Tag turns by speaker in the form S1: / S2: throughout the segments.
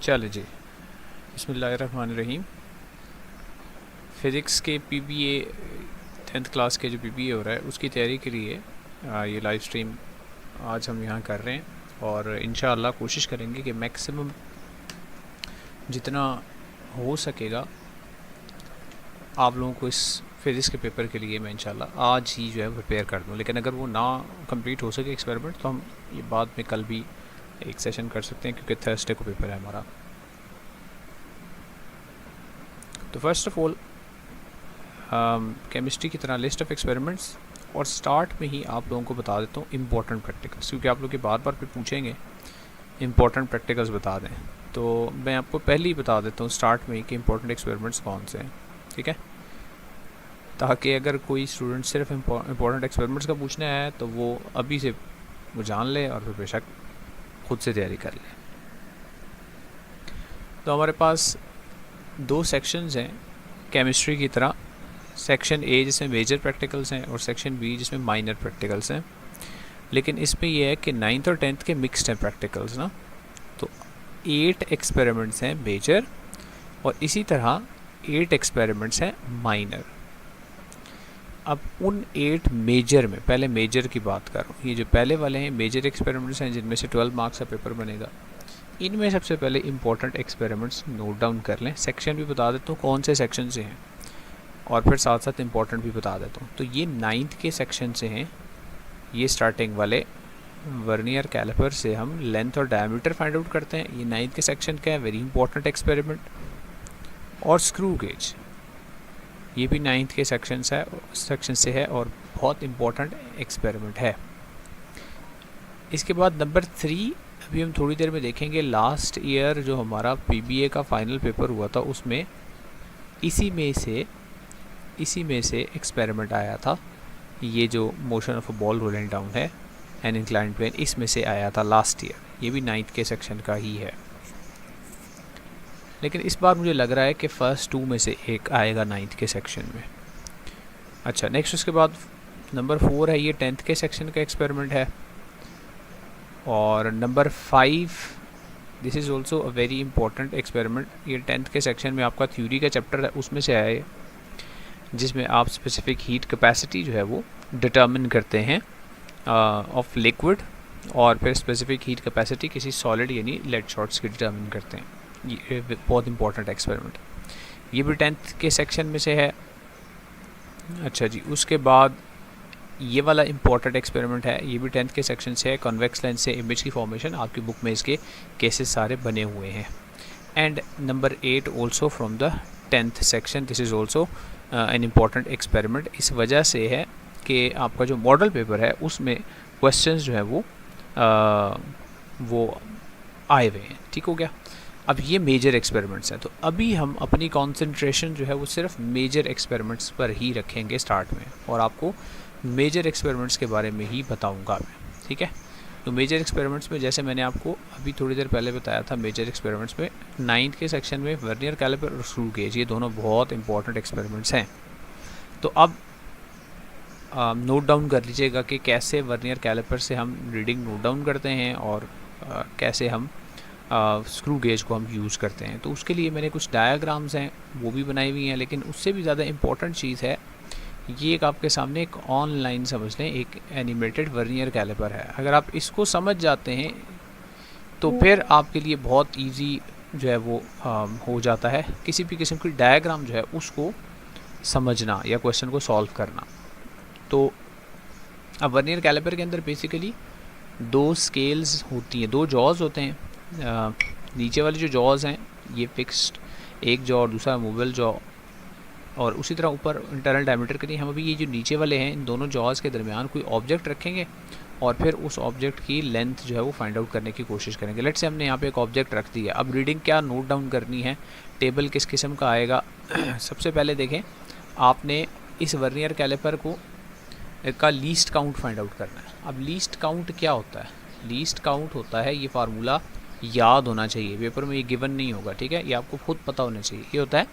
S1: चलो जी, बिस्मिल्लाहिर्रहमानिर्रहीम। फ़िज़िक्स के पीबीए 10th क्लास के जो पीबीए हो रहा है उसकी तैयारी के लिए ये लाइव स्ट्रीम आज हम यहाँ कर रहे हैं और इंशाअल्लाह कोशिश करेंगे कि मैक्सिमम जितना हो सकेगा आप लोगों को इस फ़िज़िक्स के पेपर के लिए मैं इंशाअल्लाह आज ही जो है प्रिपेयर कर दूँ। लेकिन अगर वो ना कंप्लीट हो सके एक्सपेरिमेंट तो हम ये बाद में कल भी एक सेशन कर सकते हैं क्योंकि थर्सडे को पेपर है हमारा। तो फर्स्ट ऑफ ऑल केमिस्ट्री की तरह लिस्ट ऑफ एक्सपेरिमेंट्स और स्टार्ट में ही आप लोगों को बता देता हूँ इम्पोर्टेंट प्रैक्टिकल्स, क्योंकि आप लोग के बार बार पे पूछेंगे इम्पोर्टेंट प्रैक्टिकल्स बता दें। तो मैं आपको पहले ही बता देता हूँ स्टार्ट में ही कि इम्पोर्टेंट एक्सपेरिमेंट्स कौन से हैं, ठीक है, ताकि अगर कोई स्टूडेंट सिर्फ इम्पोर्टेंट एक्सपेरिमेंट्स का पूछने आया है तो वो अभी से वो जान ले और फिर बेशक खुद से तैयारी कर ले। तो हमारे पास दो सेक्शंस हैं केमिस्ट्री की तरह, सेक्शन ए जिसमें मेजर प्रैक्टिकल्स हैं और सेक्शन बी जिसमें माइनर प्रैक्टिकल्स हैं। लेकिन इसमें यह है कि 9th और 10th के मिक्स्ड हैं प्रैक्टिकल्स ना। तो 8 एक्सपेरिमेंट्स हैं मेजर और इसी तरह 8 एक्सपेरिमेंट्स हैं माइनर। अब उन 8 मेजर में पहले मेजर की बात करूँ, ये जो पहले वाले हैं मेजर एक्सपेरिमेंट्स हैं जिनमें से 12 मार्क्स का पेपर बनेगा। इनमें सबसे पहले इम्पोर्टेंट एक्सपेरिमेंट्स नोट डाउन कर लें। सेक्शन भी बता देता हूँ कौन से सेक्शन से हैं और फिर साथ साथ इम्पोर्टेंट भी बता देता हूँ। तो ये 9th के सेक्शन से हैं। ये स्टार्टिंग वाले वर्नियर कैलिपर से हम लेंथ और डायमीटर फाइंड आउट करते हैं। ये 9th के सेक्शन का है, वेरी इंपॉर्टेंट एक्सपेरिमेंट। और स्क्रू गेज ये भी 9th के सेक्शन से है और बहुत इम्पोर्टेंट एक्सपेरिमेंट है। इसके बाद नंबर 3 अभी हम थोड़ी देर में देखेंगे। लास्ट ईयर जो हमारा पीबीए का फाइनल पेपर हुआ था उसमें इसी में से एक्सपेरिमेंट आया था। ये जो motion of a ball rolling down है एन इंक्लाइंड प्लेन, इसमें से आया था लास्ट ईयर। ये भी 9th के सेक्शन का ही है, लेकिन इस बार मुझे लग रहा है कि फर्स्ट 2 में से एक आएगा 9th के सेक्शन में। अच्छा, नेक्स्ट उसके बाद नंबर 4 है, ये 10th के सेक्शन का एक्सपेरिमेंट है। और number 5 this is also a very important experiment. ये 10th के सेक्शन में आपका थ्योरी का चैप्टर है, उसमें से आया है, जिसमें आप स्पेसिफिक हीट कैपेसिटी जो है वो डिटर्मिन करते हैं ऑफ लिक्विड और फिर स्पेसिफिक हीट कैपेसिटी किसी सॉलिड यानी लेड शॉर्ट्स की डिटर्मिन करते हैं। ये बहुत इंपॉर्टेंट एक्सपेरिमेंट, ये भी 10th के सेक्शन में से है। अच्छा जी, उसके बाद ये वाला इंपॉर्टेंट एक्सपेरिमेंट है, ये भी 10th के सेक्शन से है। कॉन्वेक्स लेंस से इमेज की फॉर्मेशन, आपकी बुक में इसके केसेस सारे बने हुए हैं। And number 8 also from the 10th section, this is also an important experiment. इस वजह से है कि आपका जो मॉडल पेपर है उसमें क्वेश्चंस जो है वो आए हुए हैं, ठीक हो गया। अब ये मेजर एक्सपेरिमेंट्स हैं, तो अभी हम अपनी कंसंट्रेशन जो है वो सिर्फ मेजर एक्सपेरिमेंट्स पर ही रखेंगे स्टार्ट में, और आपको मेजर एक्सपेरिमेंट्स के बारे में ही बताऊंगा मैं, ठीक है। तो मेजर एक्सपेरिमेंट्स में जैसे मैंने आपको अभी थोड़ी देर पहले बताया था, मेजर एक्सपेरिमेंट्स में 9th के सेक्शन में वर्नियर कैलिपर और स्क्रू गेज, ये दोनों बहुत इंपॉर्टेंट एक्सपेरिमेंट्स हैं। तो अब नोट डाउन कर लीजिएगा कि कैसे वर्नियर कैलिपर से हम रीडिंग नोट डाउन करते हैं और कैसे हम स्क्रू गेज को हम यूज़ करते हैं। तो उसके लिए मैंने कुछ डायाग्राम्स हैं वो भी बनाई हुई हैं, लेकिन उससे भी ज़्यादा इम्पॉर्टेंट चीज़ है ये एक आपके सामने एक ऑनलाइन समझ लें एक एनिमेटेड वर्नियर कैलिपर है। अगर आप इसको समझ जाते हैं तो फिर आपके लिए बहुत इजी जो है वो हो जाता है किसी भी किस्म की डायग्राम जो है उसको समझना या क्वेश्चन को सॉल्व करना। तो अब वर्नियर कैलिपर के अंदर बेसिकली 2 स्केल्स होती हैं, 2 जॉज होते हैं। नीचे वाली जो जॉज हैं ये फिक्स्ड एक जॉ और दूसरा मूवेबल जॉ, और उसी तरह ऊपर इंटरनल डायमीटर के लिए हम अभी ये जो नीचे वाले हैं इन दोनों जॉज के दरमियान कोई ऑब्जेक्ट रखेंगे और फिर उस ऑब्जेक्ट की लेंथ जो है वो फाइंड आउट करने की कोशिश करेंगे। लेट्स से हमने यहाँ पे एक ऑब्जेक्ट रख दिया, अब रीडिंग क्या नोट डाउन करनी है, टेबल किस किस्म का आएगा। सबसे पहले देखें, आपने इस वर्नियर कैलिपर को का लीस्ट काउंट फाइंड आउट करना है। अब लीस्ट काउंट क्या होता है? लीस्ट काउंट होता है, ये फार्मूला याद होना चाहिए, पेपर में ये गिवन नहीं होगा, ठीक है, ये आपको खुद पता होना चाहिए। ये होता है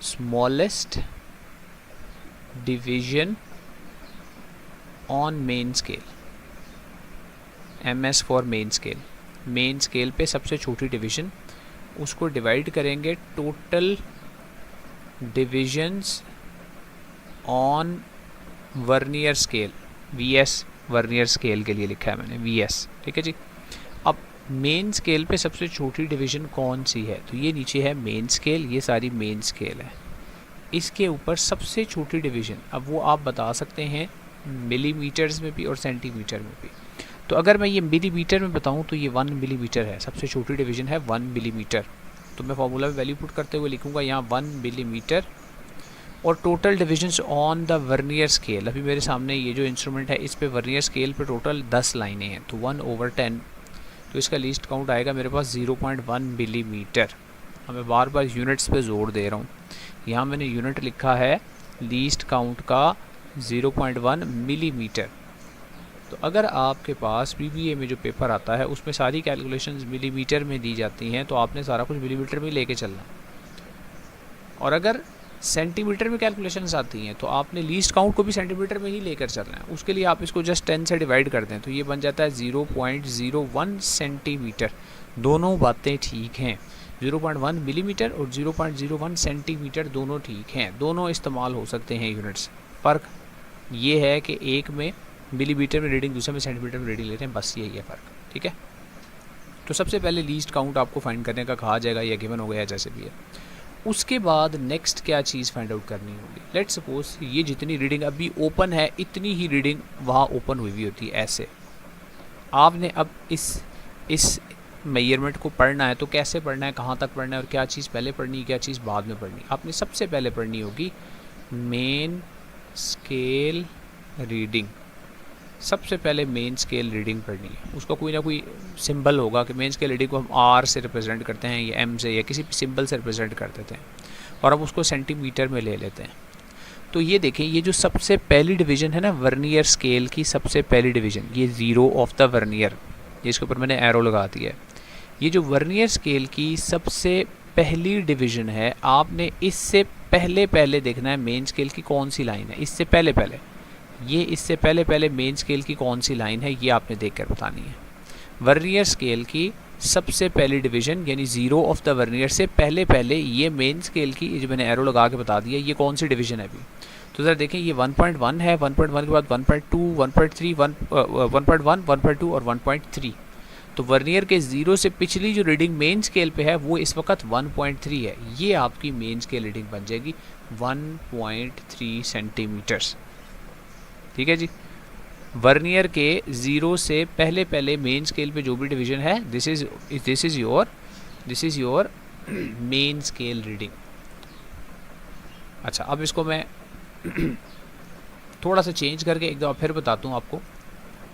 S1: smallest division on main scale, MS for main scale. Main scale पे सबसे छोटी डिवीजन उसको डिवाइड करेंगे total divisions on vernier scale, VS vernier scale के लिए लिखा है मैंने VS, ठीक है जी। अब मेन स्केल पे सबसे छोटी डिवीज़न कौन सी है, तो ये नीचे है मेन स्केल, ये सारी मेन स्केल है। इसके ऊपर सबसे छोटी डिवीज़न, अब वो आप बता सकते हैं मिलीमीटर्स में भी और सेंटीमीटर में भी। तो अगर मैं ये मिलीमीटर में बताऊं तो ये 1 मिलीमीटर है, सबसे छोटी डिवीज़न है 1 मिलीमीटर। तो मैं फार्मूला में वैल्यू पुट करते हुए लिखूँगा यहाँ 1 मिलीमीटर। और total divisions on the vernier scale, अभी मेरे सामने ये जो इंस्ट्रूमेंट है इस पे वर्नियर स्केल पे टोटल 10 लाइनें हैं, तो 1/10, तो इसका लीस्ट काउंट आएगा मेरे पास 0.1 मिलीमीटर। मैं बार बार यूनिट्स पे जोर दे रहा हूँ, यहाँ मैंने यूनिट लिखा है लीस्ट काउंट का 0.1 मिलीमीटर। तो अगर आपके पास BBA में जो पेपर आता है उसमें सारी कैलकुलेशंस मिलीमीटर में दी जाती हैं, तो आपने सारा कुछ मिलीमीटर में लेके चलना। और अगर सेंटीमीटर में कैलकुलेशंस आती हैं तो आपने लीस्ट काउंट को भी सेंटीमीटर में ही लेकर चलना है। उसके लिए आप इसको जस्ट 10 से डिवाइड कर दें तो ये बन जाता है 0.01 सेंटीमीटर। दोनों बातें ठीक हैं, 0.1 मिलीमीटर और 0.01 सेंटीमीटर दोनों ठीक हैं, दोनों इस्तेमाल हो सकते हैं यूनिट्स। फ़र्क ये है कि एक में मिलीमीटर में रीडिंग, दूसरे में सेंटीमीटर में रीडिंग लेते हैं, बस यही है फ़र्क, ठीक है। तो सबसे पहले लीस्ट काउंट आपको फाइंड करने का कहा जाएगा, या गिवन हो गया जैसे भी है। उसके बाद नेक्स्ट क्या चीज़ फाइंड आउट करनी होगी। लेट्स सपोज ये जितनी रीडिंग अभी ओपन है इतनी ही रीडिंग वहाँ ओपन हुई हुई होती है ऐसे। आपने अब इस मेजरमेंट को पढ़ना है तो कैसे पढ़ना है, कहाँ तक पढ़ना है और क्या चीज़ पहले पढ़नी है क्या चीज़ बाद में पढ़नी है। आपने सबसे पहले पढ़नी होगी मेन स्केल रीडिंग। सबसे पहले मेन स्केल रीडिंग पढ़नी है, उसका कोई ना कोई सिंबल होगा कि मेन स्केल रीडिंग को हम R से रिप्रेजेंट करते हैं या M से या किसी भी सिंबल से रिप्रेजेंट कर देते हैं और अब उसको सेंटीमीटर में ले लेते हैं। तो ये देखें, ये जो सबसे पहली डिवीज़न है ना वर्नियर स्केल की, सबसे पहली डिवीज़न ये 0 ऑफ द वर्नियर, जिसके ऊपर मैंने एरो लगा दिया है। ये जो वर्नियर स्केल की सबसे पहली डिवीज़न है, आपने इससे पहले पहले देखना है मेन स्केल की कौन सी लाइन है। इससे पहले पहले इससे पहले पहले मेन स्केल की कौन सी लाइन है ये आपने देख कर बतानी है। वर्नियर स्केल की सबसे पहली डिवीज़न यानी 0 ऑफ द वर्नियर से पहले पहले ये मेन स्केल की, जो मैंने एरो लगा के बता दिया, ये कौन सी डिवीज़न है अभी। तो ज़रा देखें, ये 1.1 है, 1.1 के बाद 1.2, 1.3, 1.1, 1.2 और 1.3। तो वर्नियर के 0 से पिछली जो रीडिंग मेन स्केल पे है वो इस वक्त 1.3 है। ये आपकी मेन स्केल रीडिंग बन जाएगी 1.3 सेंटीमीटर्स, ठीक है जी। वर्नियर के 0 से पहले पहले मेन स्केल पे जो भी डिवीज़न है, this is your main scale reading. अच्छा, अब इसको मैं थोड़ा सा चेंज करके एक दफ़ा फिर बताता हूँ आपको।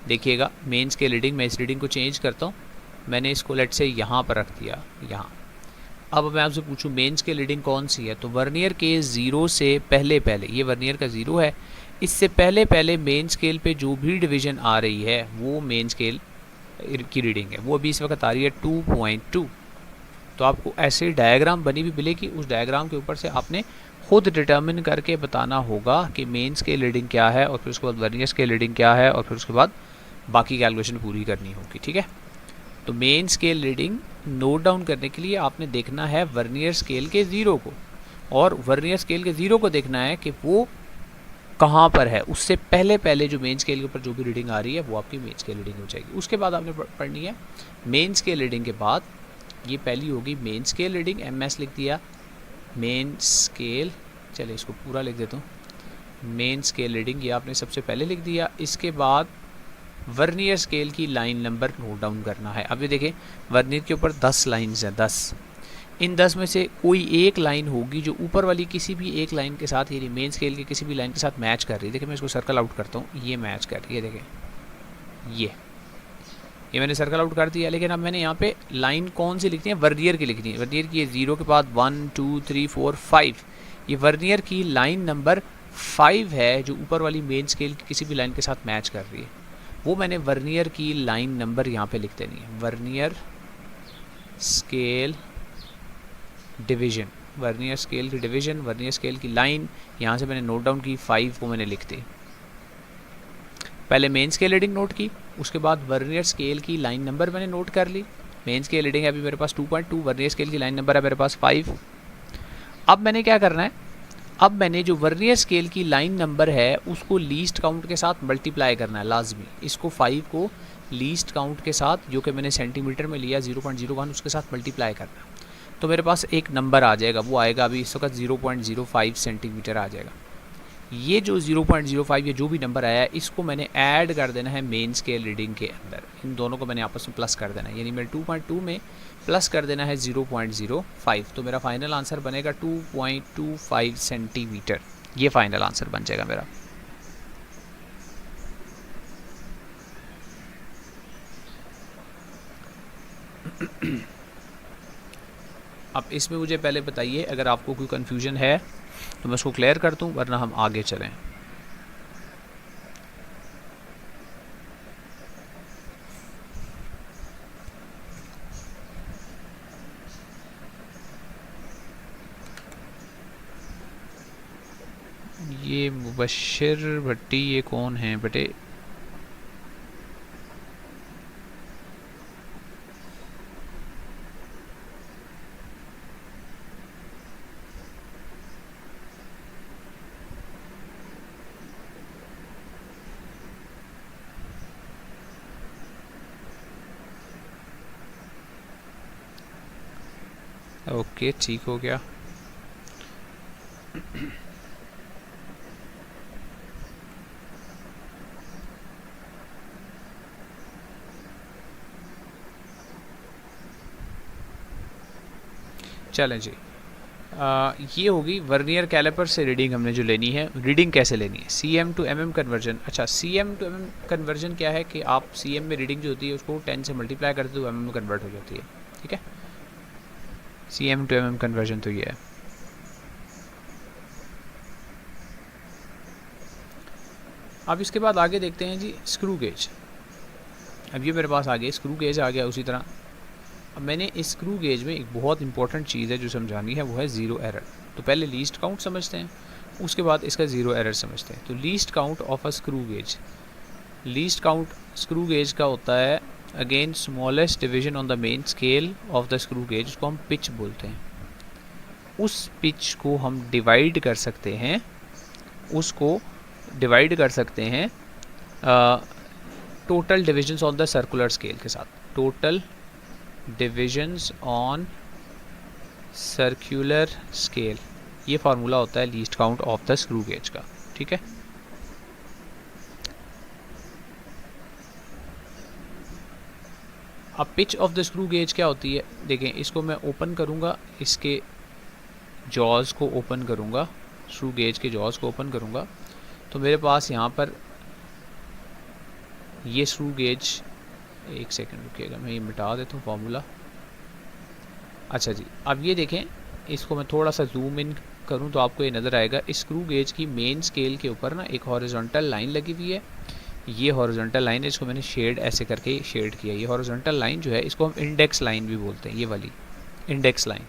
S1: देखिएगा, मेन स्केल रीडिंग, मैं इस रीडिंग को चेंज करता हूँ। मैंने इसको लेट से यहाँ पर रख दिया, यहाँ। अब मैं आपसे पूछूं मेन स्केल रीडिंग कौन सी है, तो वर्नियर के 0 से पहले पहले, ये वर्नियर का 0 है, इससे पहले पहले मेन स्केल पे जो भी डिवीज़न आ रही है वो मेन स्केल की रीडिंग है। वो अभी इस वक्त आ रही है 2.2। तो आपको ऐसे डायग्राम बनी भी मिलेगी, उस डायग्राम के ऊपर से आपने खुद डिटर्मिन करके बताना होगा कि मेन स्केल रीडिंग क्या है और फिर उसके बाद वर्नियर स्केल रीडिंग क्या है और फिर उसके बाद बाकी कैलकुलेशन पूरी करनी होगी, ठीक है। तो main scale reading note down करने के लिए आपने देखना है वर्नियर स्केल के 0 को, और वर्नियर स्केल के 0 को देखना है कि वो कहाँ पर है। उससे पहले पहले जो मेन स्केल के ऊपर जो भी रीडिंग आ रही है वो आपकी मेन स्केल रीडिंग हो जाएगी। उसके बाद आपने पढ़नी है मेन स्केल रीडिंग के बाद, ये पहली होगी मेन स्केल रीडिंग, MS लिख दिया, मेन स्केल, चले इसको पूरा लिख देता हूँ, मेन स्केल रीडिंग ये आपने सबसे पहले लिख दिया। इसके बाद वर्नियर स्केल की लाइन नंबर नोट डाउन करना है। अभी देखें, वर्नियर के ऊपर 10 लाइन्स हैं, 10। इन 10 में से कोई एक लाइन होगी जो ऊपर वाली किसी भी एक लाइन के साथ, यानी मेन स्केल की किसी भी लाइन के साथ मैच कर रही है। देखिए, मैं इसको सर्कल आउट करता हूँ, ये मैच कर रही है, देखें ये मैंने सर्कल आउट कर दिया। लेकिन अब मैंने यहाँ पे लाइन कौन सी लिखनी है, वर्नियर की लिखनी है। वर्नियर की 0 के बाद 1 2 3 4 5, ये वर्नियर की लाइन नंबर 5 है जो ऊपर वाली मेन स्केल की किसी भी लाइन के साथ मैच कर रही है। वो मैंने वर्नियर की लाइन नंबर यहाँ पे लिख देनी है, vernier scale division, vernier scale की डिवीज़न, वर्नियर स्केल की लाइन, यहाँ से मैंने नोट डाउन की 5 को मैंने लिख दी। पहले मेन स्केल रीडिंग नोट की, उसके बाद वर्नियर स्केल की लाइन नंबर मैंने नोट कर ली, मेन स्केल रीडिंग है अभी मेरे पास 2.2, वर्नियर स्केल की लाइन नंबर है मेरे पास 5। अब मैंने क्या करना है, अब मैंने जो वर्नियर स्केल की लाइन नंबर है उसको लीस्ट काउंट के साथ मल्टीप्लाई करना है लाजमी। इसको 5 को लीस्ट काउंट के साथ जो कि मैंने सेंटीमीटर में लिया 0.01 उसके साथ मल्टीप्लाई करना है, तो मेरे पास एक नंबर आ जाएगा, वो आएगा अभी इस वक्त 0.05 सेंटीमीटर आ जाएगा। ये जो 0.05 ये जो भी नंबर आया है इसको मैंने ऐड कर देना है मेन स्केल रीडिंग के अंदर, इन दोनों को मैंने आपस में प्लस कर देना है, यानी मेरे 2.2 में प्लस कर देना है 0.05, तो मेरा फाइनल आंसर बनेगा 2.25 सेंटीमीटर। ये फाइनल आंसर बन जाएगा मेरा। अब इसमें मुझे पहले बताइए अगर आपको कोई कन्फ्यूजन है तो मैं उसको क्लियर कर दूं, वरना हम आगे चलें। ये मुबश्शिर भट्टी ये कौन है बेटे? ओके ठीक हो गया। चलें जी, ये होगी वर्नियर कैलिपर से रीडिंग हमने जो लेनी है। रीडिंग कैसे लेनी है? CM to mm conversion. अच्छा, CM to mm कन्वर्जन क्या है कि आप CM में रीडिंग जो होती है उसको 10 से मल्टीप्लाई करते हो mm में कन्वर्ट हो जाती है, ठीक है। CM to mm कन्वर्जन तो ये है। अब इसके बाद आगे देखते हैं जी स्क्रू गेज। अब ये मेरे पास आ गया स्क्रू गेज आ गया। उसी तरह अब मैंने इस स्क्रू गेज में एक बहुत इंपॉर्टेंट चीज़ है जो समझानी है, वो है ज़ीरो एरर। तो पहले लीस्ट काउंट समझते हैं, उसके बाद इसका ज़ीरो एरर समझते हैं। तो least count of a screw gauge, least count screw gauge का होता है again smallest division on the main scale of the screw gauge, उसको हम पिच बोलते हैं। उस पिच को हम डिवाइड कर सकते हैं, उसको डिवाइड कर सकते हैं total divisions on the circular scale के साथ। Total divisions on circular scale, ये फार्मूला होता है least count of the screw gauge का, ठीक है। अब pitch of the screw gauge क्या होती है? देखें, इसको मैं ओपन करूंगा, इसके जॉज को ओपन करूंगा, स्क्रू गेज के जॉज को ओपन करूंगा, तो मेरे पास यहाँ पर ये स्क्रू गेज, एक सेकंड रुकिएगा मैं ये मिटा देता हूँ फार्मूला। अच्छा जी, अब ये देखें, इसको मैं थोड़ा सा जूम इन करूँ तो आपको ये नज़र आएगा इस स्क्रू गेज की मेन स्केल के ऊपर ना एक हॉरिजॉन्टल लाइन लगी हुई है। ये हॉरिजॉन्टल लाइन है, इसको मैंने शेड ऐसे करके शेड किया। ये हॉरिजॉन्टल लाइन जो है इसको हम इंडेक्स लाइन भी बोलते हैं, ये वाली इंडेक्स लाइन।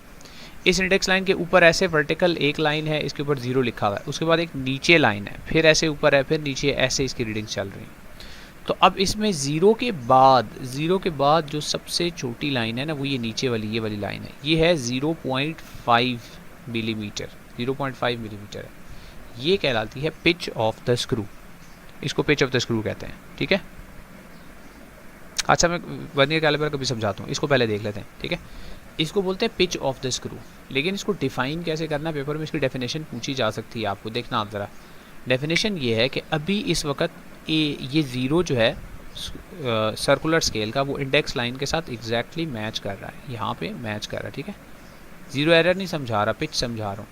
S1: इस इंडेक्स लाइन के ऊपर ऐसे वर्टिकल एक लाइन है, इसके ऊपर 0 लिखा हुआ है, उसके बाद एक नीचे लाइन है, फिर ऐसे ऊपर है, फिर नीचे, ऐसे इसकी रीडिंग चल रही है। तो अब इसमें ज़ीरो के बाद जो सबसे छोटी लाइन है ना, वो ये नीचे वाली, ये वाली लाइन है, ये है 0.5 मिलीमीटर, 0.5 मिलीमीटर है। ये कहलाती है पिच ऑफ द स्क्रू, इसको पिच ऑफ द स्क्रू कहते हैं, ठीक है। अच्छा, मैं वर्नियर कैलिपर का भी समझाता हूँ, इसको पहले देख लेते हैं, ठीक है। इसको बोलते हैं पिच ऑफ द स्क्रू, लेकिन इसको डिफाइन कैसे करना है, पेपर में इसकी डेफिनेशन पूछी जा सकती है आपको। देखना आप ज़रा, डेफिनेशन ये है कि अभी इस वक्त ये 0 जो है सर्कुलर स्केल का, वो इंडेक्स लाइन के साथ एग्जैक्टली मैच कर रहा है, यहाँ पे मैच कर रहा है, ठीक है। ज़ीरो एरर नहीं समझा रहा, पिच समझा रहा हूँ।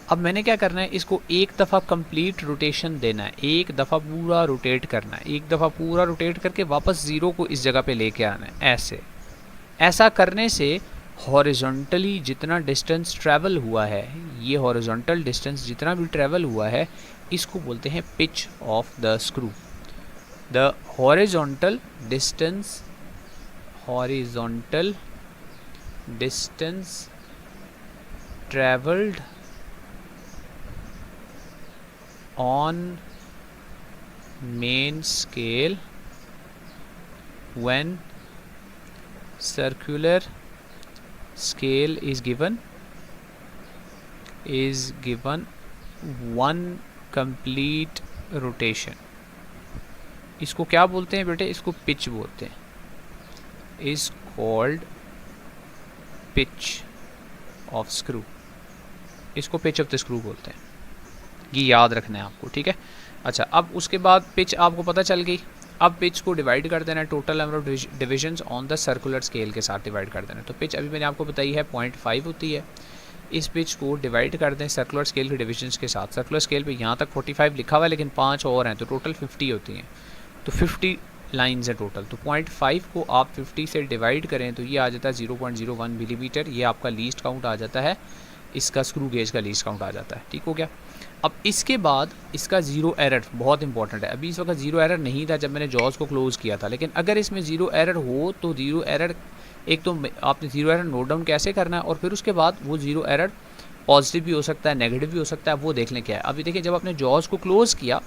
S1: अब मैंने क्या करना है, इसको एक दफ़ा कंप्लीट रोटेशन देना है, एक दफ़ा पूरा रोटेट करना है, एक दफ़ा पूरा रोटेट करके वापस 0 को इस जगह पे लेके आना है, ऐसे। ऐसा करने से हॉरिजॉन्टली जितना डिस्टेंस ट्रैवल हुआ है, ये हॉरिजॉन्टल डिस्टेंस जितना भी ट्रैवल हुआ है, इसको बोलते हैं pitch of the screw. The horizontal distance travelled on main scale when circular scale is given one complete rotation. इसको क्या बोलते हैं बेटे? इसको पिच बोलते हैं, is called pitch of screw. इसको पिच ऑफ द स्क्रू बोलते हैं, ये याद रखना है आपको, ठीक है। अच्छा, अब उसके बाद पिच आपको पता चल गई। अब पिच को डिवाइड कर देना है total number of divisions on the circular scale के साथ डिवाइड कर देना है। तो पिच अभी मैंने आपको बताई है 0.5 होती है। इस पिच को डिवाइड कर दें सर्कुलर स्केल के डिविजन्स के साथ। सर्कुलर स्केल पे यहाँ तक 45 लिखा हुआ है, लेकिन 5 और हैं, तो टोटल 50 होती हैं। तो 50 लाइन्स है टोटल। तो 0.5 को आप 50 से डिवाइड करें तो ये आ जाता है 0.01 मिलीमीटर। ये आपका लीस्ट काउंट आ जाता है, इसका स्क्रू गेज का लीस्ट काउंट आ जाता है, ठीक हो गया। अब इसके बाद इसका ज़ीरो एरर बहुत इंपॉर्टेंट है। अभी इस वक्त ज़ीरो एरर नहीं था जब मैंने जॉज को क्लोज़ किया था, लेकिन अगर इसमें ज़ीरो एरर हो तो ज़ीरो एरर, एक तो आपने ज़ीरो एरर नोट डाउन कैसे करना है, और फिर उसके बाद वो ज़ीरो एरर पॉजिटिव भी हो सकता है, नेगेटिव भी हो सकता है, वो देख लें क्या है। अभी देखिए, जब आपने जॉज को क्लोज़ किया,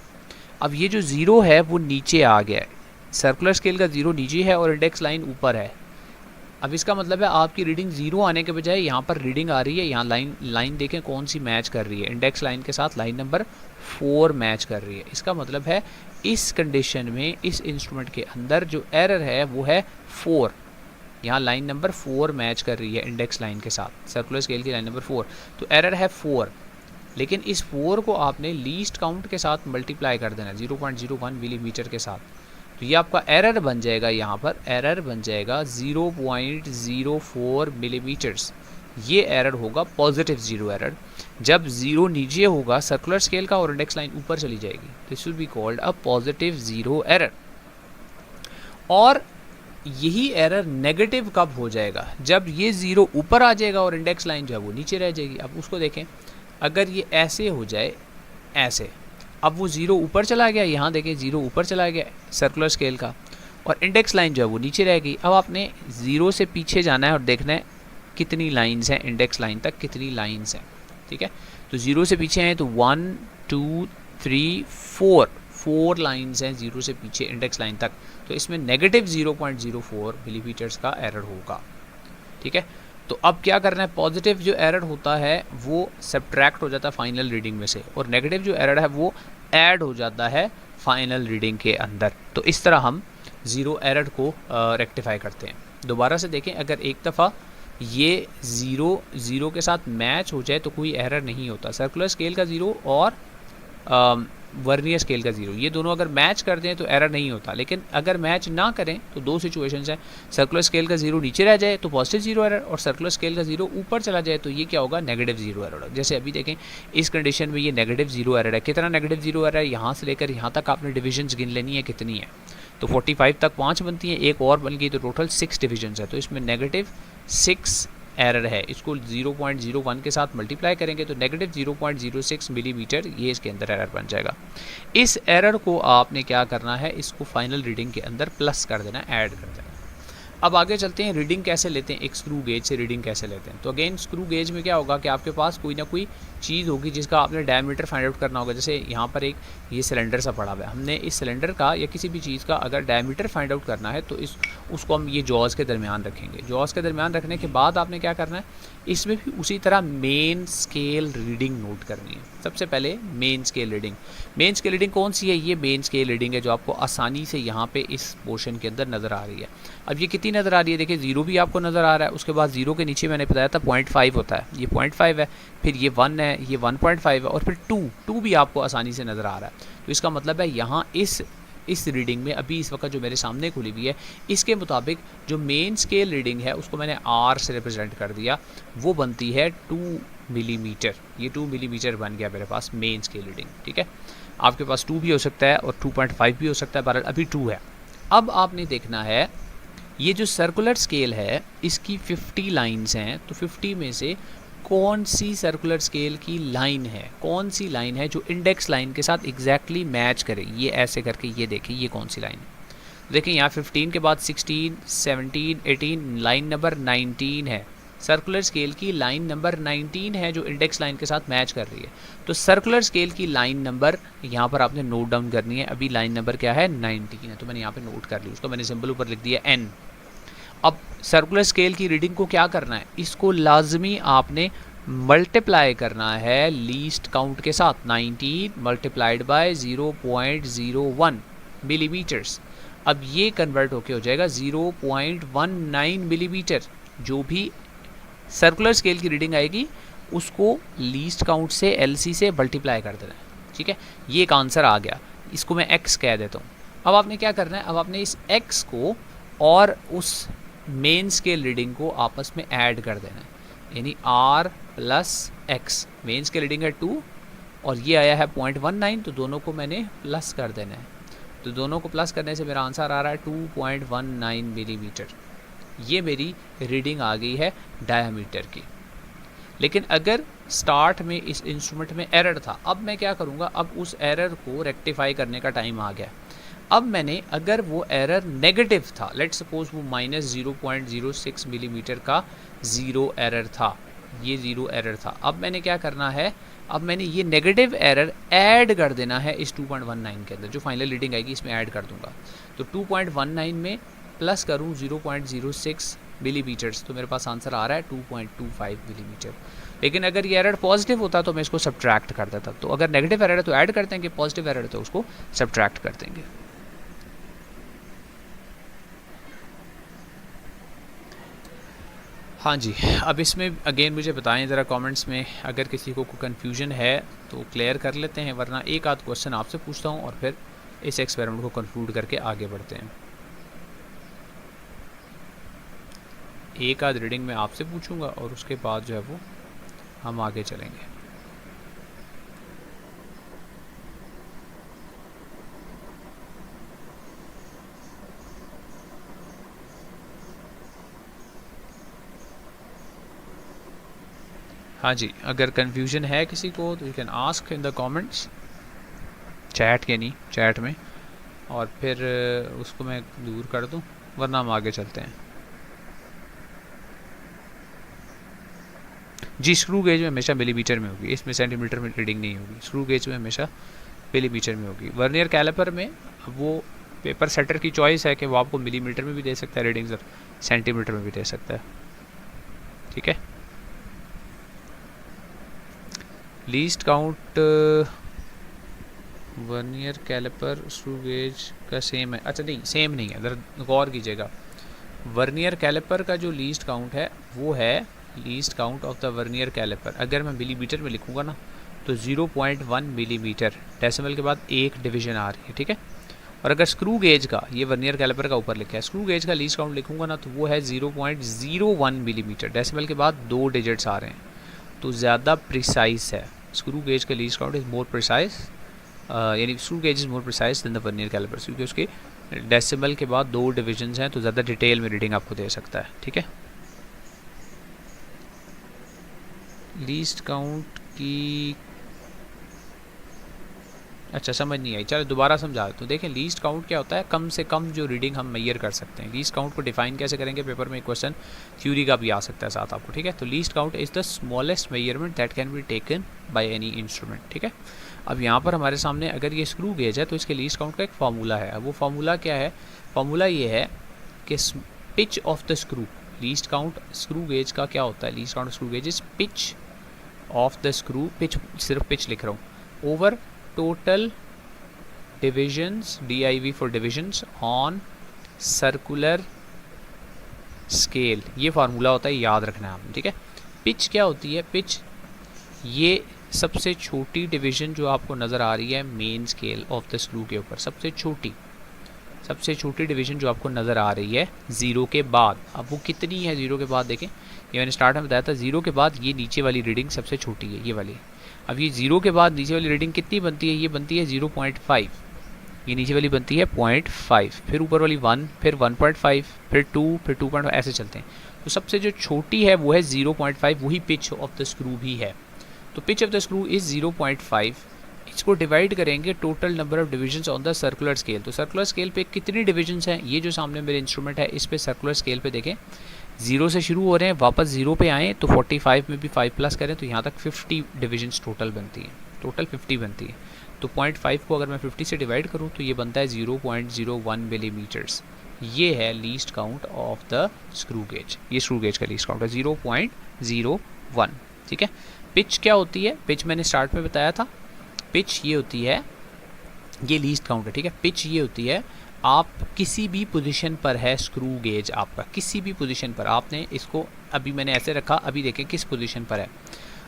S1: अब ये जो ज़ीरो है वो नीचे आ गया है। सर्कुलर स्केल का ज़ीरो नीचे है और इंडेक्स लाइन ऊपर है। अब इसका मतलब है आपकी रीडिंग ज़ीरो आने के बजाय यहाँ पर रीडिंग आ रही है, यहाँ लाइन देखें कौन सी मैच कर रही है, इंडेक्स लाइन के साथ लाइन नंबर 4 मैच कर रही है। इसका मतलब है इस कंडीशन में इस इंस्ट्रूमेंट के अंदर जो एरर है वो है 4। यहाँ लाइन नंबर 4 मैच कर रही है इंडेक्स लाइन के साथ, सर्कुलर स्केल की लाइन नंबर 4, तो एरर है 4। लेकिन इस 4 को आपने लीस्ट काउंट के साथ मल्टीप्लाई कर देना 0.01 मिलीमीटर के साथ, तो ये आपका एरर बन जाएगा। यहाँ पर एरर बन जाएगा 0.04 मिलीमीटर्स। ये एरर होगा पॉजिटिव ज़ीरो एरर। जब ज़ीरो नीचे होगा सर्कुलर स्केल का और इंडेक्स लाइन ऊपर चली जाएगी, this will be called a positive zero error. और यही एरर नेगेटिव कब हो जाएगा? जब ये ज़ीरो ऊपर आ जाएगा और इंडेक्स लाइन जो है वो नीचे रह जाएगी। अब उसको देखें, अगर ये ऐसे हो जाए, ऐसे, अब वो ज़ीरो ऊपर चला गया, यहाँ देखें ज़ीरो ऊपर चला गया सर्कुलर स्केल का, और इंडेक्स लाइन जो है वो नीचे रह गई। अब आपने ज़ीरो से पीछे जाना है और देखना है कितनी लाइंस हैं, इंडेक्स लाइन तक कितनी लाइंस हैं, ठीक है। तो ज़ीरो से पीछे हैं तो 1 2 3 4 लाइंस हैं ज़ीरो से पीछे इंडेक्स लाइन तक। तो इसमें नेगेटिव 0.04 मिलीमीटर्स का एरर होगा, ठीक है। तो अब क्या करना है, पॉजिटिव जो एरर होता है वो सब्ट्रैक्ट हो जाता है फाइनल रीडिंग में से, और नेगेटिव जो एरर है वो ऐड हो जाता है फाइनल रीडिंग के अंदर। तो इस तरह हम ज़ीरो एरर को रेक्टिफाई करते हैं। दोबारा से देखें, अगर एक दफ़ा ये ज़ीरो के साथ मैच हो जाए तो कोई एरर नहीं होता। सर्कुलर स्केल का ज़ीरो और वर्नियर स्केल का ज़ीरो, ये दोनों अगर मैच कर दें तो एरर नहीं होता। लेकिन अगर मैच ना करें तो दो सिचुएशंस हैं, सर्कुलर स्केल का ज़ीरो नीचे रह जाए तो पॉजिटिव ज़ीरो एरर, और सर्कुलर स्केल का ज़ीरो ऊपर चला जाए तो ये क्या होगा, नेगेटिव ज़ीरो एरर होगा। जैसे अभी देखें, इस कंडीशन में ये नेगेटिव ज़ीरो एरर है। कितना नेगेटिव ज़ीरो एरर है? यहाँ से लेकर यहाँ तक आपने डिविजन्स गिन लेनी है कितनी है। तो 45 तक 5 बनती हैं, एक और बन गई तो टोटल 6 डिविजन्स है। तो इसमें नेगेटिव 6 एरर है। इसको 0.01 के साथ मल्टीप्लाई करेंगे तो नेगेटिव 0.06 मिलीमीटर ये इसके अंदर एरर बन जाएगा। इस एरर को आपने क्या करना है, इसको फाइनल रीडिंग के अंदर प्लस कर देना, ऐड कर देना। अब आगे चलते हैं, रीडिंग कैसे लेते हैं, एक स्क्रू गेज से रीडिंग कैसे लेते हैं। तो अगेन स्क्रू गेज में क्या होगा कि आपके पास कोई ना कोई चीज़ होगी जिसका आपने डायमीटर फाइंड आउट करना होगा। जैसे यहाँ पर एक ये सिलेंडर सा पड़ा हुआ है, हमने इस सिलेंडर का या किसी भी चीज़ का अगर डायमीटर फाइंड आउट करना है तो उसको हम ये जॉज के दरमियान रखेंगे। जॉज के दरमियान रखने के बाद आपने क्या करना है, इसमें भी उसी तरह मेन स्केल रीडिंग नोट करनी है। सबसे पहले main scale reading. Main scale reading कौन सी है? ये मेन स्केल रीडिंग है जो आपको आसानी से यहाँ पे इस पोर्शन के अंदर नज़र आ रही है। अब ये कितनी नज़र आ रही है? देखिए, ज़ीरो भी आपको नज़र आ रहा है, उसके बाद ज़ीरो के नीचे मैंने बताया था 0.5 होता है, ये 0.5 है, फिर ये 1 है, ये 1.5 है, और फिर 2 भी आपको आसानी से नज़र आ रहा है। तो इसका मतलब है यहाँ इस रीडिंग में अभी इस वक्त जो मेरे सामने खुली हुई है, इसके मुताबिक जो मेन स्केल रीडिंग है उसको मैंने R से रिप्रेजेंट कर दिया, वो बनती है 2 मिलीमीटर। ये 2 मिलीमीटर बन गया मेरे पास मेन स्केल रीडिंग, ठीक है। आपके पास 2 भी हो सकता है और 2.5 भी हो सकता है, बहरहाल अभी 2 है। अब आपने देखना है ये जो सर्कुलर स्केल है इसकी 50 लाइन्स हैं, तो 50 में से कौन सी सर्कुलर स्केल की लाइन है, कौन सी लाइन है जो इंडेक्स लाइन के साथ एग्जैक्टली मैच करे। ये ऐसे करके ये देखिए ये कौन सी लाइन है। देखिए यहाँ 15 के बाद 16, 17, 18, लाइन नंबर 19 है। सर्कुलर स्केल की लाइन नंबर 19 है जो इंडेक्स लाइन के साथ मैच कर रही है। तो सर्कुलर स्केल की लाइन नंबर यहाँ पर आपने नोट डाउन करनी है। अभी लाइन नंबर क्या है? 19 है, तो मैंने यहाँ पे नोट कर ली, उसको मैंने सिंबल ऊपर लिख दिया N। अब सर्कुलर स्केल की रीडिंग को क्या करना है, इसको लाजमी आपने मल्टीप्लाई करना है लीस्ट काउंट के साथ। 19 मल्टीप्लाइड बाय 0.01 मिलीमीटर्स। अब ये कन्वर्ट होके हो जाएगा 0.19 मिलीमीटर। जो भी सर्कुलर स्केल की रीडिंग आएगी उसको लीस्ट काउंट से LC से मल्टीप्लाई कर देना है, ठीक है। ये एक आंसर आ गया, इसको मैं x कह देता हूँ। अब आपने क्या करना है, अब आपने इस x को और उस मेन स्केल रीडिंग को आपस में ऐड कर देना है, यानी R plus x। Main scale reading है 2 और ये आया है 0.19, तो दोनों को मैंने प्लस कर देना है। तो दोनों को प्लस करने से मेरा आंसर आ रहा है 2.19 मिलीमीटर। ये मेरी रीडिंग आ गई है डायमीटर की। लेकिन अगर स्टार्ट में इस इंस्ट्रूमेंट में एरर था, अब मैं क्या करूँगा, अब उस एरर को रेक्टिफाई करने का टाइम आ गया। अब मैंने, अगर वो एरर नेगेटिव था, लेट सपोज वो -0.06 मिलीमीटर का ज़ीरो एरर था, ये ज़ीरो एरर था। अब मैंने क्या करना है, अब मैंने ये नेगेटिव एरर ऐड कर देना है इस 2.19 के अंदर, जो फाइनल रीडिंग आएगी इसमें ऐड कर दूंगा। तो 2.19 में प्लस करूँ 0.06 मिलीमीटर्स, तो मेरे पास आंसर आ रहा है 2.25 मिलीमीटर। लेकिन अगर ये एरर पॉजिटिव होता तो मैं इसको सब्ट्रैक्ट कर देता। तो अगर नेगेटिव एरर है तो ऐड कर देंगे, पॉजिटिव एरर है तो उसको सब्ट्रैक्ट कर देंगे। हाँ जी, अब इसमें अगेन मुझे बताएं ज़रा कमेंट्स में, अगर किसी को कोई कन्फ्यूजन है तो क्लियर कर लेते हैं, वरना एक आध क्वेश्चन आपसे पूछता हूँ और फिर इस एक्सपेरिमेंट को कंक्लूड करके आगे बढ़ते हैं। एक आध रीडिंग में आपसे पूछूंगा और उसके बाद जो है वो हम आगे चलेंगे। हाँ जी, अगर कन्फ्यूजन है किसी को तो you can ask in the comments, chat के नहीं, चैट में, और फिर उसको मैं दूर कर दूं, वरना हम आगे चलते हैं। जी, स्क्रू गेज में हमेशा मिलीमीटर में होगी, इसमें सेंटीमीटर में रीडिंग नहीं होगी। स्क्रू गेज में हमेशा मिलीमीटर में होगी। वर्नियर कैलिपर में वो पेपर सेटर की चॉइस है कि वो आपको मिलीमीटर में भी दे सकता है रीडिंग्स और सेंटीमीटर में भी दे सकता है, ठीक है। Least count vernier caliper screw gauge का सेम है? अच्छा नहीं, सेम नहीं है, इधर गौर कीजिएगा। वर्नियर कैलिपर का जो लीस्ट काउंट है वो है least count of the vernier caliper. अगर मैं मिलीमीटर में लिखूंगा ना तो 0.1 मिलीमीटर, डेसिमल के बाद एक डिवीजन आ रही है, ठीक है। और अगर स्क्रू गेज का, ये वर्नियर कैलिपर का ऊपर लिखा है, स्क्रू गेज का लीस्ट काउंट लिखूंगा ना तो वो है 0.01 मिलीमीटर, डेसिमल के बाद 2 डिजिट्स आ रहे हैं, तो ज़्यादा प्रिसाइज है। स्क्रू गेज का least count is more precise, यानी screw gauge is more precise than the vernier caliper, क्योंकि उसके डेसिमल के बाद 2 डिविजन्स हैं, तो ज़्यादा डिटेल में रीडिंग आपको दे सकता है, ठीक है। लीस्ट काउंट की अच्छा समझ नहीं आई, चलो दोबारा समझा देता हूँ। देखें, लीस्ट काउंट क्या होता है, कम से कम जो रीडिंग हम मेजर कर सकते हैं। लीस्ट काउंट को डिफाइन कैसे करेंगे, पेपर में एक क्वेश्चन थ्योरी का भी आ सकता है साथ आपको, ठीक है। तो least count is the smallest measurement that can be taken by any instrument, ठीक है। अब यहाँ पर हमारे सामने अगर ये स्क्रू गेज है तो इसके लीस्ट काउंट का एक फार्मूला है। अब वो फार्मूला क्या है, फार्मूला ये है कि pitch of the screw, least count screw gauge का क्या होता है, least count screw gauge is pitch of the screw, pitch सिर्फ पिच लिख रहा हूँ, over total divisions, DIV for divisions on circular scale. ये फार्मूला होता है, याद रखना है आपने, ठीक है। पिच क्या होती है, पिच ये सबसे छोटी डिवीजन जो आपको नज़र आ रही है main scale of the screw के ऊपर, सबसे छोटी डिवीजन जो आपको नज़र आ रही है ज़ीरो के बाद। अब वो कितनी है ज़ीरो के बाद, देखें ये मैंने स्टार्ट में बताया था, ज़ीरो के बाद ये नीचे वाली रीडिंग सबसे छोटी है, ये वाली। अब ये ज़ीरो के बाद नीचे वाली रीडिंग कितनी बनती है, ये बनती है 0.5, ये नीचे वाली बनती है 0.5, फिर ऊपर वाली 1, फिर 1.5, फिर 2, फिर 2.5, ऐसे चलते हैं। तो सबसे जो छोटी है वो है 0.5, वही पिच ऑफ द स्क्रू भी है। तो pitch of the screw is 0.5। इसको डिवाइड करेंगे total number of divisions on the circular scale. तो सर्कुलर स्केल पे कितनी डिविजन्स हैं, ये जो सामने मेरे इंस्ट्रूमेंट है इस पे सर्कुलर स्केल पे देखें, 0 से शुरू हो रहे हैं, वापस 0 पे आएँ तो 45 में भी 5 प्लस करें तो यहाँ तक 50 डिविजन्स टोटल बनती हैं, टोटल 50 बनती है। तो 0.5 को अगर मैं 50 से डिवाइड करूँ तो ये बनता है 0.01 मिलीमीटर्स। ये है least count of the screw gauge, ये स्क्रू गेज का लीस्ट काउंट है 0.01। ठीक है, पिच क्या होती है, पिच मैंने स्टार्ट में बताया था, पिच ये होती है, ये लीस्ट काउंट है। ठीक है, पिच ये होती है, आप किसी भी पोजीशन पर है स्क्रू गेज आपका, किसी भी पोजीशन पर आपने इसको, अभी मैंने ऐसे रखा, अभी देखें किस पोजीशन पर है,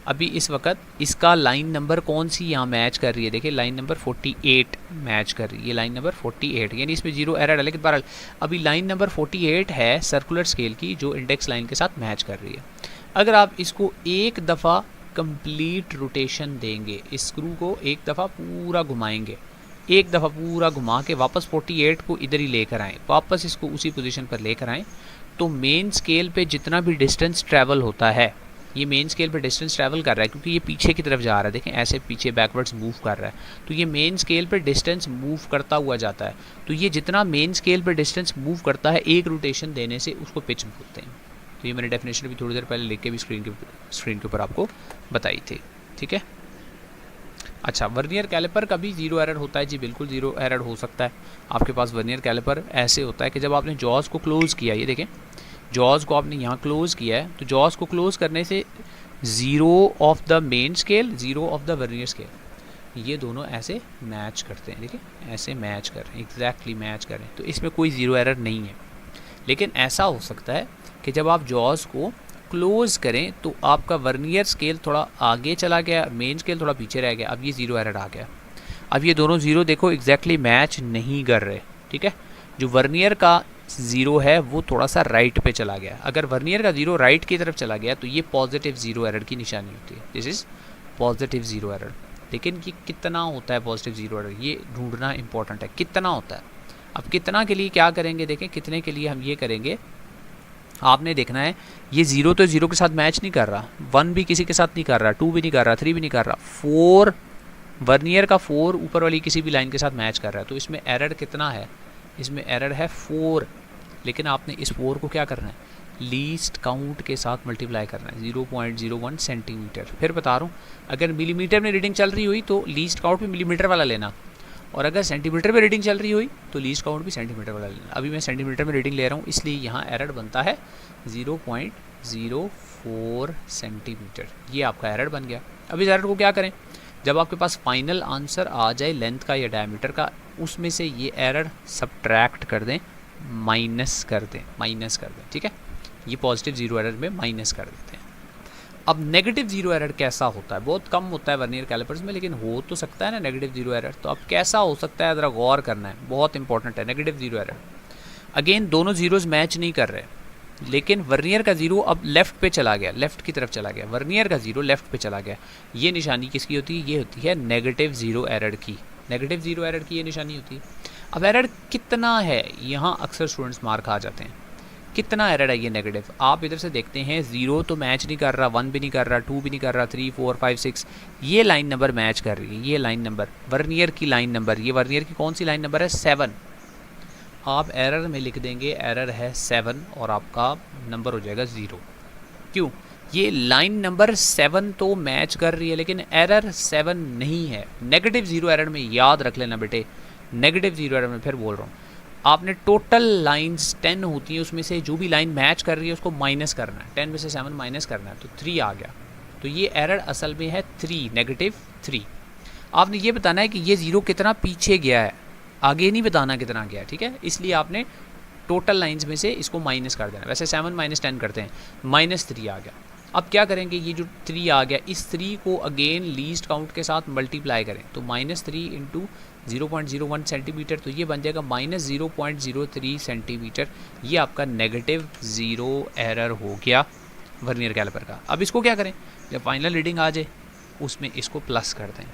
S1: अभी इस वक्त इसका लाइन नंबर कौन सी यहाँ मैच कर रही है, देखिए लाइन नंबर 48 मैच कर रही है, लाइन नंबर 48, यानी इसमें 0 एरर है, लेकिन बहरहाल अभी लाइन नंबर 48 है सर्कुलर स्केल की जो इंडेक्स लाइन के साथ मैच कर रही है। अगर आप इसको एक दफ़ा कंप्लीट रोटेशन देंगे, इस स्क्रू को एक दफ़ा पूरा घुमाएंगे, एक दफ़ा पूरा घुमा के वापस 48 को इधर ही लेकर आएँ, वापस इसको उसी पोजीशन पर लेकर आएँ, तो मेन स्केल पे जितना भी डिस्टेंस ट्रैवल होता है, ये मेन स्केल पे डिस्टेंस ट्रैवल कर रहा है क्योंकि ये पीछे की तरफ जा रहा है, देखें ऐसे पीछे बैकवर्ड्स मूव कर रहा है, तो ये मेन स्केल पे डिस्टेंस मूव करता हुआ जाता है। तो ये जितना मेन स्केल पे डिस्टेंस मूव करता है एक रोटेशन देने से, उसको पिच बोलते हैं। तो ये मैंने डेफिनेशन भी थोड़ी देर पहले लिख के भी स्क्रीन के ऊपर आपको बताई थी। ठीक है, अच्छा, वर्नियर कैलिपर का भी 0 एरर होता है जी, बिल्कुल 0 एरर हो सकता है। आपके पास वर्नियर कैलिपर ऐसे होता है कि जब आपने जॉज को क्लोज़ किया, ये देखें जॉज को आपने यहाँ क्लोज़ किया है, तो जॉज को क्लोज़ करने से 0 of the main scale, 0 of the vernier scale, ये दोनों ऐसे मैच करते हैं, देखिए ऐसे मैच कर रहे हैं, एग्जैक्टली मैच कर रहे हैं, तो इसमें कोई 0 एरर नहीं है। लेकिन ऐसा हो सकता है कि जब आप जॉज को क्लोज़ करें तो आपका वर्नियर स्केल थोड़ा आगे चला गया, मेन स्केल थोड़ा पीछे रह गया, अब ये 0 एरर आ गया। अब ये दोनों 0 देखो एग्जैक्टली मैच नहीं कर रहे। ठीक है, जो वर्नियर का 0 है वो थोड़ा सा राइट पे चला गया, अगर वर्नियर का 0 राइट की तरफ चला गया तो ये पॉजिटिव 0 एरर की निशानी होती है, दिस इज़ पॉजिटिव 0 एरर। लेकिन ये कितना होता है पॉजिटिव 0 एरर, ये ढूंढना इंपॉर्टेंट है, कितना होता है। अब कितना के लिए क्या करेंगे, देखें कितने के लिए हम ये करेंगे, आपने देखना है ये 0 तो 0 के साथ मैच नहीं कर रहा, 1 भी किसी के साथ नहीं कर रहा, 2 भी नहीं कर रहा, 3 भी नहीं कर रहा, 4 वर्नियर का 4 ऊपर वाली किसी भी लाइन के साथ मैच कर रहा है, तो इसमें एरर कितना है, इसमें एरर है 4। लेकिन आपने इस 4 को क्या करना है, लीस्ट काउंट के साथ मल्टीप्लाई करना है, 0.01 सेंटीमीटर। फिर बता रहा हूँ, अगर मिलीमीटर में रीडिंग चल रही हुई तो लीस्ट काउंट भी मिलीमीटर वाला लेना, और अगर सेंटीमीटर में रीडिंग चल रही हुई तो लीस्ट काउंट भी सेंटीमीटर वाला लेना। अभी मैं सेंटीमीटर में रीडिंग ले रहा हूँ, इसलिए यहाँ एरर बनता है 0.04 सेंटीमीटर, ये आपका एरर बन गया। अब इस एरर को क्या करें, जब आपके पास फाइनल आंसर आ जाए लेंथ का या डायमीटर का, उसमें से ये एरर सब्ट्रैक्ट कर दें, माइनस कर दें, ठीक है, ये पॉजिटिव 0 एरर में माइनस कर देते हैं। अब नेगेटिव 0 एरर कैसा होता है, बहुत कम होता है वर्नियर कैलिपर्स में, लेकिन हो तो सकता है ना नेगेटिव 0 एरर। तो अब कैसा हो सकता है, ज़रा गौर करना है, बहुत इंपॉर्टेंट है नेगेटिव 0 एरर। अगेन दोनों जीरोज़ मैच नहीं कर रहे, लेकिन वर्नियर का 0 अब लेफ़्ट पे चला गया, लेफ़्ट की तरफ चला गया, वर्नियर का 0 लेफ़्ट पे चला गया, ये निशानी किसकी होती है, ये होती है नेगेटिव 0 एरर की, नेगेटिव 0 एरर की ये निशानी होती है। अब एरर कितना है, यहाँ अक्सर स्टूडेंट्स मार खा जाते हैं, कितना एरर है ये नेगेटिव। आप इधर से देखते हैं 0 तो मैच नहीं कर रहा, 1 भी नहीं कर रहा, 2 भी नहीं कर रहा, 3 4 5 6 ये लाइन नंबर मैच कर रही है, ये लाइन नंबर वर्नियर की लाइन नंबर, ये वर्नियर की कौन सी लाइन नंबर है, 7। आप एरर में लिख देंगे एरर है 7 और आपका नंबर हो जाएगा 0। क्यों, ये लाइन नंबर 7 तो मैच कर रही है लेकिन एरर 7 नहीं है। नेगेटिव 0 एरर में याद रख लेना बेटे, नेगेटिव 0 एरर में फिर बोल रहा हूँ, आपने टोटल लाइंस 10 होती हैं, उसमें से जो भी लाइन मैच कर रही है उसको माइनस करना है, 10 में से 7 माइनस करना है, तो 3 आ गया। तो ये एरर असल में है 3, नेगेटिव 3। आपने ये बताना है कि ये 0 कितना पीछे गया है, आगे नहीं बताना कितना गया, ठीक है, इसलिए आपने टोटल लाइंस में से इसको माइनस कर देना। वैसे 7 माइनस 10 करते हैं, -3 आ गया। अब क्या करेंगे, ये जो 3 आ गया, इस 3 को अगेन लीस्ट काउंट के साथ मल्टीप्लाई करें, तो -3 इंटू 0.01 सेंटीमीटर, तो ये बन जाएगा -0.03 सेंटीमीटर। ये आपका नेगेटिव 0 एरर हो गया वर्नियर कैलिपर का। अब इसको क्या करें, जब फाइनल रीडिंग आ जाए उसमें इसको प्लस कर दें,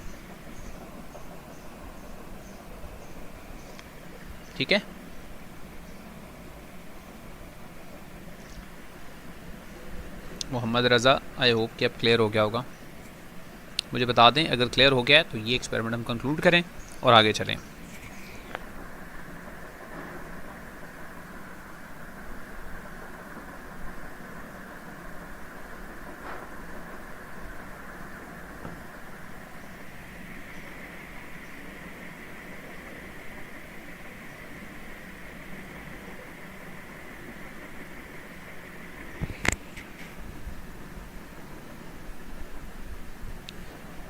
S1: ठीक है। मोहम्मद रज़ा, आई होप कि अब क्लियर हो गया होगा, मुझे बता दें अगर क्लियर हो गया है तो ये एक्सपेरिमेंट हम कंक्लूड करें और आगे चलें।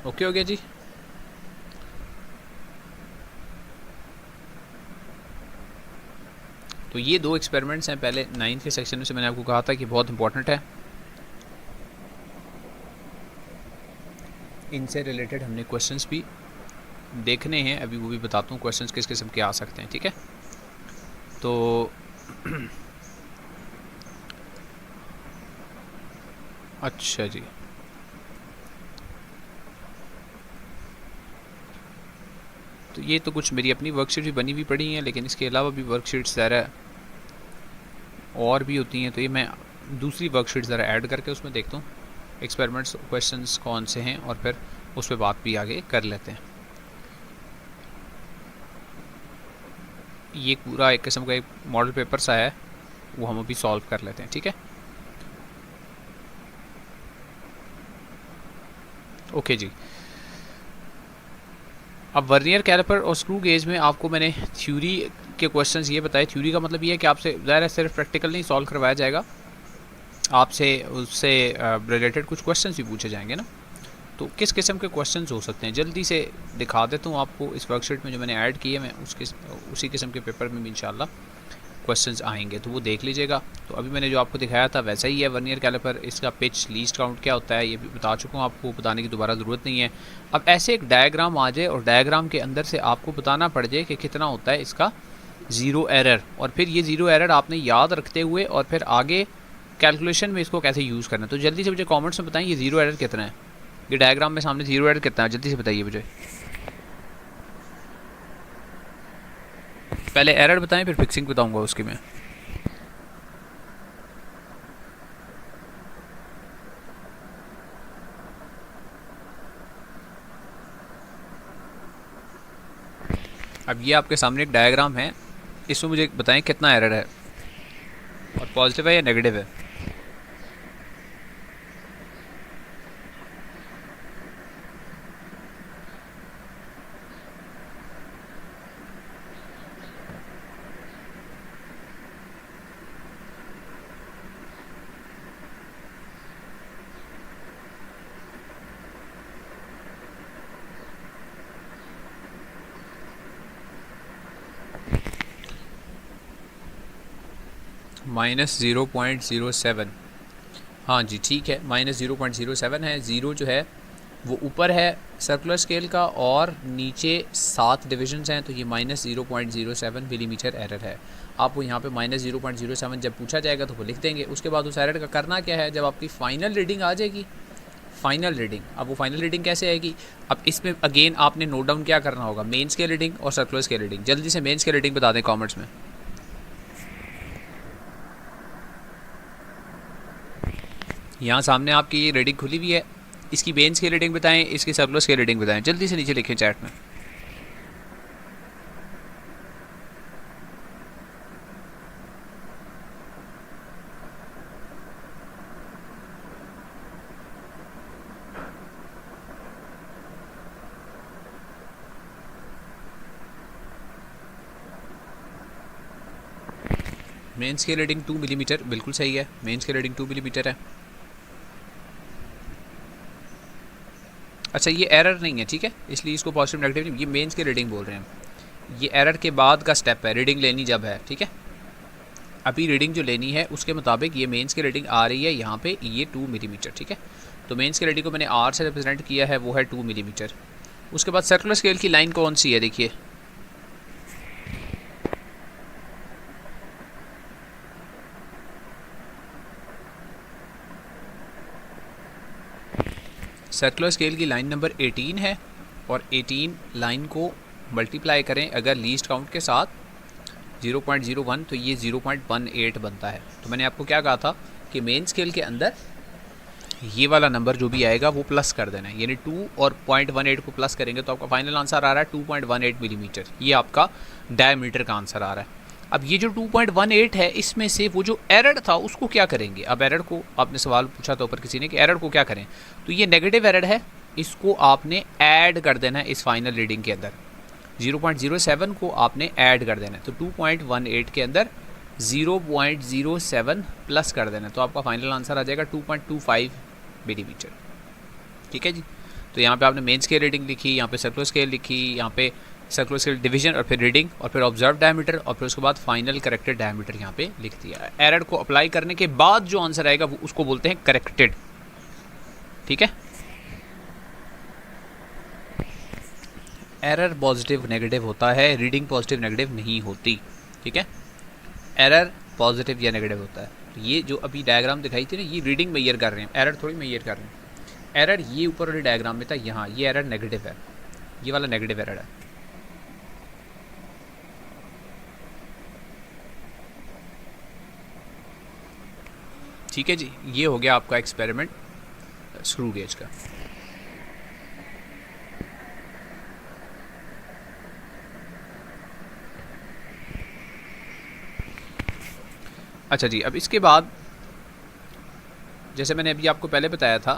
S1: ओके हो गया जी। तो ये दो एक्सपेरिमेंट्स हैं पहले 9th के सेक्शन में से मैंने आपको कहा था कि बहुत इंपॉर्टेंट है, इनसे रिलेटेड हमने क्वेश्चंस भी देखने हैं, अभी वो भी बताता हूँ क्वेश्चंस किस किस्म के आ सकते हैं, ठीक है। तो अच्छा जी, तो ये तो कुछ मेरी अपनी वर्कशीट भी बनी हुई पड़ी हैं, लेकिन इसके अलावा भी वर्कशीट्स ज़रा और भी होती हैं, तो ये मैं दूसरी वर्कशीट ज़रा ऐड करके उसमें देखता हूँ एक्सपेरिमेंट्स क्वेश्चंस कौन से हैं, और फिर उस पर बात भी आगे कर लेते हैं। ये पूरा एक किस्म का एक मॉडल पेपर सा है, वो हम अभी सॉल्व कर लेते हैं, ठीक है। ओके जी, अब वर्नियर कैलिपर और स्क्रू गेज में आपको मैंने थ्योरी के क्वेश्चंस ये बताए। थ्योरी का मतलब ये है कि आपसे ज़ाहिर सिर्फ प्रैक्टिकल नहीं सॉल्व करवाया जाएगा, आपसे उससे रिलेटेड कुछ क्वेश्चंस भी पूछे जाएंगे ना। तो किस किस्म के क्वेश्चंस हो सकते हैं जल्दी से दिखा देता हूँ आपको। इस वर्कशीट में जो मैंने ऐड की है, मैं उसी किस्म के पेपर में भी इंशाल्लाह क्वेश्चंस आएंगे, तो वो देख लीजिएगा। तो अभी मैंने जो आपको दिखाया था वैसा ही है वर्नियर कैलिपर। इसका पिच लीस्ट काउंट क्या होता है ये भी बता चुका हूँ आपको, बताने की दोबारा ज़रूरत नहीं है। अब ऐसे एक डायग्राम आ जाए और डायग्राम के अंदर से आपको बताना पड़ जाए कि कितना होता है इसका ज़ीरो एरर, और फिर ये ज़ीरो एरर आपने याद रखते हुए और फिर आगे कैलकुलेशन में इसको कैसे यूज़ करना है। तो जल्दी से मुझे कॉमेंट्स में बताएं ये ज़ीरो एरर कितना है, ये डायग्राम में सामने ज़ीरो एरर कितना है, जल्दी से बताइए मुझे। पहले एरर बताएं फिर फिक्सिंग बताऊंगा उसकी मैं। अब ये आपके सामने एक डायग्राम है, इसमें मुझे बताएं कितना एरर है, और पॉजिटिव है या नेगेटिव है। -0.07, हाँ जी ठीक है, -0.07 है। ज़ीरो जो है वो ऊपर है सर्कुलर स्केल का और नीचे 7 डिविजन्स हैं, तो ये -0.07 मिलीमीटर एरर है। आपको यहाँ पे -0.07 जब पूछा जाएगा तो वो लिख देंगे। उसके बाद उस एरर का करना क्या है, जब आपकी फ़ाइनल रीडिंग आ जाएगी, फ़ाइनल रीडिंग, अब वो फाइनल रीडिंग कैसे आएगी, अब इसमें अगेन आपने नोट डाउन क्या करना होगा, मेन स्केल रीडिंग और सर्कुलर स्केल रीडिंग। जल्दी से मेन स्केल रीडिंग बता दें कॉमेंट्स में। यहाँ सामने आपकी ये रीडिंग खुली हुई है, इसकी मेन स्केल रीडिंग बताएं, इसकी सर्कुलर स्केल रीडिंग बताएं, जल्दी से नीचे लिखें चैट में। मेन स्केल रीडिंग 2 मिलीमीटर बिल्कुल सही है, मेन स्केल रीडिंग 2 मिलीमीटर है। अच्छा ये एरर नहीं है, ठीक है, इसलिए इसको पॉजिटिव नेगेटिव नहीं, ये मेंस की रीडिंग बोल रहे हैं। ये एरर के बाद का स्टेप है, रीडिंग लेनी जब है, ठीक है। अभी रीडिंग जो लेनी है उसके मुताबिक ये मेंस की रीडिंग आ रही है यहाँ पे, ये 2 मिलीमीटर, ठीक है। तो मेंस की रीडिंग को मैंने आर से रिप्रेजेंट किया है, वो है 2 मिलीमीटर। उसके बाद सर्कुलर स्केल की लाइन कौन सी है, देखिए सर्कुलर स्केल की लाइन नंबर 18 है, और 18 लाइन को मल्टीप्लाई करें अगर लीस्ट काउंट के साथ 0.01, तो ये 0.18 बनता है। तो मैंने आपको क्या कहा था कि मेन स्केल के अंदर ये वाला नंबर जो भी आएगा वो प्लस कर देना है, यानी 2 और 0.18 को प्लस करेंगे तो आपका फाइनल आंसर आ रहा है 2.18 मिलीमीटर। ये आपका डायमीटर का आंसर आ रहा है। अब ये जो 2.18 है, इसमें से वो जो एरर था उसको क्या करेंगे। अब एरर को आपने सवाल पूछा था ऊपर किसी ने कि एरर को क्या करें, तो ये नेगेटिव एरर है, इसको आपने ऐड कर देना है इस फाइनल रीडिंग के अंदर। 0.07 को आपने ऐड कर देना है, तो 2.18 के अंदर 0.07 प्लस कर देना है, तो आपका फाइनल आंसर आ जाएगा 2.25 मिलीमीटर, ठीक है जी। तो यहाँ पे आपने मेन स्केल रीडिंग लिखी, यहाँ पे सर्कुलर स्केल लिखी, यहाँ पे सर्कुलर स्केल डिवीजन और फिर रीडिंग और फिर ऑब्जर्व डायमीटर और फिर उसके बाद फाइनल करेक्टेड डायमीटर यहाँ पे लिख दिया। एरर को अप्लाई करने के बाद जो आंसर आएगा वो उसको बोलते हैं करेक्टेड। ठीक है, एरर पॉजिटिव नेगेटिव होता है, रीडिंग पॉजिटिव नेगेटिव नहीं होती। ठीक है, एरर पॉजिटिव या नेगेटिव होता है। तो ये जो अभी डायग्राम दिखाई थी ना, ये रीडिंग मेजर कर रहे हैं, एरर थोड़ी मेजर कर रहे हैं। एरर ये ऊपर वाले डायग्राम में था, यहाँ ये एरर नेगेटिव है, ये वाला नेगेटिव एरर है। ठीक है जी, ये हो गया आपका एक्सपेरिमेंट स्क्रू गेज का। अच्छा जी, अब इसके बाद जैसे मैंने अभी आपको पहले बताया था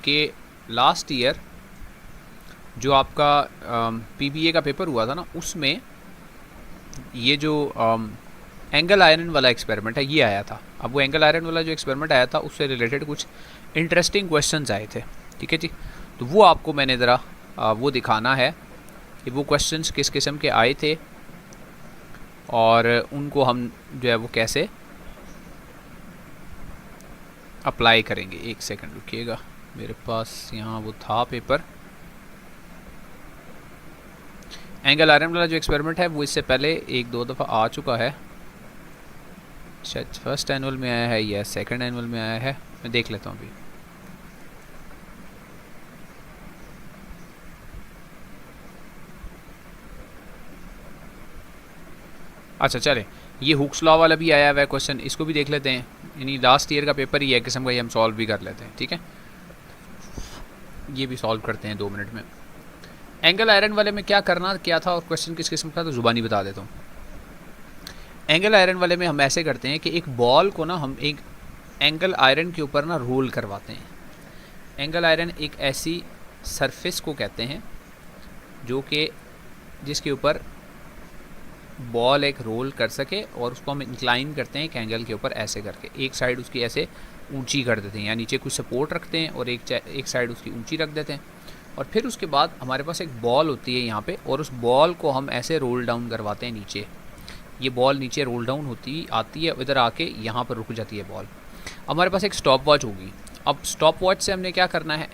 S1: कि लास्ट ईयर जो आपका पीबीए का पेपर हुआ था ना, उसमें ये जो एंगल आयरन वाला एक्सपेरिमेंट है ये आया था। अब वो एंगल आयरन वाला जो एक्सपेरिमेंट आया था उससे रिलेटेड कुछ इंटरेस्टिंग क्वेश्चंस आए थे। ठीक है जी, तो वो आपको मैंने ज़रा वो दिखाना है कि वो क्वेश्चंस किस किस्म के आए थे और उनको हम जो है वो कैसे अप्लाई करेंगे। एक सेकंड रुकिएगा, मेरे पास यहाँ वो था पेपर। एंगल आयरन वाला जो एक्सपेरिमेंट है वो इससे पहले एक दो दफ़ा आ चुका है, शायद फर्स्ट एनुअल में आया है या सेकंड एनुअल में आया है, मैं देख लेता हूँ अभी। अच्छा चले, ये हुक्स लॉ वाला भी आया हुआ है क्वेश्चन, इसको भी देख लेते हैं। यानी लास्ट ईयर का पेपर ही है किस्म का, ये हम सॉल्व भी कर लेते हैं। ठीक है, ये भी सॉल्व करते हैं 2 मिनट में। एंगल आयरन वाले में क्या करना क्या था और क्वेश्चन किस किस्म का, तो ज़ुबानी बता देता हूँ। एंगल आयरन वाले में हम ऐसे करते हैं कि एक बॉल को ना हम एक एंगल आयरन के ऊपर ना रोल करवाते हैं। एंगल आयरन एक ऐसी सरफेस को कहते हैं जो कि जिसके ऊपर बॉल एक रोल कर सके, और उसको हम इंक्लाइन करते हैं एक एंगल के ऊपर ऐसे करके। एक साइड उसकी ऐसे ऊंची कर देते हैं, या नीचे कुछ सपोर्ट रखते हैं और एक साइड उसकी ऊंची रख देते हैं। और फिर उसके बाद हमारे पास एक बॉल होती है यहाँ पे, और उस बॉल को हम ऐसे रोल डाउन करवाते हैं नीचे। ये बॉल नीचे रोल डाउन होती आती है, इधर आके यहाँ पर रुक जाती है बॉल। हमारे पास एक स्टॉप वॉच होगी। अब स्टॉप वॉच से हमने क्या करना है,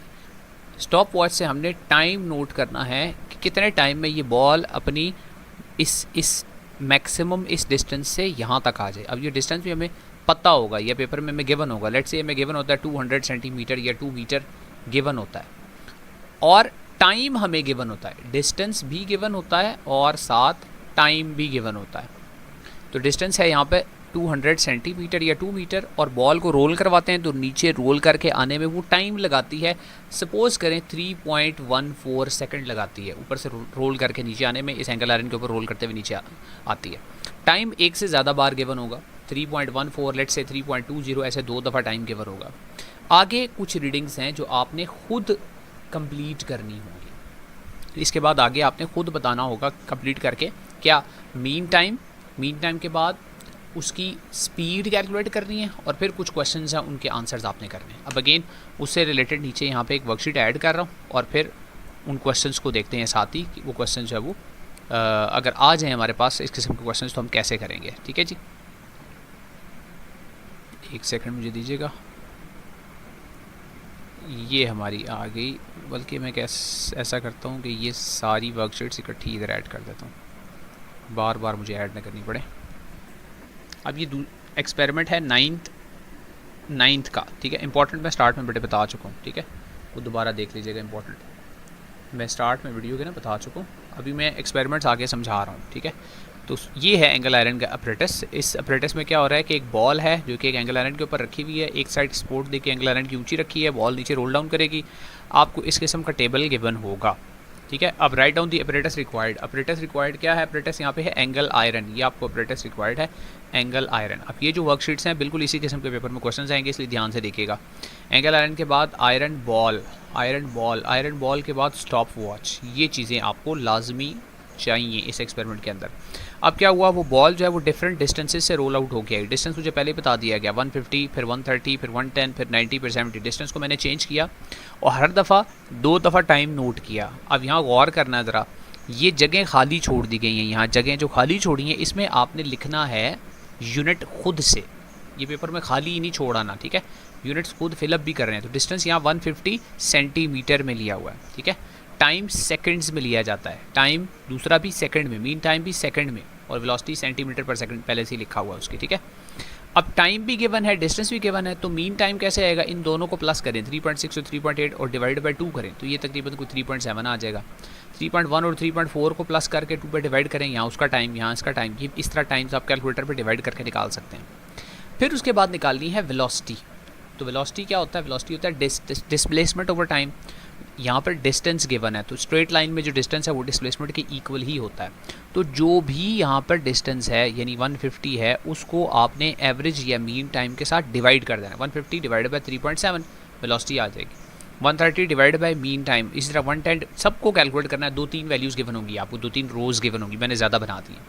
S1: स्टॉप वॉच से हमने टाइम नोट करना है कि कितने टाइम में ये बॉल अपनी इस मैक्सिमम इस डिस्टेंस से यहाँ तक आ जाए। अब ये डिस्टेंस भी हमें पता होगा, या पेपर में हमें गिवन होगा। लेट्स से हमें गिवन होता है 200 सेंटीमीटर या 2 मीटर गिवन होता है, और टाइम हमें गिवन होता है। डिस्टेंस भी गिवन होता है और साथ टाइम भी गिवन होता है। तो डिस्टेंस है यहाँ पे 200 सेंटीमीटर या 2 मीटर, और बॉल को रोल करवाते हैं तो नीचे रोल करके आने में वो टाइम लगाती है, सपोज़ करें 3.14 सेकंड लगाती है ऊपर से रोल करके नीचे आने में। इस एंगल आयरन के ऊपर रोल करते हुए नीचे आती है। टाइम एक से ज़्यादा बार गिवन होगा, 3.14, लेट्स से 3.20, ऐसे 2 दफ़ा टाइम गिवन होगा। आगे कुछ रीडिंग्स हैं जो आपने खुद कंप्लीट करनी होंगी। इसके बाद आगे आपने खुद बताना होगा कंप्लीट करके क्या मीन टाइम के बाद उसकी स्पीड कैलकुलेट करनी है, और फिर कुछ क्वेश्चंस हैं उनके आंसर्स आपने करने हैं। अब अगेन उससे रिलेटेड नीचे यहाँ पे एक वर्कशीट ऐड कर रहा हूँ, और फिर उन क्वेश्चंस को देखते हैं साथ ही कि वो क्वेश्चन जो है वो अगर आ जाए हमारे पास इस किस्म के क्वेश्चंस तो हम कैसे करेंगे। ठीक है जी, एक सेकंड मुझे दीजिएगा। ये हमारी आ गई, बल्कि मैं ऐसा करता हूँ कि ये सारी वर्कशीट्स इकट्ठी इधर ऐड कर देता हूँ, बार बार मुझे ऐड ना करनी पड़े। अब ये एक्सपेरिमेंट है 9th का। ठीक है, इंपॉर्टेंट मैं स्टार्ट में बेटे बता चुका हूँ। ठीक है, वो दोबारा देख लीजिएगा, इंपॉर्टेंट मैं स्टार्ट में वीडियो के ना बता चुका हूँ। अभी मैं एक्सपेरिमेंट्स आगे समझा रहा हूँ। ठीक है, तो ये है एंगल आयरन का अपरेटस। इस अपरेटस में क्या हो रहा है कि एक बॉल है जो कि एक एंगल आयरन के ऊपर रखी हुई है, एक साइड सपोर्ट देके एंगल आयरन की ऊंची रखी है, बॉल नीचे रोल डाउन करेगी। आपको इस किस्म का टेबल गिवन होगा। ठीक है, अब write down the apparatus required. Apparatus required क्या है, अपरेटस यहाँ पे है एंगल आयरन, ये आपको अपरेटस रिक्वायर्ड है एंगल आयरन। अब ये जो वर्कशीट्स हैं बिल्कुल इसी किस्म के पेपर में क्वेश्चंस आएंगे, इसलिए ध्यान से देखिएगा। एंगल आयरन के बाद आयरन बॉल के बाद स्टॉप वॉच। ये चीज़ें आपको लाजमी चाहिए इस एक्सपेरिमेंट के अंदर। अब क्या हुआ, वो बॉल जो है वो डिफरेंट डिस्टेंसेस से रोल आउट हो गया। डिस्टेंस मुझे पहले बता दिया गया 150, फिर 130, फिर 110, फिर 90, फिर 70। डिस्टेंस को मैंने चेंज किया और हर दफ़ा 2 दफ़ा टाइम नोट किया। अब यहाँ गौर करना है ज़रा, ये जगह खाली छोड़ दी गई हैं। यहाँ जगह जो खाली छोड़ी हैं इसमें आपने लिखना है यूनिट खुद से। ये पेपर में खाली ही नहीं छोड़ाना, ठीक है, यूनिट्स खुद फिलअप भी कर रहे हैं। तो डिस्टेंस यहाँ 150 सेंटीमीटर में लिया हुआ है, ठीक है। टाइम सेकंड्स में लिया जाता है, टाइम दूसरा भी सेकंड में, मीन टाइम भी सेकंड में, और वेलोसिटी सेंटीमीटर पर सेकंड पहले से ही लिखा हुआ है उसकी, ठीक है। अब टाइम भी गिवन है, डिस्टेंस भी गिवन है, तो मीन टाइम कैसे आएगा, इन दोनों को प्लस करें 3.6 और 3.8 और डिवाइड बाई 2 करें तो ये तकरीबन कोई 3.7 आ जाएगा। 3.1 और 3.4 को प्लस करके 2 पे डिवाइड करें, यहाँ उसका टाइम, यहाँ इसका टाइम, ये इस तरह टाइम्स आप कैलकुलेटर पे डिवाइड करके निकाल सकते हैं। फिर उसके बाद निकालनी है वेलोसिटी। तो वेलोसिटी क्या होता है, वेलोसिटी होता है डिस्प्लेसमेंट ओवर टाइम। यहाँ पर डिस्टेंस गिवन है तो स्ट्रेट लाइन में जो डिस्टेंस है वो डिस्प्लेसमेंट के इक्वल ही होता है। तो जो भी यहाँ पर डिस्टेंस है यानी 150 है उसको आपने एवरेज या मीन टाइम के साथ डिवाइड कर देना है। 150 डिवाइड बाई 3.7 वेलोसिटी आ जाएगी। 130 डिवाइड बाई मीन टाइम, इसी तरह 110 सबको कैलकुलेट करना है। 2-3 वैल्यूज़ गिवन होंगी आपको, 2-3 रोज़ गिवन होंगी, मैंने ज़्यादा बना दी है।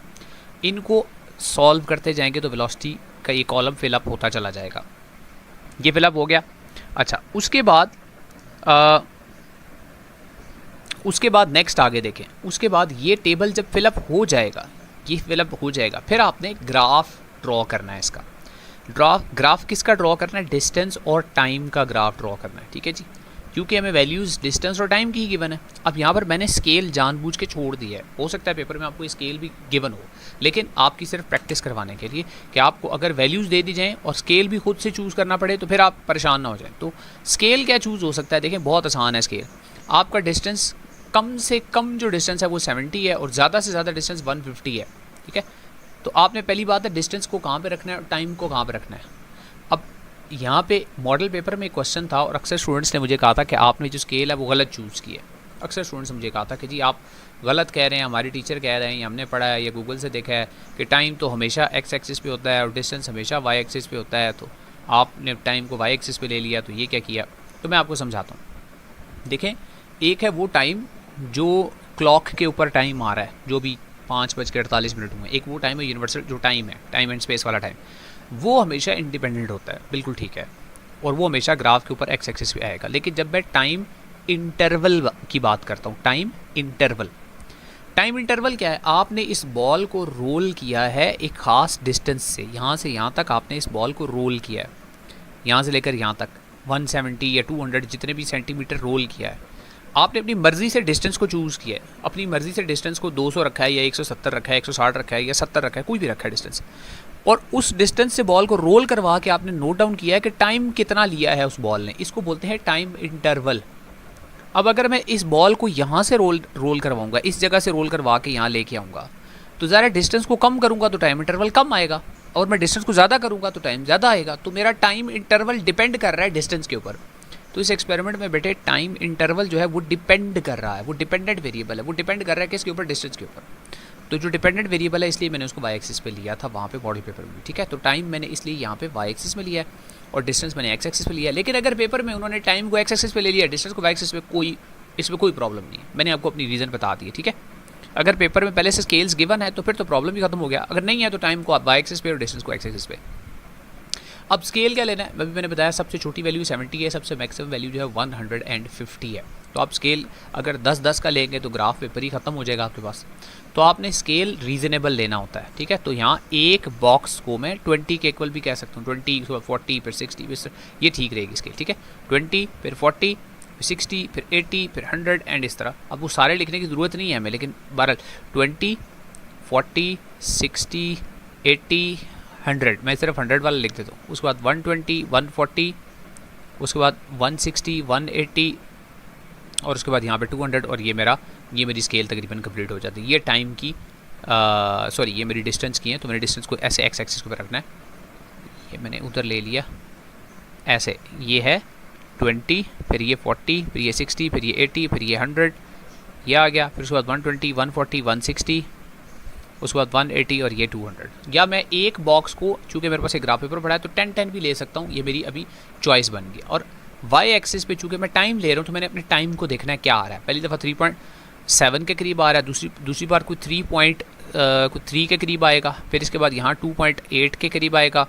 S1: इनको सॉल्व करते जाएंगे तो वेलोसिटी का ये कॉलम फिलअप होता चला जाएगा। ये फिलअप हो गया। अच्छा, उसके बाद नेक्स्ट आगे देखें। उसके बाद ये टेबल जब फिलअप हो जाएगा, ये फिलअप हो जाएगा, फिर आपने ग्राफ ड्रॉ करना है। इसका ग्राफ किसका ड्रॉ करना है, डिस्टेंस और टाइम का ग्राफ ड्रॉ करना है, ठीक है जी, क्योंकि हमें वैल्यूज़ डिस्टेंस और टाइम की ही गिवन है। अब यहाँ पर मैंने स्केल जानबूझ के छोड़ दिया है, हो सकता है पेपर में आपको स्केल भी गिवन हो, लेकिन आपकी सिर्फ प्रैक्टिस करवाने के लिए कि आपको अगर वैल्यूज़ दे दी जाएँ और स्केल भी खुद से चूज़ करना पड़े तो फिर आप परेशान ना हो जाएँ। तो स्केल क्या चूज़ हो सकता है, देखें बहुत आसान है स्केल। आपका डिस्टेंस कम से कम जो डिस्टेंस है वो 70 है और ज़्यादा से ज़्यादा डिस्टेंस 150 है, ठीक है। तो आपने पहली बात है डिस्टेंस को कहाँ पे रखना है और टाइम को कहाँ पे रखना है। अब यहाँ पे मॉडल पेपर में एक क्वेश्चन था और अक्सर स्टूडेंट्स ने मुझे कहा था कि आपने जो स्केल है वो गलत चूज़ किया है। अक्सर स्टूडेंट्स ने मुझे कहा था कि जी आप गलत कह रहे हैं, हमारे टीचर कह रहे हैं, हमने पढ़ा है या गूगल से देखा है कि टाइम तो हमेशा एक्स एक्सिस पे होता है और डिस्टेंस हमेशा वाई एक्सिस पे होता है, तो आपने टाइम को वाई एक्सिस पे ले लिया, तो ये क्या किया। तो मैं आपको समझाता हूँ। देखें, एक है वो टाइम जो क्लॉक के ऊपर टाइम आ रहा है, जो भी 5:48 हुए, एक वो टाइम है यूनिवर्सल जो टाइम है, टाइम एंड स्पेस वाला टाइम, वो हमेशा इंडिपेंडेंट होता है, बिल्कुल ठीक है, और वो हमेशा ग्राफ के ऊपर एक्स एक्सिस पे आएगा। लेकिन जब मैं टाइम इंटरवल की बात करता हूँ, टाइम इंटरवल क्या है, आपने इस बॉल को रोल किया है एक ख़ास डिस्टेंस से, यहाँ से यहाँ तक आपने इस बॉल को रोल किया है, यहाँ से लेकर यहाँ तक 170 या 200 जितने भी सेंटीमीटर रोल किया है। आपने अपनी मर्ज़ी से डिस्टेंस को चूज़ किया है, अपनी मर्ज़ी से डिस्टेंस को 200 रखा है या 170 रखा है, 160 रखा है या 70 रखा है, कोई भी रखा है डिस्टेंस, और उस डिस्टेंस से बॉल को रोल करवा के आपने नोट डाउन किया है कि टाइम कितना लिया है उस बॉल ने, इसको बोलते हैं टाइम इंटरवल। अब अगर मैं इस बॉल को यहाँ से रोल करवाऊँगा, इस जगह से रोल करवा के यहाँ लेके आऊँगा, तो ज़रा डिस्टेंस को कम करूँगा तो टाइम इंटरवल कम आएगा, और मैं डिस्टेंस को ज़्यादा करूँगा तो टाइम ज़्यादा आएगा। तो मेरा टाइम इंटरवल डिपेंड कर रहा है डिस्टेंस के ऊपर। तो इस एक्सपेरिमेंट में बेटे टाइम इंटरवल जो है वो डिपेंड कर रहा है, वो डिपेंडेंट वेरिएबल है, वो डिपेंड कर रहा है किसके ऊपर, डिस्टेंस के ऊपर। तो जो डिपेंडेंट वेरिएबल है इसलिए मैंने उसको वाई एक्सिस पे लिया था वहाँ पे मॉडल पेपर में, ठीक है। तो टाइम मैंने इसलिए यहाँ पे वाई एक्सिस में लिया है और डिस्टेंस मैंने एक्स एक्सिस पे लिया है। लेकिन अगर पेपर में उन्होंने टाइम को एक्स एक्सिस पे ले लिया, डिस्टेंस को वाई एक्सिस पे, इसमें कोई प्रॉब्लम नहीं है। मैंने आपको अपनी रीज़न बता दी है, ठीक है। अगर पेपर में पहले से स्केल्स गिवन है तो फिर तो प्रॉब्लम ही खत्म हो गया, अगर नहीं है तो टाइम को आप वाई एक्सिस पे और डिस्टेंस को एक्स एक्सिस पे। अब स्केल क्या लेना है, अभी मैंने बताया सबसे छोटी वैल्यू 70 है, सबसे मैक्सिमम वैल्यू जो है 150 है। तो आप स्केल अगर 10-10 का लेंगे तो ग्राफ पेपर ही ख़त्म हो जाएगा आपके पास। तो आपने स्केल रीज़नेबल लेना होता है, ठीक है। तो यहाँ एक बॉक्स को मैं 20 के इक्वल भी कह सकता हूँ, 20 40 फिर 60, ये ठीक रहेगी स्केल, ठीक है। 20 फिर 40 फिर 60 फिर 80 फिर 100 एंड इस तरह। अब वो सारे लिखने की ज़रूरत नहीं है हमें, लेकिन बहरहाल 20 40 60 80 100 मैं सिर्फ 100 वाला लिख देता हूँ। उसके बाद 120 140, उसके बाद 160 180 और उसके बाद यहाँ पे 200, और ये मेरी स्केल तकरीबन कंप्लीट हो जाती है। ये टाइम की सॉरी ये मेरी डिस्टेंस की है, तो मैंने डिस्टेंस को ऐसे एक्स एक्सिस के ऊपर रखना है। ये मैंने उधर ले लिया ऐसे, ये है 20 फिर ये 40 फिर ये 60 फिर ये 80 फिर ये 100, ये आ गया। फिर उसके बाद 120 140 160, उसके बाद 180 और ये 200। या मैं एक बॉक्स को, चूँकि मेरे पास एक ग्राफ पेपर पड़ा है तो 10-10 भी ले सकता हूँ, ये मेरी अभी चॉइस बन गई। और वाई एक्सिस पे चूँकि मैं टाइम ले रहा हूँ तो मैंने अपने टाइम को देखना है क्या आ रहा है। पहली दफ़ा 3.7 के करीब आ रहा है, दूसरी बार कोई कुछ 3 के करीब आएगा, फिर इसके बाद यहाँ 2.8 के करीब आएगा,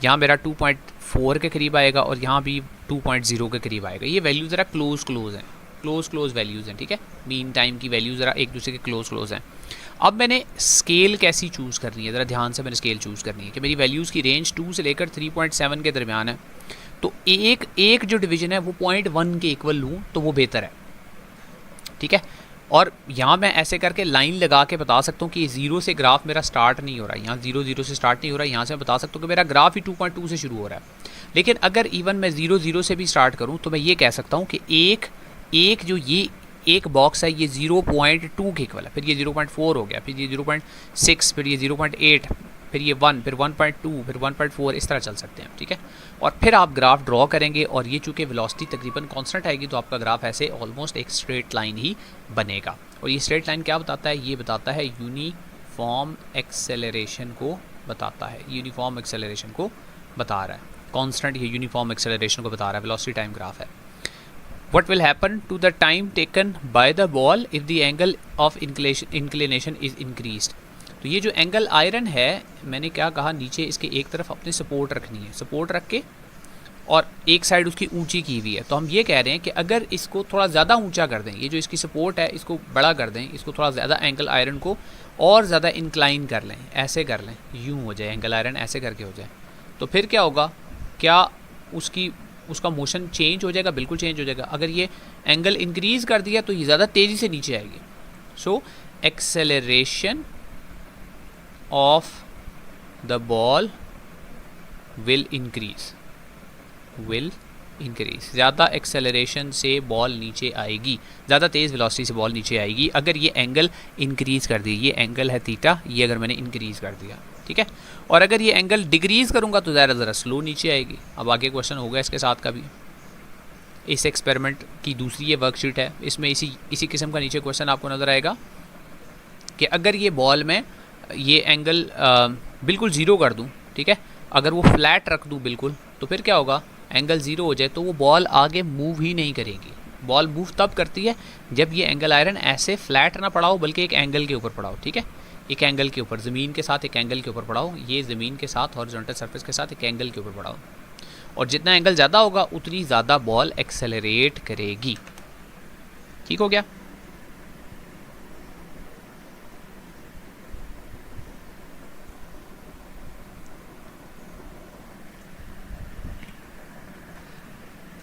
S1: यहाँ मेरा 2.4 के करीब आएगा और यहाँ भी 2.0 के करीब आएगा। ये वैल्यू ज़रा क्लोज हैं, क्लोज वैल्यूज़ हैं, ठीक है। मीन टाइम की वैल्यू ज़रा एक दूसरे के क्लोज हैं। अब मैंने स्केल कैसी चूज़ करनी है, ज़रा ध्यान से मैंने स्केल चूज़ करनी है कि मेरी वैल्यूज़ की रेंज 2 से लेकर 3.7 के दरमियान है। तो एक जो डिवीज़न है वो 0.1 के इक्वल लूँ तो वो बेहतर है, ठीक है। और यहाँ मैं ऐसे करके लाइन लगा के बता सकता हूँ कि 0 से ग्राफ मेरा स्टार्ट नहीं हो रहा है, यहाँ 0 से स्टार्ट नहीं हो रहा है, यहाँ से मैं बता सकता हूँ कि मेरा ग्राफ ही 2.2 से शुरू हो रहा है। लेकिन अगर इवन मैं 0 से भी स्टार्ट करूँ तो मैं ये कह सकता हूँ कि एक जो ये एक बॉक्स है ये 0.2 के इक्वल है, फिर ये 0.4 हो गया, फिर ये 0.6, फिर ये 0.8, फिर ये 1, फिर 1.2, फिर 1.4, इस तरह चल सकते हैं, ठीक है। और फिर आप ग्राफ ड्रॉ करेंगे और ये चूँकि वेलोसिटी तकरीबन कांस्टेंट आएगी तो आपका ग्राफ ऐसे ऑलमोस्ट एक स्ट्रेट लाइन ही बनेगा। और ये स्ट्रेट लाइन क्या बताता है, ये बताता है यूनिफॉर्म एक्सेलरेशन को बताता है, यूनिफॉर्म एक्सेलरेशन को बता रहा है, कांस्टेंट ये यूनिफॉर्म एक्सेलरेशन को बता रहा है, वेलोसिटी टाइम ग्राफ है। What will happen to the time taken by the ball if the angle of inclination is increased? तो ये जो एंगल आयरन है, मैंने क्या कहा, नीचे इसके एक तरफ अपनी सपोर्ट रखनी है, सपोर्ट रख के और एक साइड उसकी ऊंची की हुई है। तो हम ये कह रहे हैं कि अगर इसको थोड़ा ज़्यादा ऊंचा कर दें, ये जो इसकी सपोर्ट है इसको बड़ा कर दें, इसको थोड़ा ज़्यादा एंगल आयरन को और ज़्यादा इंक्लाइन कर लें, ऐसे कर लें, यूँ हो जाए एंगल आयरन ऐसे करके हो जाए, तो फिर क्या होगा, क्या उसका मोशन चेंज हो जाएगा? बिल्कुल चेंज हो जाएगा। अगर ये एंगल इंक्रीज़ कर दिया तो ये ज़्यादा तेज़ी से नीचे आएगी। So acceleration of the ball will increase, ज़्यादा एक्सेलरेशन से बॉल नीचे आएगी, ज़्यादा तेज़ वेलोसिटी से बॉल नीचे आएगी अगर ये एंगल इंक्रीज़ कर दी। ये एंगल है थीटा, ये अगर मैंने इंक्रीज़ कर दिया, ठीक है। और अगर ये एंगल डिक्रीज़ करूँगा तो ज़रा स्लो नीचे आएगी। अब आगे क्वेश्चन होगा इसके साथ का भी। इस एक्सपेरिमेंट की दूसरी ये वर्कशीट है, इसमें इसी किस्म का नीचे क्वेश्चन आपको नज़र आएगा कि अगर ये बॉल में ये एंगल बिल्कुल ज़ीरो कर दूँ, ठीक है, अगर वो फ्लैट रख दूँ बिल्कुल, तो फिर क्या होगा, एंगल ज़ीरो हो जाए तो वो बॉल आगे मूव ही नहीं करेगी। बॉल मूव तब करती है जब ये एंगल आयरन ऐसे फ्लैट ना पड़ा हो बल्कि एक एंगल के ऊपर पड़ा हो, ठीक है, एक एंगल के ऊपर, ज़मीन के साथ एक एंगल के ऊपर पड़ा हो, ये ज़मीन के साथ हॉरिजॉन्टल सरफेस के साथ एक एंगल के ऊपर पड़ा हो। और जितना एंगल ज़्यादा होगा उतनी ज़्यादा बॉल एक्सेलरेट करेगी। ठीक हो गया।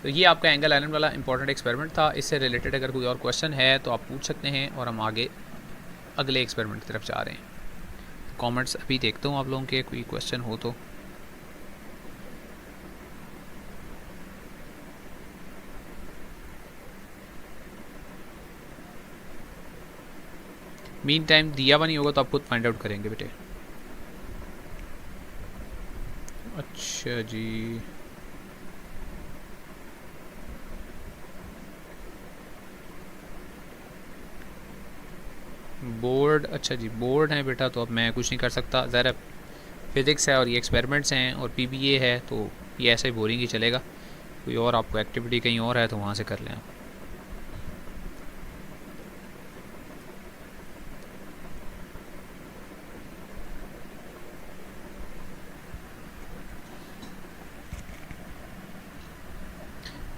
S1: तो ये आपका एंगल आयरन वाला इंपॉर्टेंट एक्सपेरिमेंट था। इससे रिलेटेड अगर कोई और क्वेश्चन है तो आप पूछ सकते हैं और हम आगे अगले एक्सपेरिमेंट की तरफ जा रहे हैं। कमेंट्स अभी देखता हूँ आप लोगों के कोई क्वेश्चन हो तो। मीन टाइम दिया हुआ नहीं होगा तो आप खुद फाइंड आउट करेंगे बेटे। अच्छा जी, बोर्ड, अच्छा जी बोर्ड है बेटा, तो अब मैं कुछ नहीं कर सकता। ज़रा फिज़िक्स है और ये एक्सपेरिमेंट्स हैं और पीबीए है तो ये ऐसे ही बोरिंग ही चलेगा। कोई और आपको एक्टिविटी कहीं और है तो वहाँ से कर लें आप।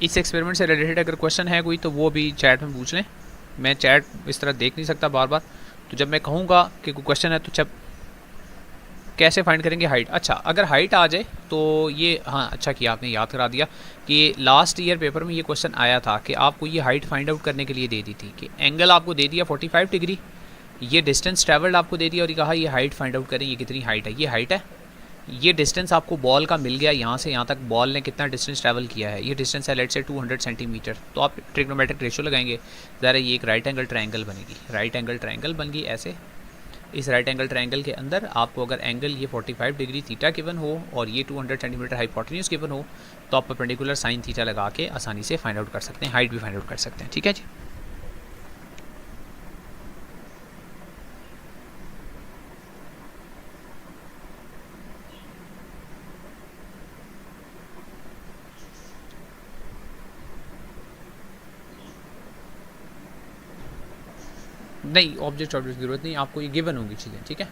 S1: इस एक्सपेरिमेंट से रिलेटेड अगर क्वेश्चन है कोई तो वो भी चैट में पूछ लें। मैं चैट इस तरह देख नहीं सकता बार बार, तो जब मैं कहूँगा कि कोई क्वेश्चन है तो जब कैसे फाइंड करेंगे हाइट। अच्छा, अगर हाइट आ जाए तो ये, हाँ अच्छा किया आपने याद करा दिया कि लास्ट ईयर पेपर में ये क्वेश्चन आया था कि आपको ये हाइट फाइंड आउट करने के लिए दे दी थी कि एंगल आपको दे दिया 45 डिग्री, ये डिस्टेंस ट्रैवल्ड आपको दे दिया और ये कहा ये हाइट फाइंड आउट करें, ये कितनी हाइट है। ये हाइट है, ये डिस्टेंस आपको बॉल का मिल गया, यहाँ से यहाँ तक बॉल ने कितना डिस्टेंस ट्रैवल किया है, ये डिस्टेंस है लेट से 200 सेंटीमीटर। तो आप ट्रिग्नोमेट्रिक रेशियो लगाएंगे, ज़रा ये एक राइट एंगल ट्रायंगल बनेगी, राइट एंगल ट्रायंगल बन गई ऐसे। इस राइट एंगल ट्रायंगल के अंदर आपको अगर एंगल ये 45 डिग्री थीटा गिवन हो और ये 200 सेंटीमीटर हाइपोटेन्यूज गिवन हो तो आप परपेंडिकुलर साइन थीटा लगा के आसानी से फाइंड आउट कर सकते हैं, हाइट भी फाइंड आउट कर सकते हैं। ठीक है जी। नहीं, ऑब्जेक्ट की ज़रूरत नहीं, आपको ये गिवन होंगी चीज़ें, ठीक है।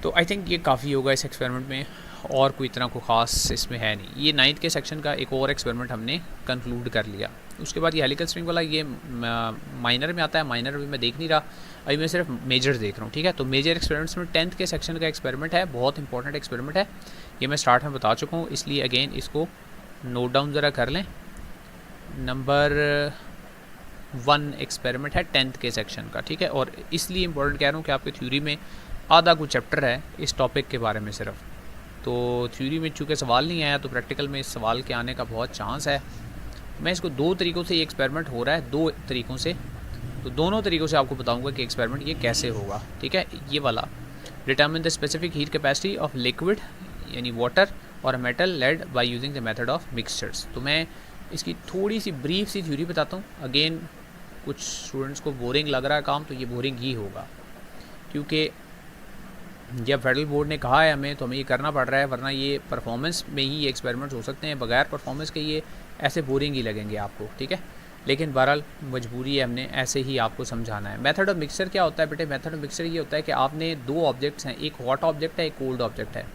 S1: तो आई थिंक ये काफ़ी होगा इस एक्सपेरिमेंट में, और कोई इतना को ख़ास इसमें है नहीं। ये 9th के सेक्शन का एक और एक्सपेरिमेंट हमने कंक्लूड कर लिया। उसके बाद ये हेलिकल स्प्रिंग वाला ये माइनर में आता है, माइनर अभी मैं देख नहीं रहा, अभी मैं सिर्फ मेजर देख रहा हूँ, ठीक है। तो मेजर एक्सपेरिमेंट्स में 10th के सेक्शन का एक्सपेरिमेंट है, बहुत इंपॉर्टेंट एक्सपेरिमेंट है, ये मैं स्टार्ट में बता चुका हूँ, इसलिए अगेन इसको नोट डाउन ज़रा कर लें। नंबर 1 एक्सपेरिमेंट है 10th के सेक्शन का, ठीक है। और इसलिए इंपॉर्टेंट कह रहा हूँ कि आपके थ्योरी में आधा कुछ चैप्टर है इस टॉपिक के बारे में सिर्फ, तो थ्योरी में चूँकि सवाल नहीं आया तो प्रैक्टिकल में इस सवाल के आने का बहुत चांस है। मैं इसको 2 तरीक़ों से ये एक्सपेरिमेंट हो रहा है, 2 तरीक़ों से, तो दोनों तरीक़ों से आपको बताऊंगा कि एक्सपेरिमेंट ये कैसे होगा, ठीक है। ये वाला determine the specific heat capacity of liquid यानी वाटर और metal led by using the method of mixtures. तो मैं इसकी थोड़ी सी ब्रीफ सी थ्योरी बताता हूँ। अगेन कुछ स्टूडेंट्स को बोरिंग लग रहा है काम, तो ये बोरिंग ही होगा, क्योंकि जब फेडरल बोर्ड ने कहा है हमें तो हमें ये करना पड़ रहा है, वरना ये परफॉर्मेंस में ही ये एक्सपेरिमेंट्स हो सकते हैं, बगैर परफॉर्मेंस के ये ऐसे बोरिंग ही लगेंगे आपको, ठीक है। लेकिन बहरहाल मजबूरी है, हमने ऐसे ही आपको समझाना है। मेथड ऑफ मिक्सचर क्या होता है बेटे? मेथड ऑफ मिक्सचर ये होता है कि आपने 2 ऑब्जेक्ट्स हैं, एक हॉट ऑब्जेक्ट है, एक कोल्ड ऑब्जेक्ट है,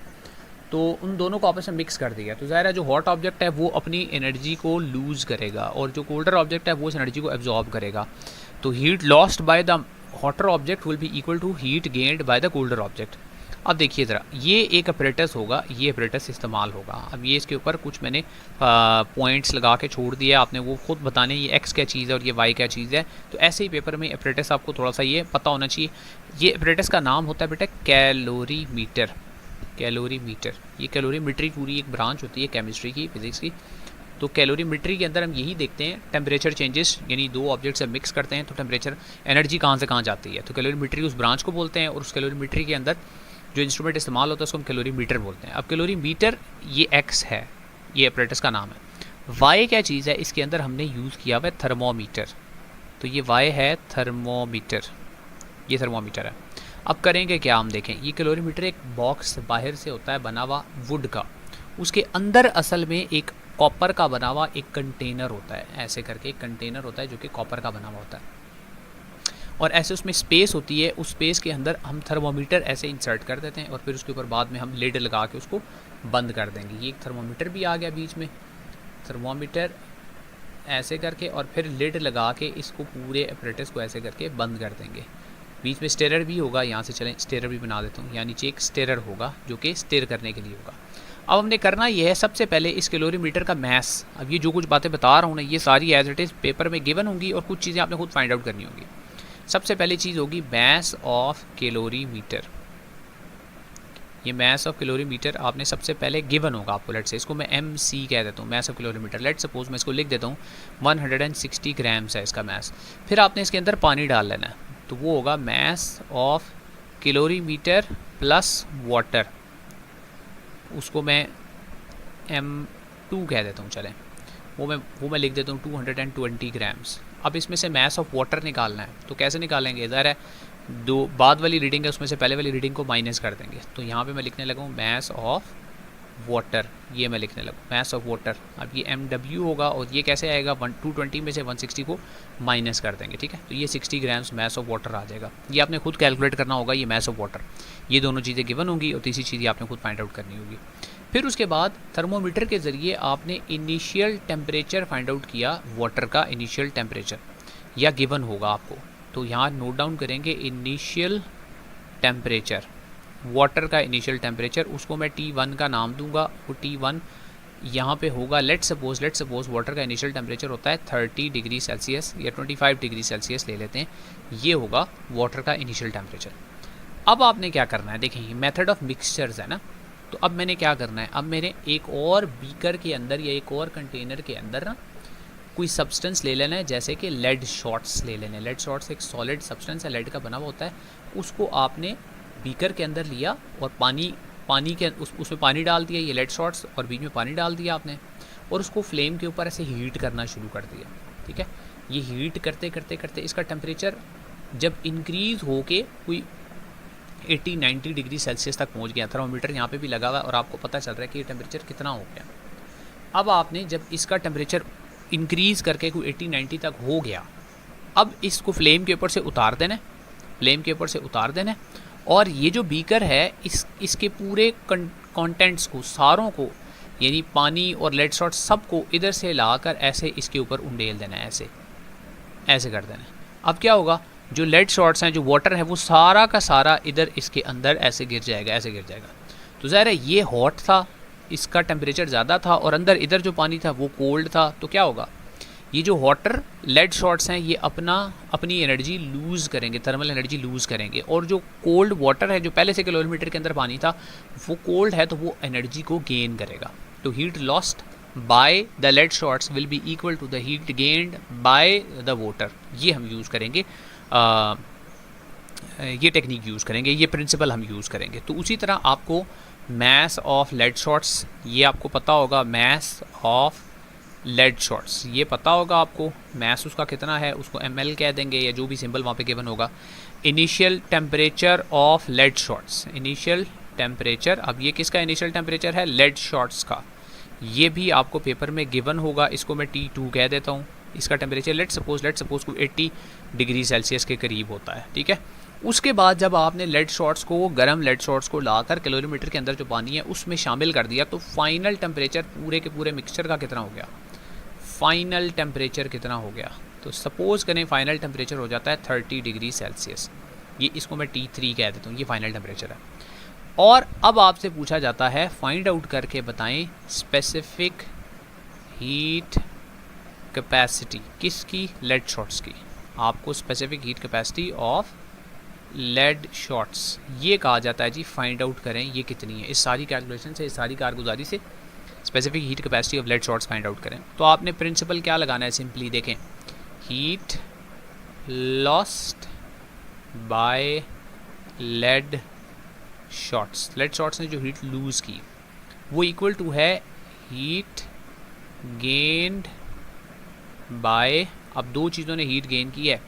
S1: तो उन दोनों को आपस में मिक्स कर दिया, तो ज़ाहिर है जो हॉट ऑब्जेक्ट है वो अपनी एनर्जी को लूज़ करेगा और जो कोल्डर ऑब्जेक्ट है वो उस एनर्जी को एब्जॉर्ब करेगा। तो heat lost by the hotter object will be equal to heat gained by the colder object. अब देखिए ज़रा, ये एक अपरेटस होगा, ये अपरेटस इस्तेमाल होगा। अब ये इसके ऊपर कुछ मैंने पॉइंट्स लगा के छोड़ दिया, आपने वो खुद बताने ये एक्स क्या चीज़ है और ये वाई क्या चीज़ है। तो ऐसे ही पेपर में अपरेटस आपको थोड़ा सा ये पता होना चाहिए। ये अपरेटस का नाम होता है बेटा कैलोरीमीटर। कैलोरीमीटर, ये कैलोरीमेट्री पूरी एक ब्रांच होती है केमिस्ट्री की, फिजिक्स की। तो कैलोरीमेट्री के अंदर हम यही देखते हैं, टेम्परेचर चेंजेस, यानी 2 ऑब्जेक्ट से मिक्स करते हैं तो टेम्परेचर एनर्जी कहाँ से कहाँ जाती है। तो कैलोरीमेट्री उस ब्रांच को बोलते हैं, और उस कैलोरीमेट्री के अंदर जो इंस्ट्रूमेंट इस्तेमाल होता है उसको हम कैलोरीमीटर बोलते हैं। अब कैलोरीमीटर ये एक्स है, ये अपरेटस का नाम है। वाई क्या चीज़ है? इसके अंदर हमने यूज़ किया हुआ है थर्मोमीटर, तो ये वाई है थर्मोमीटर, ये थर्मोमीटर है। अब करेंगे क्या हम देखें, ये कैलोरीमीटर एक बॉक्स बाहर से होता है बना हुआ वुड का, उसके अंदर असल में एक कॉपर का बना हुआ एक कंटेनर होता है, ऐसे करके एक कंटेनर होता है जो कि कॉपर का बना हुआ होता है, और ऐसे उसमें स्पेस होती है, उस स्पेस के अंदर हम थर्मोमीटर ऐसे इंसर्ट कर देते हैं और फिर उसके ऊपर बाद में हम लिड लगा के उसको बंद कर देंगे। ये एक थर्मोमीटर भी आ गया बीच में, थर्मोमीटर ऐसे करके और फिर लिड लगा के इसको पूरे अपरेटस को ऐसे करके बंद कर देंगे। बीच में स्टेरर भी होगा, यहाँ से चलें स्टेरर भी बना देता हूँ, यानी नीचे एक स्टेरर होगा जो कि स्टेर करने के लिए होगा। अब हमने करना ये है, सबसे पहले इस कैलोरीमीटर का मैस, अब ये जो कुछ बातें बता रहा हूँ ना ये सारी एज इट इज़ पेपर में गिवन होंगी और कुछ चीज़ें आपने खुद फाइंड आउट करनी होंगी। सबसे पहली चीज़ होगी मैस ऑफ कैलोरीमीटर। ये मैस ऑफ कैलोरीमीटर आपने सबसे पहले गिवन होगा आपको, लेट से इसको मैं MC कह देता हूँ, mass of calorimeter. Late suppose मैं इसको लिख देता हूँ 160 ग्राम्स है इसका मैस। फिर आपने इसके अंदर पानी डाल लेना है, तो वो होगा mass of calorimeter plus water, उसको मैं M2 कह देता हूँ, चलें वो मैं लिख देता हूँ 220 ग्राम्स। अब इसमें से मैस ऑफ वाटर निकालना है, तो कैसे निकालेंगे? ज़ाहिर है दो बाद वाली रीडिंग है उसमें से पहले वाली रीडिंग को माइनस कर देंगे, तो यहाँ पे मैं लिखने लगा हूँ मैस ऑफ वाटर, ये मैं लिखने लगा मैस ऑफ वाटर। अब ये MW होगा और ये कैसे आएगा, 220 में से 160 को माइनस कर देंगे, ठीक है। तो ये 60 ग्राम्स मैस ऑफ वाटर आ जाएगा। ये आपने खुद कैलकुलेट करना होगा, ये मैस ऑफ वाटर, ये दोनों चीज़ें गिवन होंगी और तीसरी चीज़ आपने खुद फाइंड आउट करनी होगी। फिर उसके बाद थर्मोमीटर के ज़रिए आपने इनिशियल टेम्परेचर फाइंड आउट किया, वाटर का इनिशियल टेम्परेचर या गिवन होगा आपको, तो यहाँ नोट डाउन करेंगे इनिशियल टेम्परेचर, वाटर का इनिशियल टेम्परेचर, उसको मैं T1 का नाम दूंगा। वो T1 यहाँ पे होगा, लेट सपोज वाटर का इनिशियल टेम्परेचर होता है 30 डिग्री सेल्सियस या 25 डिग्री सेल्सियस ले लेते हैं, ये होगा वाटर का इनिशियल टेम्परेचर। अब आपने क्या करना है, देखिए मेथड ऑफ मिक्सचर्स है ना, तो अब मैंने क्या करना है, अब मैंने एक और बीकर के अंदर या एक और कंटेनर के अंदर ना कोई सब्सटेंस ले लेना है, जैसे कि लेड शॉट्स ले लेने। लेड शॉट्स एक सॉलिड सब्सटेंस है, लेड का बना हुआ होता है, उसको आपने बीकर के अंदर लिया और पानी के उसमें पानी डाल दिया, ये लेड शॉट्स, और बीच में पानी डाल दिया आपने, और उसको फ्लेम के ऊपर ऐसे हीट करना शुरू कर दिया, ठीक है। ये हीट करते करते करते इसका टेम्परेचर जब इंक्रीज़ हो के कोई 80-90 डिग्री सेल्सियस तक पहुंच गया, थर्मोमीटर यहाँ पे भी लगा हुआ है और आपको पता चल रहा है कि ये टेम्परेचर कितना हो गया। अब आपने जब इसका टेम्परेचर इंक्रीज़ करके कोई 80-90 तक हो गया, अब इसको फ्लेम के ऊपर से उतार देना, फ्लेम के ऊपर से उतार देना, और ये जो बीकर है इसके पूरे कंटेंट्स को, सारों को, यानी पानी और लेड शॉट्स सबको इधर से लाकर ऐसे इसके ऊपर उंडेल देना है, ऐसे ऐसे कर देना है। अब क्या होगा, जो लेड शॉट्स हैं, जो वाटर है, वो सारा का सारा इधर इसके अंदर ऐसे गिर जाएगा, ऐसे गिर जाएगा। तो ज़ाहिर है ये हॉट था, इसका टेम्परेचर ज़्यादा था, और अंदर इधर जो पानी था वो कोल्ड था। तो क्या होगा, ये जो वाटर लेड शॉट्स हैं ये अपनी एनर्जी लूज़ करेंगे, थर्मल एनर्जी लूज़ करेंगे, और जो कोल्ड वाटर है, जो पहले से कैलोरीमीटर के अंदर पानी था, वो कोल्ड है, तो वो एनर्जी को गेन करेगा। तो heat lost by the lead shots will be equal to the heat gained by the water. ये हम यूज़ करेंगे, ये टेक्निक यूज़ करेंगे, ये प्रिंसिपल हम यूज़ करेंगे। तो उसी तरह आपको मैस ऑफ लेड शॉट्स, ये आपको पता होगा, मैस ऑफ लेड शॉट्स ये पता होगा आपको, मैस उसका कितना है उसको ml कह देंगे, या जो भी सिंबल वहाँ पे गिवन होगा। Initial temperature of lead shots, initial temperature, अब ये किसका इनिशियल टेम्परेचर है, लेड शॉट्स का, ये भी आपको पेपर में गिवन होगा। इसको मैं T2 कह देता हूँ। इसका टेम्परेचर लेट सपोज को 80 डिग्री सेल्सियस के करीब होता है, ठीक है। उसके बाद जब आपने लेड शॉट्स को, गर्म लेड शॉट्स को लाकर कैलोरीमीटर के अंदर जो पानी है उसमें शामिल कर दिया, तो फाइनल टेम्परेचर पूरे के पूरे मिक्सचर का कितना हो गया, फाइनल टेम्परेचर कितना हो गया। तो सपोज़ करें फाइनल टेम्परेचर हो जाता है 30 डिग्री सेल्सियस, ये इसको मैं T3 कह देता हूँ, ये फाइनल टेम्परेचर है। और अब आपसे पूछा जाता है फाइंड आउट करके बताएं स्पेसिफिक हीट कैपेसिटी किसकी, लेड शॉट्स की। आपको specific heat capacity of lead shots ये कहा जाता है जी, फाइंड आउट करें ये कितनी है। इस सारी कैलकुलेशन से, इस सारी कारगुजारी से specific heat capacity of lead shots find out करें। तो आपने प्रिंसिपल क्या लगाना है, सिंपली देखें, heat lost by lead shots, lead shots ने जो हीट लूज़ की वो इक्वल टू है हीट गेन्ड बाय, अब दो चीज़ों ने हीट गेन की है,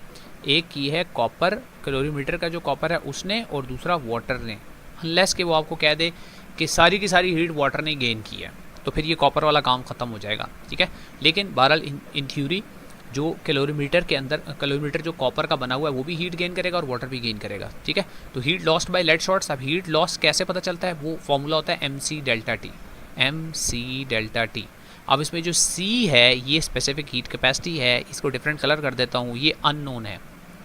S1: एक की है कॉपर, कैलोरीमीटर का जो कॉपर है उसने, और दूसरा वाटर ने। अनलेस कि वो आपको कह दे कि सारी की सारी हीट वाटर ने गेन की है, तो फिर ये कॉपर वाला काम ख़त्म हो जाएगा, ठीक है। लेकिन बहरहाल इन थ्योरी जो कैलोरीमीटर के अंदर, कैलोरीमीटर जो कॉपर का बना हुआ है वो भी हीट गेन करेगा और वाटर भी गेन करेगा, ठीक है। तो heat lost by lead shots, अब हीट लॉस कैसे पता चलता है, वो फॉर्मूला होता है MC delta T, MC delta T. अब इसमें जो C है ये स्पेसिफिक हीट कैपेसिटी है, इसको डिफरेंट कलर कर देता हूँ, ये अननोन है,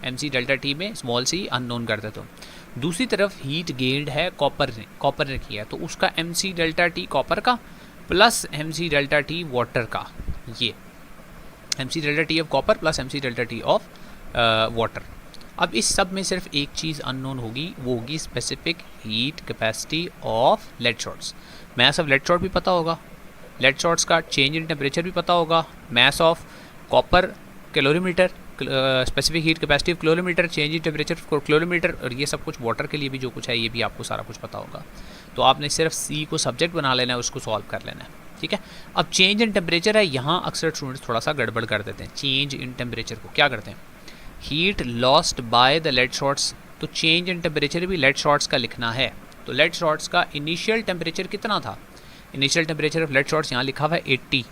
S1: MC डेल्टा टी में स्मॉल c अननोन कर देता हूँ। दूसरी तरफ हीट गेन्ड है कॉपर ने किया है, तो उसका MC डेल्टा टी कॉपर का plus MC delta T water का, ये MC delta T of copper plus MC delta T of water. अब इस सब में सिर्फ एक चीज़ अननोन होगी, वो होगी specific heat capacity of lead shots. Mass of lead shot भी पता होगा, लेड शॉट्स का चेंज इन टेम्परेचर भी पता होगा, mass of copper calorimeter, specific heat capacity of calorimeter, change in temperature for calorimeter, और ये सब कुछ वाटर के लिए भी जो कुछ है ये भी आपको सारा कुछ पता होगा। तो आपने सिर्फ C को सब्जेक्ट बना लेना है, उसको सॉल्व कर लेना है, ठीक है। अब चेंज इन टेम्परेचर है, यहाँ अक्सर स्टूडेंट्स थोड़ा सा गड़बड़ कर देते हैं। चेंज इन टेम्परेचर को क्या करते हैं, heat lost by the lead shots, तो चेंज इन टेम्परेचर भी लेड शॉट्स का लिखना है। तो लेड शॉट्स का इनिशियल टेम्परेचर कितना था, initial temperature of lead shots यहाँ लिखा हुआ है 80,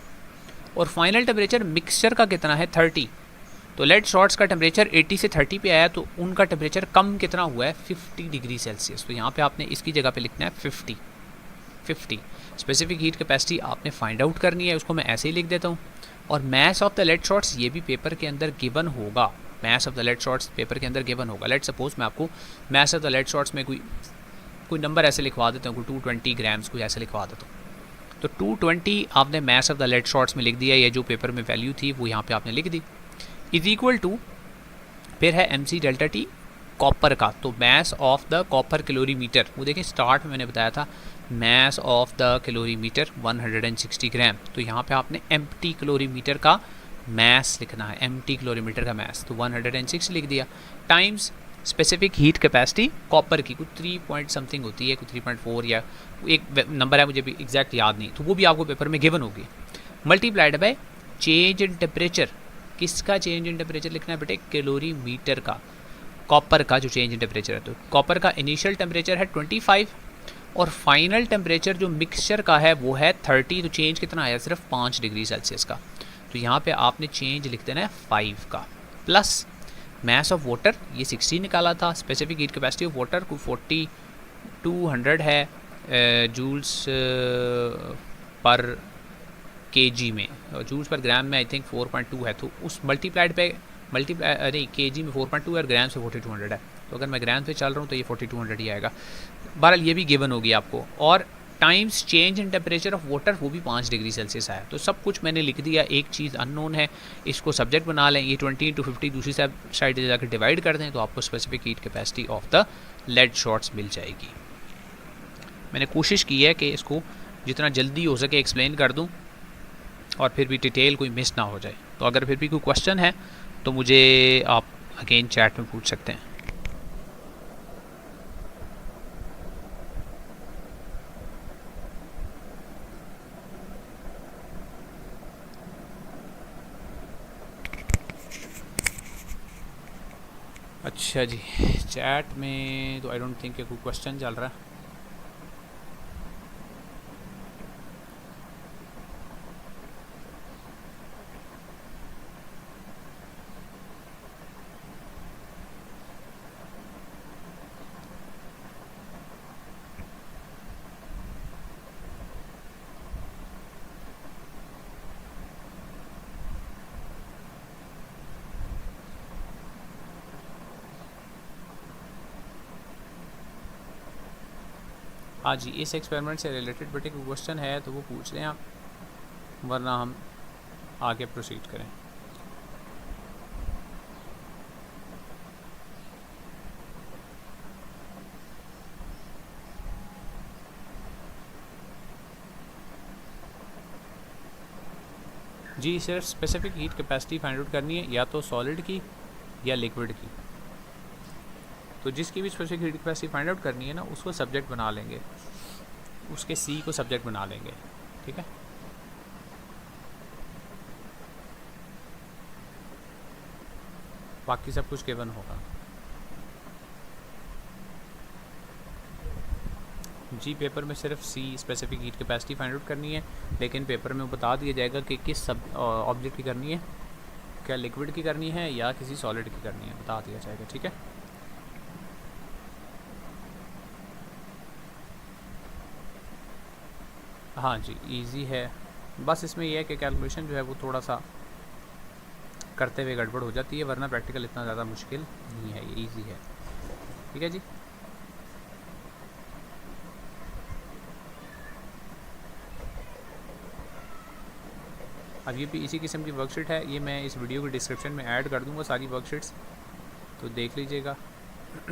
S1: और फाइनल टेम्परेचर मिक्सचर का कितना है 30। तो लेड शॉट्स का टेम्परेचर 80 से 30 पे आया, तो उनका टेम्परेचर कम कितना हुआ है 50 डिग्री सेल्सियस। तो यहाँ पे आपने इसकी जगह पे लिखना है 50। स्पेसिफिक हीट कैपेसिटी आपने फाइंड आउट करनी है, उसको मैं ऐसे ही लिख देता हूँ। और mass of the lead shots ये भी पेपर के अंदर गिवन होगा, mass of the lead shots paper के अंदर गिवन होगा। लेट सपोज मैं आपको mass of the lead shots में कोई नंबर ऐसे लिखवा देता हूँ, कोई 220 ग्राम्स कोई ऐसे लिखवा देता हूँ। तो 220 आपने mass of the lead shots में लिख दिया, या जो पेपर में वैल्यू थी वो यहाँ पे आपने लिख दी, इज इक्वल टू, फिर है MC डेल्टा टी कॉपर का, तो mess of the copper calorimeter, वो देखें स्टार्ट में मैंने बताया था मैस ऑफ द कैलोरीमीटर 160 ग्राम, तो यहाँ पे आपने एम्प्टी कैलोरीमीटर का मैस लिखना है, एम्प्टी कैलोरीमीटर का मैस, तो 106 लिख दिया, times specific heat capacity copper की कुछ 3 पॉइंट समथिंग होती है, कुछ 3.4 या एक नंबर है मुझे भी एग्जैक्ट याद नहीं, तो वो भी आपको पेपर में गिवन होगी, multiplied by change in temperature. किसका चेंज इन टेम्परेचर लिखना है बेटे, कैलोरीमीटर का, कॉपर का जो चेंज इन टेम्परेचर है। तो कॉपर का इनिशियल टेम्परेचर है 25 और फाइनल टेम्परेचर जो मिक्सचर का है वो है 30, तो चेंज कितना आया सिर्फ 5 डिग्री सेल्सियस का। तो यहाँ पे आपने चेंज लिख देना है 5 का, प्लस मास ऑफ वाटर ये 60 निकाला था, specific heat capacity of water को 4200 है जूल्स पर केजी में, जूल्स पर ग्राम में आई थिंक 4.2 है, तो उस मल्टीप्लाई नहीं केजी में 4.2 और ग्राम से 4200 है, तो अगर मैं ग्राम से चल रहा हूँ तो ये 4200 ही आएगा। बहरहाल ये भी गिवन होगी आपको। और times change in temperature of water वो भी 5 डिग्री सेल्सियस आया। तो सब कुछ मैंने लिख दिया। एक चीज़ अननोन है, इसको सब्जेक्ट बना लें, ये 20 × 50 दूसरी साइड से जाकर डिवाइड कर दें तो आपको specific heat capacity of the lead shots मिल जाएगी। मैंने कोशिश की है कि इसको जितना जल्दी हो सके एक्सप्लेन कर दूं और फिर भी डिटेल कोई मिस ना हो जाए। तो अगर फिर भी कोई क्वेश्चन है तो मुझे आप अगेन चैट में पूछ सकते हैं। अच्छा जी, चैट में तो आई डोंट थिंक कोई क्वेश्चन चल रहा है। हाँ जी, इस एक्सपेरिमेंट से रिलेटेड बेटे कोई क्वेश्चन है तो वो पूछ लें आप, वरना हम आगे प्रोसीड करें। जी, सिर्फ specific heat capacity find out करनी है, या तो सॉलिड की या लिक्विड की। तो जिसकी भी specific heat capacity find out करनी है ना, उसको सब्जेक्ट बना लेंगे, उसके सी को सब्जेक्ट बना लेंगे, ठीक है। बाकी सब कुछ गिवन होगा। जी, पेपर में सिर्फ C specific heat capacity find out करनी है, लेकिन पेपर में बता दिया जाएगा कि किस सब ऑब्जेक्ट की करनी है, क्या लिक्विड की करनी है या किसी सॉलिड की करनी है, बता दिया जाएगा, ठीक है। हाँ जी, इजी है, बस इसमें यह है कि कैलकुलेशन जो है वो थोड़ा सा करते हुए गड़बड़ हो जाती है, वरना प्रैक्टिकल इतना ज़्यादा मुश्किल नहीं है, ये इजी है, ठीक है जी। अब ये भी इसी किस्म की वर्कशीट है, ये मैं इस वीडियो के डिस्क्रिप्शन में ऐड कर दूंगा सारी वर्कशीट्स, तो देख लीजिएगा।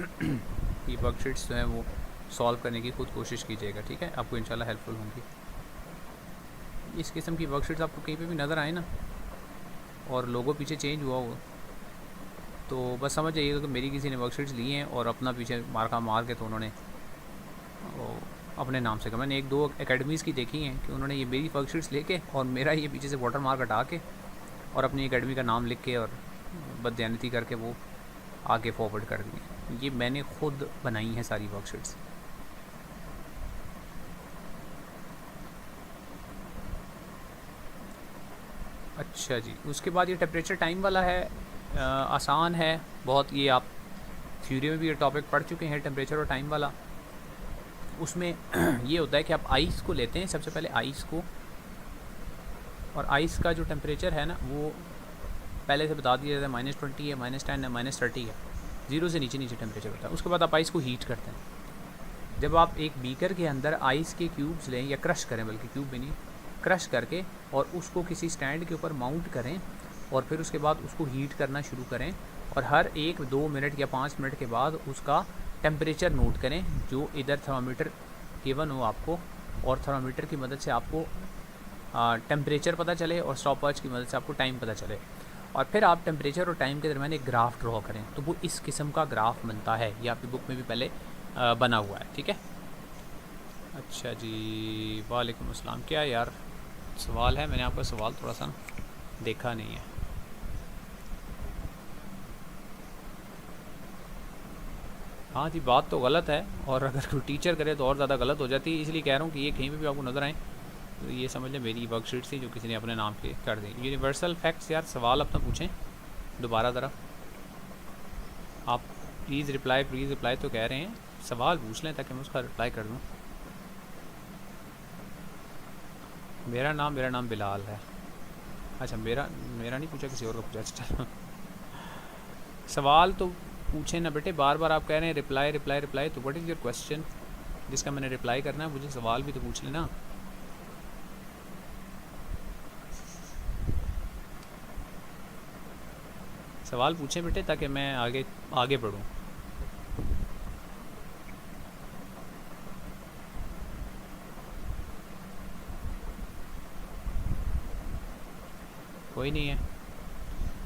S1: ये वर्कशीट्स जो हैं वो सॉल्व करने की खुद कोशिश कीजिएगा, ठीक है, आपको इंशाल्लाह हेल्पफुल होंगी। इस किस्म की वर्कशीट्स आपको कहीं पे भी नज़र आए ना और लोगो पीछे चेंज हुआ हो तो बस समझ जाइएगा कि मेरी किसी ने वर्कशीट्स ली हैं और अपना पीछे मार्का मार के तो उन्होंने अपने नाम से कहा। मैंने 1-2 एकेडमीज़ की देखी हैं कि उन्होंने ये मेरी वर्कशीट्स लेके और मेरा ये पीछे से वाटर मार्क हटा के और अपनी एकेडमी का नाम लिख के और बदयानती करके वो आगे फॉरवर्ड कर दी। ये मैंने खुद बनाई हैं सारी वर्कशीट्स। अच्छा जी, उसके बाद ये टेम्परेचर टाइम वाला है, आसान है बहुत, ये आप थ्योरी में भी ये टॉपिक पढ़ चुके हैं, टेम्परेचर और टाइम वाला। उसमें ये होता है कि आप आइस को लेते हैं, सबसे पहले आइस को, और आइस का जो टेम्परेचर है ना वो पहले से बता दिया जाता है, -20 है, -10 है, -30 है, 0 से नीचे नीचे टेम्परेचर होता है। उसके बाद आप आइस को हीट करते हैं। जब आप एक बीकर के अंदर आइस के क्यूब्स लें, या क्रश करें, बल्कि क्यूब भी नहीं, क्रश करके और उसको किसी स्टैंड के ऊपर माउंट करें और फिर उसके बाद उसको हीट करना शुरू करें, और हर 1-2 मिनट या 5 मिनट के बाद उसका टेम्परेचर नोट करें, जो इधर थर्मामीटर गिवन हो आपको, और थर्मामीटर की मदद से आपको टेम्परेचर पता चले और स्टॉपवॉच की मदद से आपको टाइम पता चले, और फिर आप टेम्परेचर और टाइम के दरमियान एक ग्राफ ड्रॉ करें, तो वो इस किस्म का ग्राफ बनता है। ये आपकी बुक में भी पहले बना हुआ है, ठीक है। अच्छा जी, वालेकुम अस्सलाम। क्या यार सवाल है? मैंने आपका सवाल थोड़ा सा देखा नहीं है। हाँ जी, बात तो गलत है, और अगर कोई टीचर करे तो और ज़्यादा गलत हो जाती है, इसलिए कह रहा हूँ कि ये कहीं पे भी आपको नज़र आए तो ये समझ लें मेरी वर्कशीट थी जो किसी ने अपने नाम पे कर दी। यूनिवर्सल फैक्ट्स, यार सवाल अपना पूछें दोबारा ज़रा। आप प्लीज़ रिप्लाई तो कह रहे हैं, सवाल पूछ लें ताकि मैं उसका रिप्लाई कर दूँ। मेरा नाम बिलाल है। अच्छा, मेरा नहीं पूछा, किसी और का पूछा। अच्छा सवाल तो पूछे ना बेटे, बार बार आप कह रहे हैं रिप्लाई। तो व्हाट इज़ योर क्वेश्चन जिसका मैंने रिप्लाई करना है? मुझे सवाल भी तो पूछ लेना। सवाल पूछें बेटे ताकि मैं आगे बढ़ूँ। कोई नहीं है।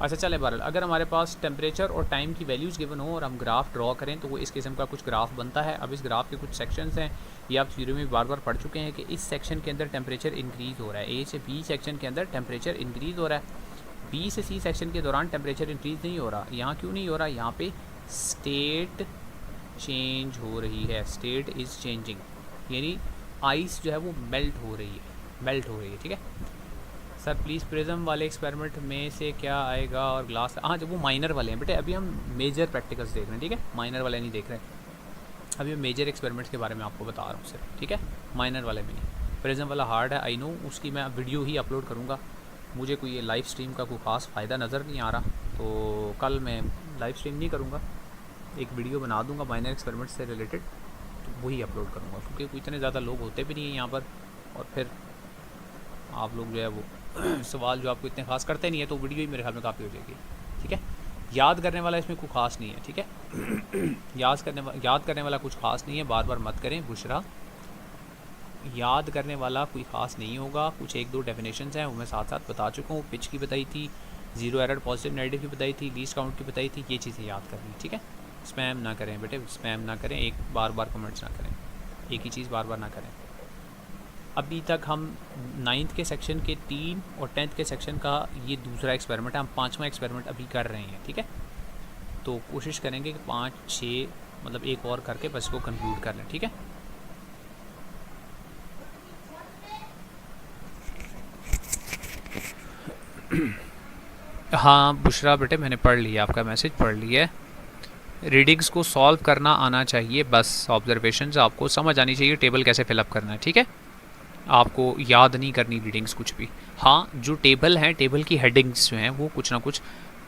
S1: अच्छा चलें, बहरहाल अगर हमारे पास टेम्परेचर और टाइम की वैल्यूज़ गिवन हो और हम ग्राफ ड्रॉ करें तो वो इस किस्म का कुछ ग्राफ बनता है। अब इस ग्राफ के कुछ सेक्शंस हैं, ये आप थ्योरी में बार बार पढ़ चुके हैं कि इस सेक्शन के अंदर टेम्परेचर इंक्रीज़ हो रहा है। ए से बी सेक्शन के अंदर टेम्परेचर इंक्रीज़ हो रहा है, बी से सी सेक्शन के दौरान टेम्परेचर इंक्रीज़ नहीं हो रहा। यहाँ क्यों नहीं हो रहा? यहाँ पे स्टेट चेंज हो रही है, स्टेट इज़ चेंजिंग, यानी आइस जो है वो मेल्ट हो रही है, ठीक है सर। प्लीज़ प्रिज्म वाले एक्सपेरिमेंट में से क्या आएगा और ग्लास, हाँ जब वो माइनर वाले हैं बेटे, अभी हम मेजर प्रैक्टिकल्स देख रहे हैं, ठीक है, माइनर वाले नहीं देख रहे हैं। अभी मैं मेजर एक्सपेरिमेंट्स के बारे में आपको बता रहा हूँ सिर्फ, ठीक है, माइनर वाले में नहीं। प्रिज्म वाला हार्ड है, आई नो, उसकी मैं वीडियो ही अपलोड करूँगा। मुझे कोई ये लाइव स्ट्रीम का कोई ख़ास फ़ायदा नज़र नहीं आ रहा, तो कल मैं लाइव स्ट्रीम नहीं करूँगा, एक वीडियो बना दूँगा माइनर एक्सपेरिमेंट से रिलेटेड, तो वही अपलोड करूँगा, क्योंकि इतने ज़्यादा लोग होते भी नहीं हैं यहाँ पर, और फिर आप लोग जो है वो सवाल जो आपको इतने खास करते नहीं है, तो वीडियो ही मेरे ख्याल में काफ़ी हो जाएगी, ठीक है। याद करने वाला इसमें कोई ख़ास नहीं है, ठीक है। याद करने वाला कुछ ख़ास नहीं है, बार बार मत करें बुशरा, याद करने वाला कोई ख़ास नहीं होगा। कुछ एक दो डेफिनेशंस हैं वो मैं साथ साथ बता चुका हूँ, पिच की बताई थी, ज़ीरो एरर पॉजिटिव नेगेटिव की बताई थी, लीस्ट काउंट की बताई थी, ये चीज़ें याद करनी, ठीक है। स्पैम ना करें बेटे, स्पैम ना करें, एक बार कमेंट्स ना करें, एक ही चीज़ बार बार ना करें। अभी तक हम 9th के सेक्शन के 3 और 10th के सेक्शन का ये दूसरा एक्सपेरिमेंट है, हम 5वां एक्सपेरिमेंट अभी कर रहे हैं, ठीक है। तो कोशिश करेंगे कि 5-6 मतलब एक और करके बस को कंक्लूड कर लें, ठीक है। हाँ बुशरा बेटे, मैंने पढ़ लिया, आपका मैसेज पढ़ लिया है। रीडिंग्स को सॉल्व करना आना चाहिए, बस ऑब्जर्वेशंस आपको समझ आनी चाहिए, टेबल कैसे फिलअप करना है, ठीक है। आपको याद नहीं करनी रीडिंग्स कुछ भी। हाँ जो टेबल हैं, टेबल की हेडिंग्स जो हैं वो कुछ ना कुछ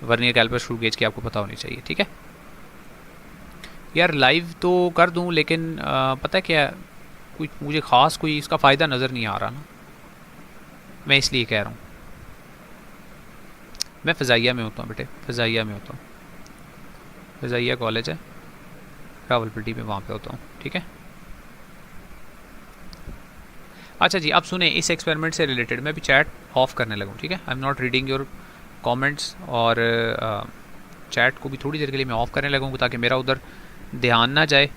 S1: वर्नियर कैलिपर स्क्रू गेज की आपको पता होनी चाहिए, ठीक है। यार लाइव तो कर दूं, लेकिन पता है क्या, कुछ मुझे ख़ास कोई इसका फ़ायदा नज़र नहीं आ रहा ना, मैं इसलिए कह रहा हूँ। मैं फ़ज़ाइया में होता हूँ बेटे, फ़ज़ाइया में होता हूँ, फ़ज़ाइया कॉलेज है रावलपिंडी में, वहाँ पे होता हूँ, ठीक है। अच्छा जी, अब सुने इस एक्सपेरिमेंट से रिलेटेड, मैं भी चैट ऑफ करने लगूँ, ठीक है। I am not reading your comments, और चैट को भी थोड़ी देर के लिए मैं ऑफ़ करने लगूँगा ताकि मेरा उधर ध्यान ना जाए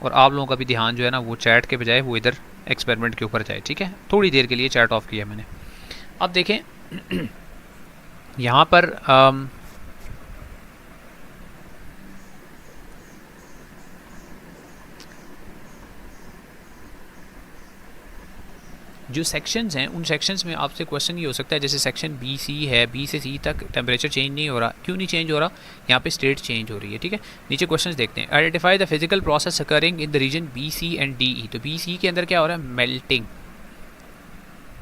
S1: और आप लोगों का भी ध्यान जो है ना वो चैट के बजाय वो इधर एक्सपेरिमेंट के ऊपर जाए, ठीक है। थोड़ी देर के लिए चैट ऑफ किया मैंने। अब देखें यहाँ पर जो सेक्शंस हैं, उन सेक्शंस में आपसे क्वेश्चन ये हो सकता है, जैसे सेक्शन बी सी है, बी से सी तक टेम्परेचर चेंज नहीं हो रहा, क्यों नहीं चेंज हो रहा? यहाँ पे स्टेट चेंज हो रही है, ठीक है। नीचे क्वेश्चंस देखते हैं। Identify the physical process occurring in the region B C and D E. तो बी सी के अंदर क्या हो रहा है? मेल्टिंग।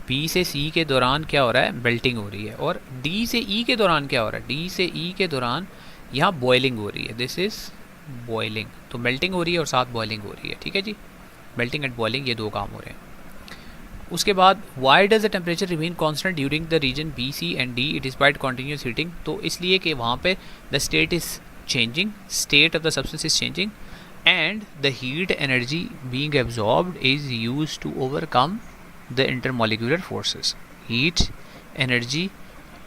S1: बी से सी के दौरान क्या हो रहा है? मेल्टिंग हो रही है। और डी से ई के दौरान क्या हो रहा है? डी से ई के दौरान यहाँ बॉयलिंग हो रही है, दिस इज़ बॉयलिंग। तो मेल्टिंग हो रही है और साथ बॉयलिंग हो रही है, ठीक है जी। मेल्टिंग एंड बॉयलिंग, ये दो काम हो रहे हैं। उसके बाद why does the temperature remain constant during the region B C and D despite continuous heating. तो इसलिए कि वहाँ पे the state is changing, state of the substance is changing, and the heat energy being absorbed is used to overcome the intermolecular forces. Heat energy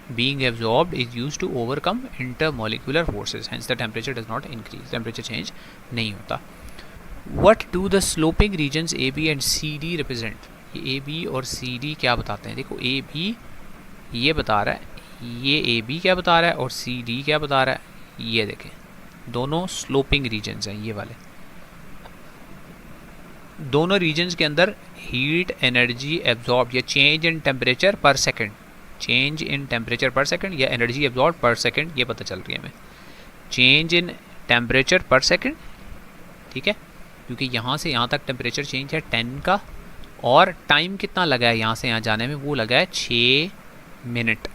S1: being absorbed is used to overcome intermolecular forces, hence the temperature does not increase, temperature change नहीं होता। What do the sloping regions AB and CD represent? ये AB और CD क्या बताते हैं? देखो AB ये बता रहा है, ये AB क्या बता रहा है और CD क्या बता रहा है, ये देखें दोनों स्लोपिंग रीजन्स हैं। ये वाले दोनों रीजन्स के अंदर हीट एनर्जी एब्जॉर्ब या चेंज इन टेम्परेचर पर सेकेंड, चेंज इन टेम्परेचर पर सेकंड या एनर्जी एब्जॉर्ब पर सेकंड, ये पता चल रही है हमें। चेंज इन टेम्परेचर पर सेकंड, ठीक है, क्योंकि यहाँ से यहाँ तक टेम्परेचर चेंज है 10 का, और टाइम कितना लगा है यहाँ से यहाँ जाने में, वो लगा है 6 मिनट।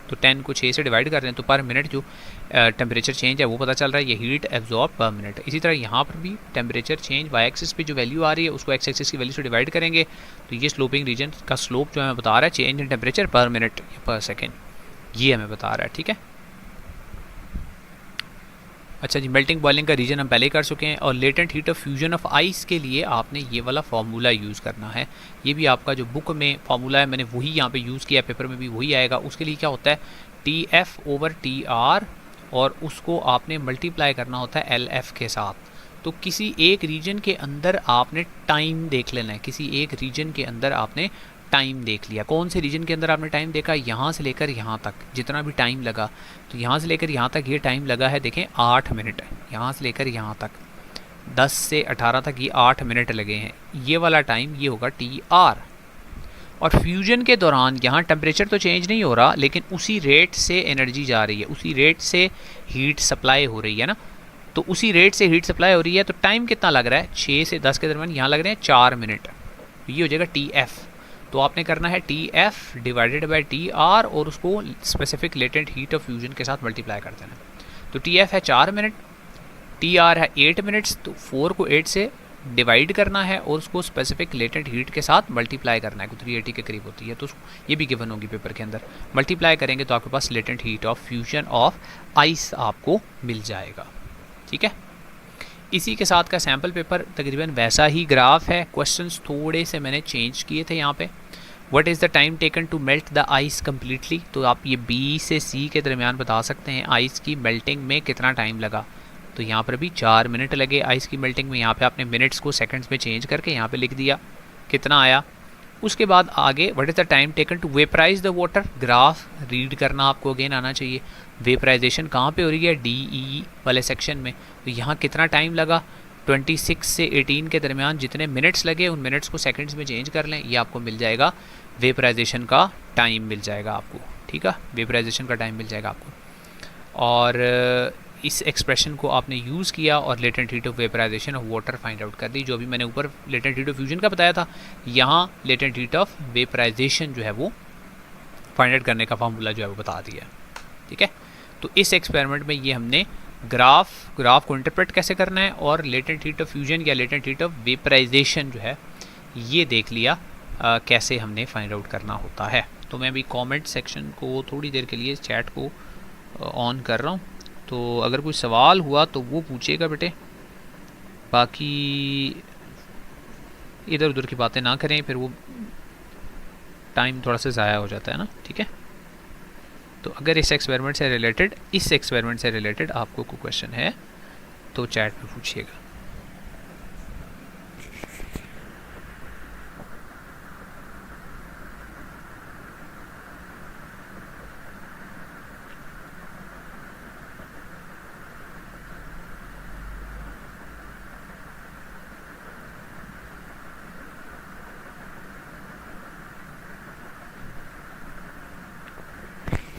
S1: तो 10 को 6 से डिवाइड कर रहे हैं तो पर मिनट जो टेम्परेचर चेंज है वो पता चल रहा है, ये हीट एब्जॉर्ब पर मिनट। इसी तरह यहाँ पर भी टेम्परेचर चेंज वाई एक्सिस पे जो वैल्यू आ रही है उसको एक्स एक्सिस की वैल्यू से डिवाइड करेंगे, तो ये स्लोपिंग रीजन का स्लोप जो हमें बता रहा है चेंज इन टेम्परेचर पर मिनट या पर सेकेंड, ये हमें बता रहा है, ठीक है। अच्छा जी, मेल्टिंग बॉइलिंग का रीजन हम पहले ही कर चुके हैं, और latent heat of fusion of ice के लिए आपने ये वाला फार्मूला यूज़ करना है। ये भी आपका जो बुक में फार्मूला है मैंने वही यहाँ पे यूज़ किया, पेपर में भी वही आएगा। उसके लिए क्या होता है, TF/TR, और उसको आपने मल्टीप्लाई करना होता है LF के साथ। तो किसी एक रीजन के अंदर आपने टाइम देख लेना है, किसी एक रीजन के अंदर आपने टाइम देख लिया। कौन से रीजन के अंदर आपने टाइम देखा, यहाँ से लेकर यहाँ तक जितना भी टाइम लगा, तो यहाँ से लेकर यहाँ तक ये टाइम लगा है, देखें 8 मिनट। यहाँ से लेकर यहाँ तक 10 से 18 तक ये 8 मिनट लगे हैं। ये वाला टाइम ये होगा TR। और फ्यूजन के दौरान यहाँ टेम्परेचर तो चेंज नहीं हो रहा, लेकिन उसी रेट से एनर्जी जा रही है, उसी रेट से हीट सप्लाई हो रही है ना। तो उसी रेट से हीट सप्लाई हो रही है, तो टाइम कितना लग रहा है, 6 से 10 के दरमियान यहाँ लग रहे हैं 4 मिनट। ये हो जाएगा TF। तो आपने करना है TF डिवाइडेड बाई TR, और उसको specific latent heat of fusion के साथ मल्टीप्लाई कर देना। तो TF है 4 मिनट, TR है 8 मिनट्स, तो 4 को 8 से डिवाइड करना है और उसको स्पेसिफिक लेटेंट हीट के साथ मल्टीप्लाई करना है, 380 के करीब होती है। तो ये भी गिवन होगी पेपर के अंदर। मल्टीप्लाई करेंगे तो आपके पास latent heat of fusion of ice आपको मिल जाएगा, ठीक है। इसी के साथ का सैम्पल पेपर तकरीबन वैसा ही ग्राफ है। क्वेश्चंस थोड़े से मैंने चेंज किए थे यहाँ पे। What is the time taken to melt the ice completely, तो आप ये B से C के दरमियान बता सकते हैं आइस की मेल्टिंग में कितना टाइम लगा। तो यहाँ पर भी 4 मिनट लगे आइस की मेल्टिंग में। यहाँ पे आपने मिनट्स को सेकंड्स में चेंज करके यहाँ पे लिख दिया कितना आया। उसके बाद आगे what is the time taken to vaporise the water, graph read करना आपको अगेन आना चाहिए। वेपराइजेशन कहाँ पे हो रही है, DE वाले सेक्शन में। तो यहाँ कितना टाइम लगा, 26 से 18 के दरमियान जितने मिनट्स लगे उन मिनट्स को सेकंड्स में चेंज कर लें, ये आपको मिल जाएगा वेपराइजेशन का टाइम मिल जाएगा आपको, ठीक है। वेपराइजेशन का टाइम मिल जाएगा आपको। और इस एक्सप्रेशन को आपने यूज़ किया और latent heat of vaporisation of water find out कर दी। जो भी मैंने ऊपर लेटेंट हीट ऑफ फ्यूजन का बताया था, यहाँ लेटेंट हीट ऑफ वेपराइजेशन जो है वो फाइंड आउट करने का फार्मूला जो है वो बता दिया, ठीक है। तो इस एक्सपेरिमेंट में ये हमने ग्राफ को इंटरप्रेट कैसे करना है और लेटेंट हीट ऑफ फ्यूजन या लेटेंट हीट ऑफ वेपराइजेशन जो है ये देख लिया कैसे हमने फाइंड आउट करना होता है। तो मैं अभी कमेंट सेक्शन को थोड़ी देर के लिए चैट को ऑन कर रहा हूँ, तो अगर कोई सवाल हुआ तो वो पूछेगा बेटे, बाकी इधर उधर की बातें ना करें, फिर वो टाइम थोड़ा सा ज़ाया हो जाता है ना, ठीक है। तो अगर इस एक्सपेरिमेंट से रिलेटेड आपको कोई क्वेश्चन है तो चैट में पूछिएगा।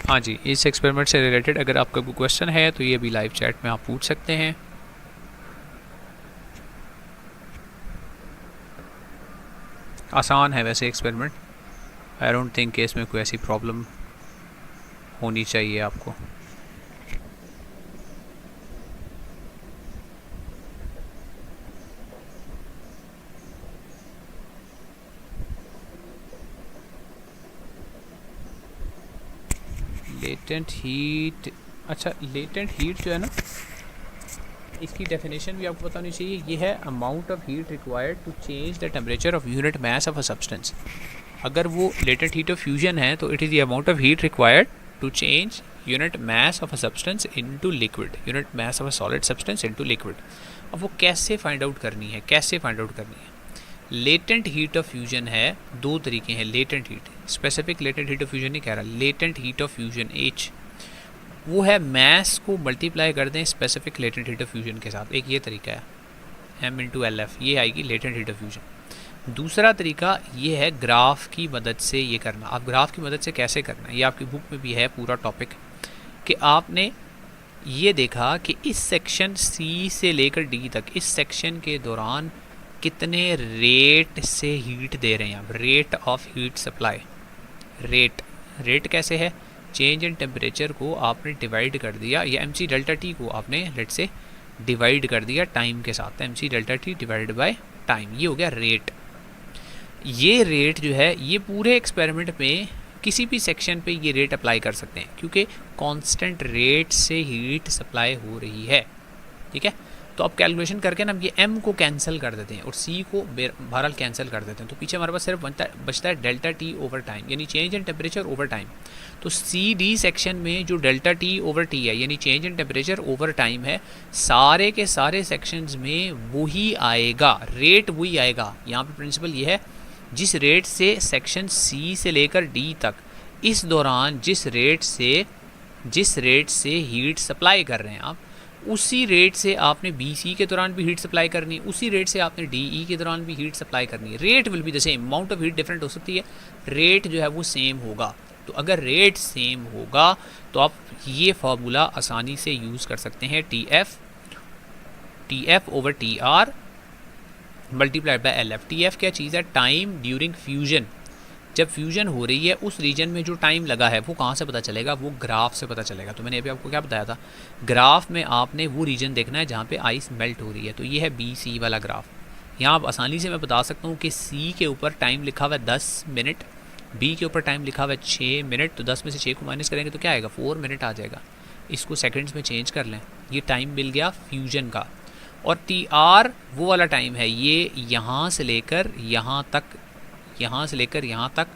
S1: हाँ जी, इस एक्सपेरिमेंट से रिलेटेड अगर आपका कोई क्वेश्चन है तो ये भी लाइव चैट में आप पूछ सकते हैं। आसान है वैसे एक्सपेरिमेंट, आई डोंट थिंक कि इसमें कोई ऐसी प्रॉब्लम होनी चाहिए आपको। लेटेंट हीट, अच्छा लेटेंट हीट जो है ना, इसकी डेफिनेशन भी आपको पता होनी चाहिए। ये है amount of heat required to change the temperature of unit mass of a substance. अगर वो लेटेंट हीट ऑफ फ्यूजन है तो it is the amount of heat required to change unit mass of a substance into liquid, unit mass of a solid substance into liquid. अब वो कैसे find out करनी है, latent heat of fusion है, दो तरीके हैं। Latent heat, specific latent heat of fusion नहीं कह रहा, latent heat of fusion H, वो है मास को मल्टीप्लाई कर दें specific latent heat of fusion के साथ। एक ये तरीका है M/LF, ये आएगी लेटेंट हीट ऑफ फ्यूजन। दूसरा तरीका ये है ग्राफ की मदद से ये करना। आप ग्राफ की मदद से कैसे करना है, ये आपकी बुक में भी है पूरा टॉपिक, कि आपने ये देखा कि इस सेक्शन सी से लेकर डी तक, इस सेक्शन के दौरान कितने रेट से हीट दे रहे हैं आप, rate of heat supply. Rate कैसे है, चेंज इन टेम्परेचर को आपने डिवाइड कर दिया, या एम सी डेल्टा टी को आपने लेट से डिवाइड कर दिया टाइम के साथ, M C delta T divide by time, ये हो गया रेट। ये रेट जो है ये पूरे एक्सपेरिमेंट में किसी भी सेक्शन पे ये रेट अप्लाई कर सकते हैं, क्योंकि कांस्टेंट रेट से हीट सप्लाई हो रही है। ठीक है, तो अब कैलकुलेशन करके ना हम ये m को कैंसिल कर देते हैं और c को बहरहाल कैंसिल कर देते हैं, तो पीछे हमारे पास सिर्फ बचता है डेल्टा टी ओवर टाइम, यानी change in temperature over time. तो सी डी सेक्शन में जो डेल्टा टी ओवर टी है, यानी change in temperature over time है, सारे के सारे सेक्शंस में वही आएगा, रेट वही आएगा। यहाँ पे प्रिंसिपल ये है, जिस रेट से सेक्शन सी से लेकर डी तक इस दौरान जिस रेट से हीट सप्लाई कर रहे हैं आप, उसी रेट से आपने बी सी के दौरान भी हीट सप्लाई करनी है, उसी रेट से आपने डी ई के दौरान भी हीट सप्लाई करनी है। Rate will be the same, amount of heat different हो सकती है, रेट जो है वो सेम होगा। तो अगर रेट सेम होगा तो आप ये फार्मूला आसानी से यूज़ कर सकते हैं, T F over T are multiplied by L F. T F क्या चीज़ है, टाइम ड्यूरिंग फ्यूजन। जब फ्यूजन हो रही है उस रीजन में जो टाइम लगा है वो कहाँ से पता चलेगा, वो ग्राफ से पता चलेगा। तो मैंने अभी आपको क्या बताया था, ग्राफ में आपने वो रीजन देखना है जहाँ पे आइस मेल्ट हो रही है। तो ये है बी सी वाला ग्राफ। यहाँ आप आसानी से मैं बता सकता हूँ कि सी के ऊपर टाइम लिखा हुआ है 10 मिनट, बी के ऊपर टाइम लिखा हुआ है 6 मिनट, तो 10 में से 6 को माइनस करेंगे तो क्या आएगा, 4 मिनट आ जाएगा। इसको सेकेंड्स में चेंज कर लें, ये टाइम मिल गया फ्यूजन का। और टी आर वो वाला टाइम है, ये यहाँ से लेकर यहाँ तक, यहाँ से लेकर यहाँ तक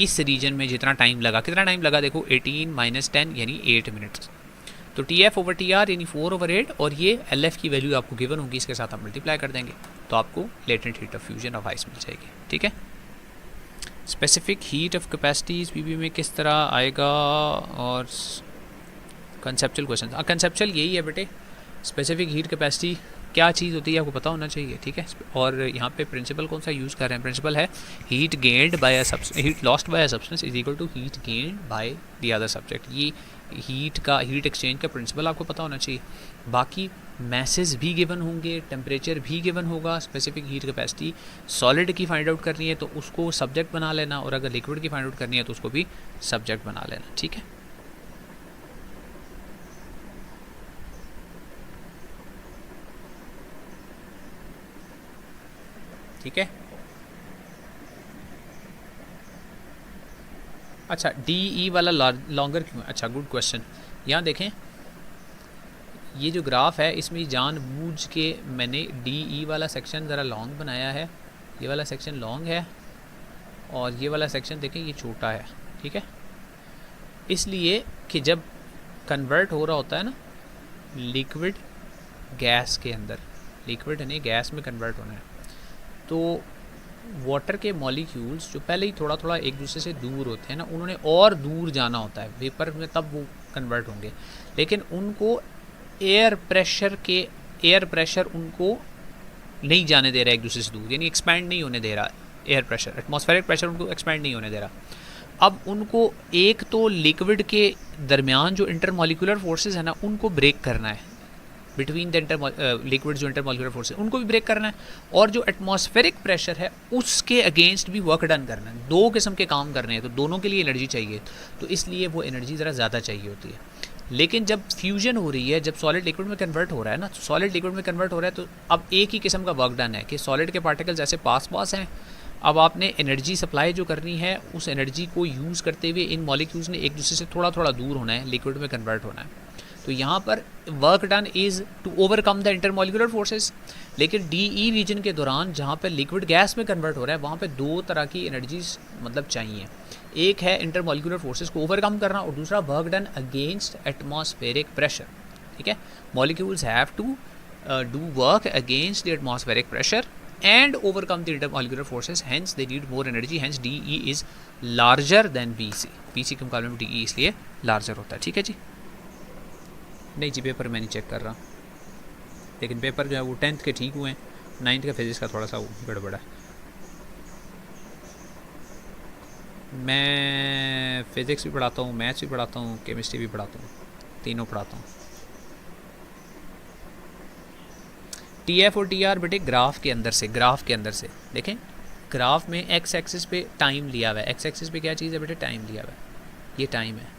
S1: इस रीजन में जितना टाइम लगा, कितना टाइम लगा देखो, 18 माइनस 10 यानी 8 मिनट्स। तो T F over T R यानी 4 ओवर 8, और ये एल एफ की वैल्यू आपको गिवन होगी, इसके साथ आप मल्टीप्लाई कर देंगे तो आपको latent heat of fusion of ice मिल जाएगी। ठीक है, specific heat of capacities PB में किस तरह आएगा, और कंसेप्चुअल क्वेश्चन, कंसेप्चुअल यही है बेटे, स्पेसिफिक हीट कैपेसिटी क्या चीज़ होती है आपको पता होना चाहिए। ठीक है, और यहाँ पे प्रिंसिपल कौन सा यूज़ कर रहे हैं, प्रिंसिपल है heat gained by heat lost by a substance is equal to heat gained by the other subject. ये हीट एक्सचेंज का प्रिंसिपल आपको पता होना चाहिए। बाकी मैसेज भी गिवन होंगे, टेम्परेचर भी गिवन होगा। स्पेसिफिक हीट कैपेसिटी सॉलिड की फाइंड आउट करनी है तो उसको सब्जेक्ट बना लेना, और अगर लिक्विड की फाइंड आउट करनी है तो उसको भी सब्जेक्ट बना लेना। ठीक है, ठीक है। अच्छा, डी ई वाला लॉन्गर क्यों है, अच्छा गुड क्वेश्चन। यहाँ देखें, ये जो ग्राफ है इसमें जानबूझ के मैंने डी ई वाला सेक्शन ज़रा लॉन्ग बनाया है, ये वाला सेक्शन लॉन्ग है और ये वाला सेक्शन देखें ये छोटा है। ठीक है, इसलिए कि जब कन्वर्ट हो रहा होता है ना लिक्विड गैस के अंदर, लिक्विड यानी गैस में कन्वर्ट होना है, तो वाटर के मॉलिक्यूल्स जो पहले ही थोड़ा थोड़ा एक दूसरे से दूर होते हैं ना, उन्होंने और दूर जाना होता है वेपर में, तब वो कन्वर्ट होंगे। लेकिन उनको एयर प्रेशर उनको नहीं जाने दे रहा एक दूसरे से दूर, यानी एक्सपैंड नहीं होने दे रहा एयर प्रेशर, एटमॉस्फेरिक प्रेशर उनको एक्सपैंड नहीं होने दे रहा। अब उनको एक तो लिक्विड के दरमियान जो इंटरमॉलिक्यूलर फोर्सेस है ना उनको ब्रेक करना है, बिटवीन द लिक्विड जो इंटरमॉलिक्यूलर फोर्स है उनको भी ब्रेक करना है, और जो एटमॉस्फेरिक प्रेशर है उसके अगेंस्ट भी वर्क डन करना है। दो किस्म के काम करने हैं, तो दोनों के लिए एनर्जी चाहिए, तो इसलिए वो एनर्जी ज़रा ज़्यादा चाहिए होती है। लेकिन जब फ्यूजन हो रही है, जब सॉलिड लिक्विड में कन्वर्ट हो रहा है ना, तो सॉलिड लिक्विड में कन्वर्ट हो रहा है, तो अब एक ही किस्म का वर्क डन है कि सॉलिड के पार्टिकल्स ऐसे पास हैं। अब आपने एनर्जी सप्लाई जो करनी है, उस एनर्जी को यूज़ करते हुए इन मॉलिक्यूल्स ने एक दूसरे से थोड़ा थोड़ा दूर होना है, लिक्विड में कन्वर्ट होना है। तो यहाँ पर work done is to overcome the intermolecular forces. लेकिन डी ई रीजन के दौरान जहाँ पे लिक्विड गैस में कन्वर्ट हो रहा है, वहाँ पे दो तरह की एनर्जीज मतलब चाहिए। एक है इंटरमॉलिक्यूलर फोर्सेस को ओवरकम करना, और दूसरा work done against atmospheric pressure. ठीक है, molecules have to do work against the atmospheric pressure and overcome the intermolecular forces, hence they need more energy, hence DE is larger than BC। BC के मुकाबले में DE इसलिए larger होता है। ठीक है जी, नहीं जी पेपर मैं नहीं चेक कर रहा, लेकिन पेपर जो है वो 10th के ठीक हुए हैं, 9th का फिजिक्स का थोड़ा सा गड़बड़ा है। मैं फिज़िक्स भी पढ़ाता हूँ, मैथ्स भी पढ़ाता हूँ, केमिस्ट्री भी पढ़ाता हूँ, तीनों पढ़ाता हूँ। टी एफ और टी आर बेटे ग्राफ के अंदर से देखें, ग्राफ में एक्स एक्सिस पे टाइम लिया हुआ है, एक्स एक्सिस पे क्या चीज़ है बेटे, टाइम लिया हुआ है, ये टाइम है।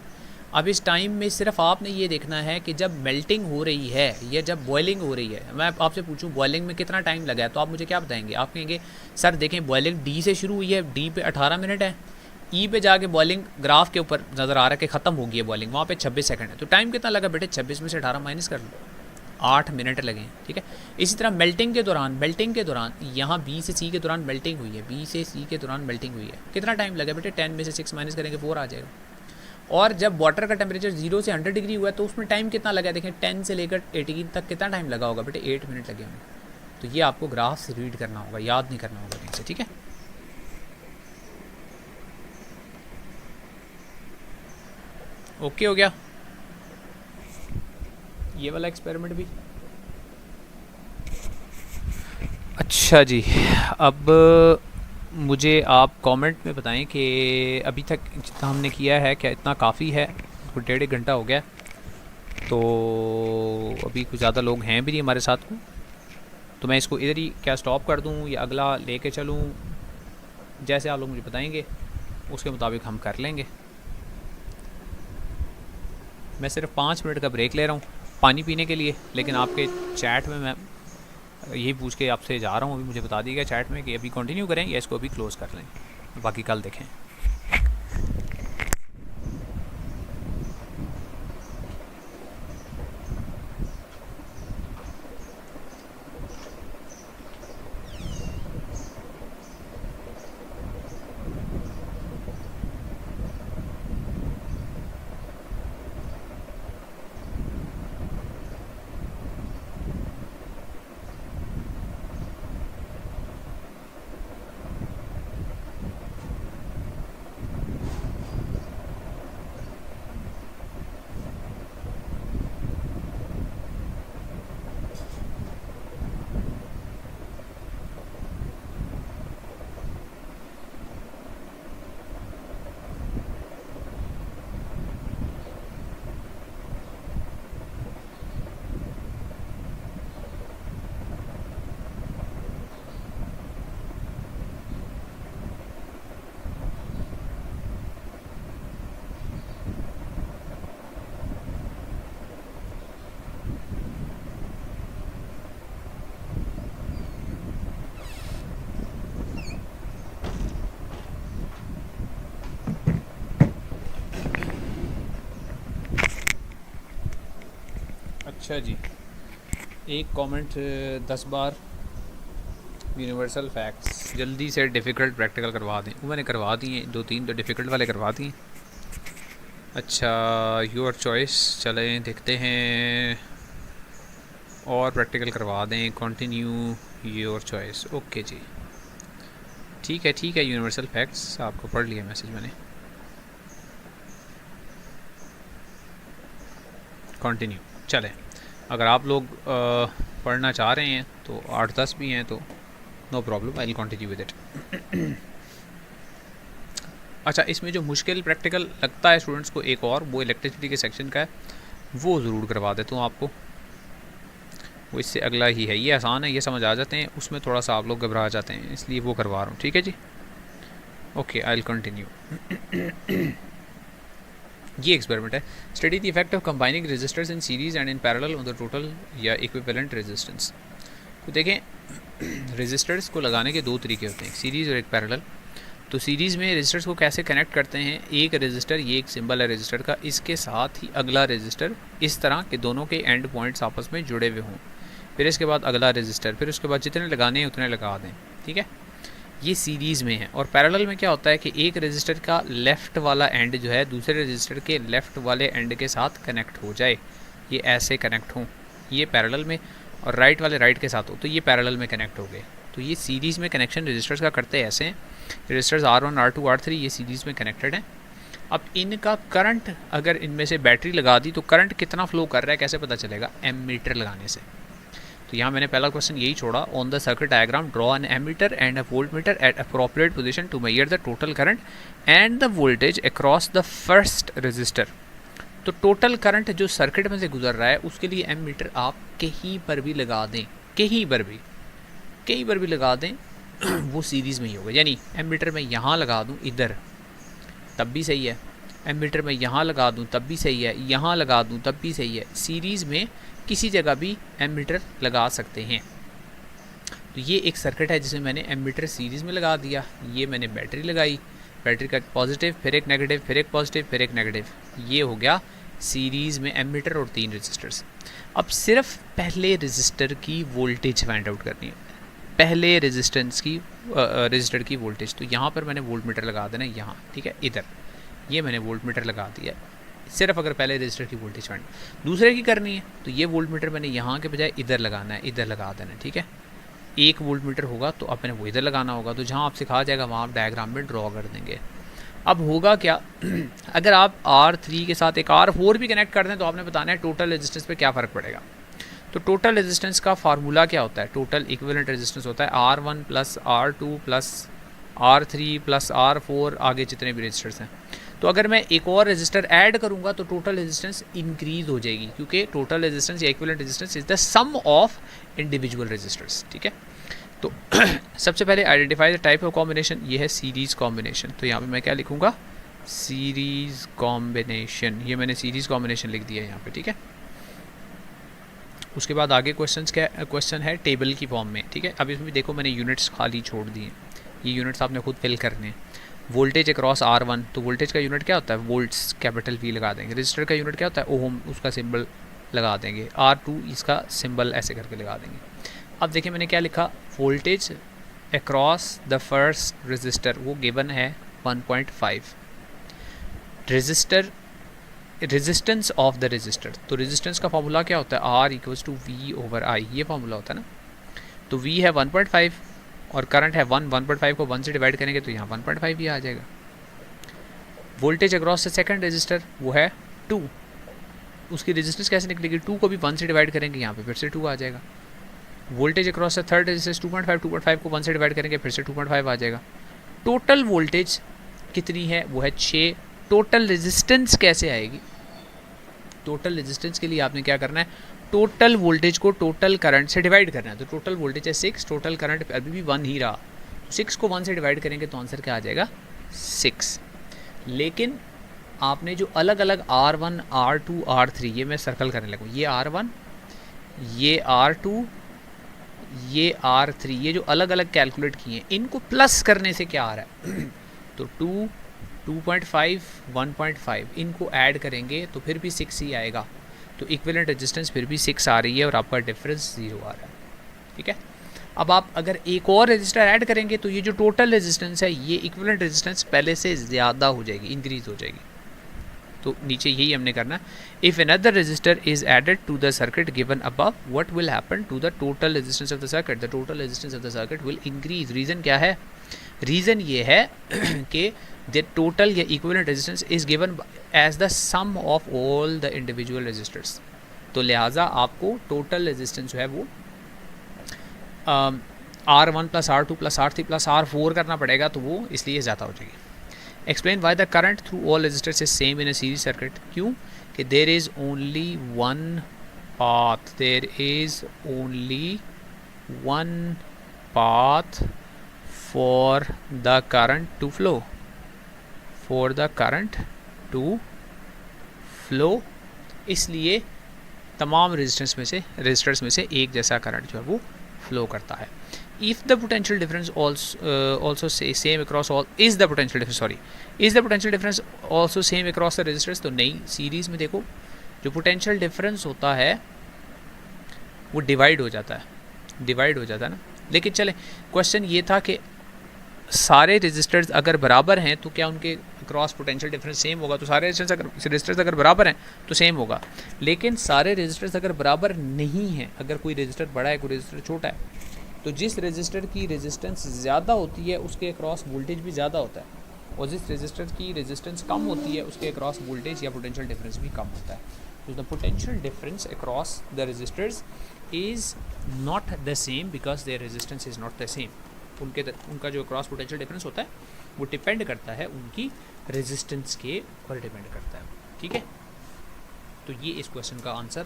S1: अब इस टाइम में सिर्फ आपने ये देखना है कि जब मेल्टिंग हो रही है या जब बॉइलिंग हो रही है, मैं आपसे पूछूं बॉइलिंग में कितना टाइम लगा है, तो आप मुझे क्या बताएंगे? आप कहेंगे सर देखें बॉइलिंग डी से शुरू हुई है, डी पे 18 मिनट है, ई पे जाके बॉइलिंग ग्राफ के ऊपर नज़र आ रहा है कि ख़त्म हो गई है बॉइलिंग, वहाँ पे 26 सेकंड है, तो टाइम कितना लगा बेटे? 26 में से 18 माइनस कर लो, 8 मिनट लगे। ठीक है, इसी तरह मेल्टिंग के दौरान यहाँ बी से सी के दौरान मेल्टिंग हुई है, बी से सी के दौरान मेल्टिंग हुई है, कितना टाइम लगा बेटे? 10 में से 6 माइनस करेंगे 4 आ जाएगा। और जब वाटर का टेम्परेचर 0 से 100 डिग्री हुआ है तो उसमें टाइम कितना लगा? देखें 10 से लेकर 18 तक कितना टाइम लगा होगा बेटे? 8 मिनट लगे होंगे। तो ये आपको ग्राफ से रीड करना होगा, याद नहीं करना होगा ठीक से। ठीक है, ओके हो गया ये वाला एक्सपेरिमेंट भी। अच्छा जी, अब मुझे आप कमेंट में बताएं कि अभी तक जितना हमने किया है क्या इतना काफ़ी है? कुछ 1.5 घंटा हो गया, तो अभी कुछ ज़्यादा लोग हैं भी नहीं हमारे साथ में, तो मैं इसको इधर ही क्या स्टॉप कर दूं या अगला लेके चलूं? जैसे आप लोग मुझे बताएंगे उसके मुताबिक हम कर लेंगे। मैं सिर्फ 5 मिनट का ब्रेक ले रहा हूँ पानी पीने के लिए, लेकिन आपके चैट में मैं यही पूछ के आपसे जा रहा हूँ, अभी मुझे बता दिया गया चैट में कि अभी कंटिन्यू करें या इसको अभी क्लोज़ कर लें, बाकी कल देखें। अच्छा जी, एक कमेंट 10 बार यूनिवर्सल फैक्ट्स जल्दी से डिफ़िकल्ट प्रैक्टिकल करवा दें। वो मैंने करवा दिए 2-3 तो डिफ़िकल्ट वाले करवा दिए। अच्छा, योर चॉइस, चलें देखते हैं और प्रैक्टिकल करवा दें। कंटिन्यू योर चॉइस, ओके जी, ठीक है यूनिवर्सल फैक्ट्स आपको पढ़ लिया मैसेज मैंने। कंटिन्यू चलें, अगर आप लोग पढ़ना चाह रहे हैं तो 8-10 भी हैं तो no problem, I will continue with it. अच्छा, इसमें जो मुश्किल प्रैक्टिकल लगता है स्टूडेंट्स को एक और, वो इलेक्ट्रिसिटी के सेक्शन का है, वो ज़रूर करवा देता हूँ आपको। वो इससे अगला ही है, ये आसान है, ये समझ आ जाते हैं, उसमें थोड़ा सा आप लोग घबरा जाते हैं, इसलिए वो करवा रहा हूँ। ठीक है जी, ओके, आई विल कंटिन्यू। ये एक्सपेरिमेंट है, study the effect of combining resistors in series and in parallel on the total या इक्विवेलेंट रेजिस्टेंस। तो देखें, रेजिस्टर्स को लगाने के 2 तरीके होते हैं, एक सीरीज़ और एक पैरेलल। तो सीरीज़ में रेजिस्टर्स को कैसे कनेक्ट करते हैं? एक रेजिस्टर, ये एक सिंबल है रेजिस्टर का, इसके साथ ही अगला रेजिस्टर, इस तरह के दोनों के एंड पॉइंट्स आपस में जुड़े हुए हों, फिर इसके बाद अगला रेजिस्टर, फिर उसके बाद जितने लगाने हैं उतने लगा दें। ठीक है, ये सीरीज़ में है। और पैरेलल में क्या होता है कि एक रेजिस्टर का लेफ़्ट वाला एंड जो है दूसरे रेजिस्टर के लेफ़्ट वाले एंड के साथ कनेक्ट हो जाए, ये ऐसे कनेक्ट हों, ये पैरेलल में, और राइट वाले राइट के साथ हो तो ये पैरेलल में कनेक्ट हो गए। तो ये सीरीज़ में कनेक्शन रेजिस्टर्स का करते हैं ऐसे हैं, रेजिस्टर्स R1, R2, R3 ये सीरीज़ में कनेक्टेड हैं। अब इनका करंट अगर इनमें से बैटरी लगा दी तो करंट कितना फ्लो कर रहा है कैसे पता चलेगा? एमीटर लगाने से। तो यहाँ मैंने पहला क्वेश्चन यही छोड़ा, on the circuit diagram draw an ammeter and a voltmeter at appropriate position to measure the total current and the voltage across the first resistor. तो टोटल करंट जो सर्किट में से गुजर रहा है उसके लिए एमीटर आप कहीं पर भी लगा दें, कहीं पर भी लगा दें वो सीरीज़ में ही होगा। यानी एमीटर में यहाँ लगा दूँ इधर तब भी सही है, एमीटर में यहाँ लगा दूँ तब भी सही है, यहाँ लगा दूँ तब भी सही है। सीरीज़ में किसी जगह भी एमीटर लगा सकते हैं। तो ये एक सर्किट है जिसमें मैंने एमीटर सीरीज़ में लगा दिया। ये मैंने बैटरी लगाई, बैटरी का पॉजिटिव, फिर एक नेगेटिव, फिर एक पॉजिटिव, फिर एक नेगेटिव। ये हो गया सीरीज़ में एमीटर और 3 रजिस्टर्स। अब सिर्फ पहले रजिस्टर की वोल्टेज फाइंड आउट करनी है, पहले रजिस्टर की वोल्टेज। तो यहाँ पर मैंने वोल्ट मीटर लगा देना है यहाँ, ठीक है, इधर ये मैंने वोल्ट मीटर लगा दिया सिर्फ अगर पहले रजिस्टर की वोल्टेज फाइंड। दूसरे की करनी है तो ये वोल्ट मीटर मैंने यहाँ के बजाय इधर लगाना है, इधर लगा देना है, ठीक है। 1 वोल्ट मीटर होगा तो अब मैंने वो इधर लगाना होगा। तो जहाँ आप सिखा जाएगा वहाँ आप डायग्राम में ड्रॉ कर देंगे। अब होगा क्या अगर आप R3 के साथ एक R4 भी कनेक्ट कर दें तो आपने बताना है टोटल रेजिस्टेंस पे क्या फ़र्क पड़ेगा। तो टोटल रेजिस्टेंस का फार्मूला क्या होता है, टोटल इक्विवेलेंट रेजिस्टेंस होता है R1 plus R2 plus R3 plus R4, आगे जितने भी रजिस्टर्स हैं। तो अगर मैं एक और रजिस्टर ऐड करूंगा तो टोटल रेजिस्टेंस इंक्रीज हो जाएगी, क्योंकि टोटल रेजिस्टेंस या equivalent resistance is the sum of individual resistors, ठीक है। तो सबसे पहले identify the type of combination, ये है सीरीज़ कॉम्बिनेशन। तो यहाँ पे मैं क्या लिखूँगा, सीरीज़ कॉम्बिनेशन। ये मैंने सीरीज़ कॉम्बिनेशन लिख दिया है यहाँ पे, ठीक है। उसके बाद आगे क्वेश्चन है टेबल की फॉर्म में, ठीक है। अब इसमें देखो मैंने यूनिट्स खाली छोड़ दिए, ये यूनिट्स आपने खुद फिल करने हैं। वोल्टेज अक्रॉस R1, तो वोल्टेज का यूनिट क्या होता है, वोल्ट्स, कैपिटल V लगा देंगे। रजिस्टर का यूनिट क्या होता है, ओम, उसका सिंबल लगा देंगे। R2 इसका सिंबल ऐसे करके लगा देंगे। अब देखिए मैंने क्या लिखा, voltage across the first resistor वो गिवन है 1.5। रेजिस्टेंस ऑफ द रजिस्टर, तो रेजिस्टेंस का फॉर्मूला क्या होता है, R इक्वल्स टू V/I, ये फॉर्मूला होता है ना। तो V है 1.5 और करंट है 1.5 को 1 से डिवाइड करेंगे तो यहाँ 1.5 ही आ जाएगा। Voltage across the second register वो है 2, उसकी रेजिस्टेंस कैसे निकलेगी, 2 को भी 1 से डिवाइड करेंगे, यहाँ पे फिर से 2 आ जाएगा। Voltage across the third register 2.5 को 1 से डिवाइड करेंगे फिर से 2.5 आ जाएगा। टोटल वोल्टेज कितनी है, वो है 6। टोटल रेजिस्टेंस कैसे आएगी, टोटल रेजिस्टेंस के लिए आपने क्या करना है, टोटल वोल्टेज को टोटल करंट से डिवाइड करना है। तो टोटल वोल्टेज है 6, टोटल करंट अभी भी 1 ही रहा, 6 को 1 से डिवाइड करेंगे तो आंसर क्या आ जाएगा, 6। लेकिन आपने जो अलग अलग R1, R2, R3, ये मैं सर्कल करने लगूँ, ये R1, ये R2, ये R3, ये जो अलग अलग कैलकुलेट किए हैं इनको प्लस करने से क्या आ रहा है तो 2, 2.5, 1.5 इनको ऐड करेंगे तो फिर भी 6 ही आएगा। तो इक्विवेलेंट रेजिस्टेंस फिर भी 6 आ रही है और आपका डिफरेंस 0 आ रहा है, ठीक है। अब आप अगर एक और रजिस्टर ऐड करेंगे तो ये जो टोटल रेजिस्टेंस है ये इक्विवेलेंट रेजिस्टेंस पहले से ज़्यादा हो जाएगी, इंक्रीज हो जाएगी। तो नीचे यही हमने करना। If another resistor is added to the circuit given above, what will happen to the total resistance of the circuit, the total resistance of the circuit will increase. Reason क्या है, रीज़न ये है कि द टोटल या equivalent resistance is given as the sum of all the individual resistors. तो लिहाजा आपको total resistance जो है वो R1 plus R2 plus R3 plus R4 करना पड़ेगा, तो वो इसलिए ज़्यादा हो जाएगी। Explain why the current through all resistors is same in a series circuit, क्यों कि there is only one path, there is only one path for the current to flow, for the current to flow. इसलिए तमाम registers में से एक जैसा current जो है वो फ्लो करता है। If the potential difference also say same across all, is the potential difference also same across the resistors, तो नहीं, सीरीज में देखो जो पोटेंशियल डिफरेंस होता है वो डिवाइड हो जाता है ना। लेकिन चले क्वेश्चन ये था कि सारे रजिस्टर्स अगर बराबर हैं तो क्या उनके क्रॉस पोटेंशियल डिफरेंस सेम होगा, तो सारे रजिस्टर्स अगर बराबर हैं तो सेम होगा। लेकिन सारे रजिस्टर्स अगर बराबर नहीं हैं, अगर कोई रजिस्टर बड़ा है कोई रजिस्टर छोटा है, तो जिस रजिस्टर की रेजिस्टेंस ज़्यादा होती है उसके अक्रॉस वोल्टेज भी ज़्यादा होता है, और जिस रजिस्टर की रेजिस्टेंस कम होती है उसके अक्रॉस वोल्टेज या पोटेंशियल डिफरेंस भी कम होता है। तो the potential difference across the resistors is not the same because their resistance is not the same. उनका जो क्रॉस पोटेंशियल डिफरेंस होता है वो डिपेंड करता है उनकी रेजिस्टेंस के ऊपर डिपेंड करता है, ठीक है। तो ये इस क्वेश्चन का आंसर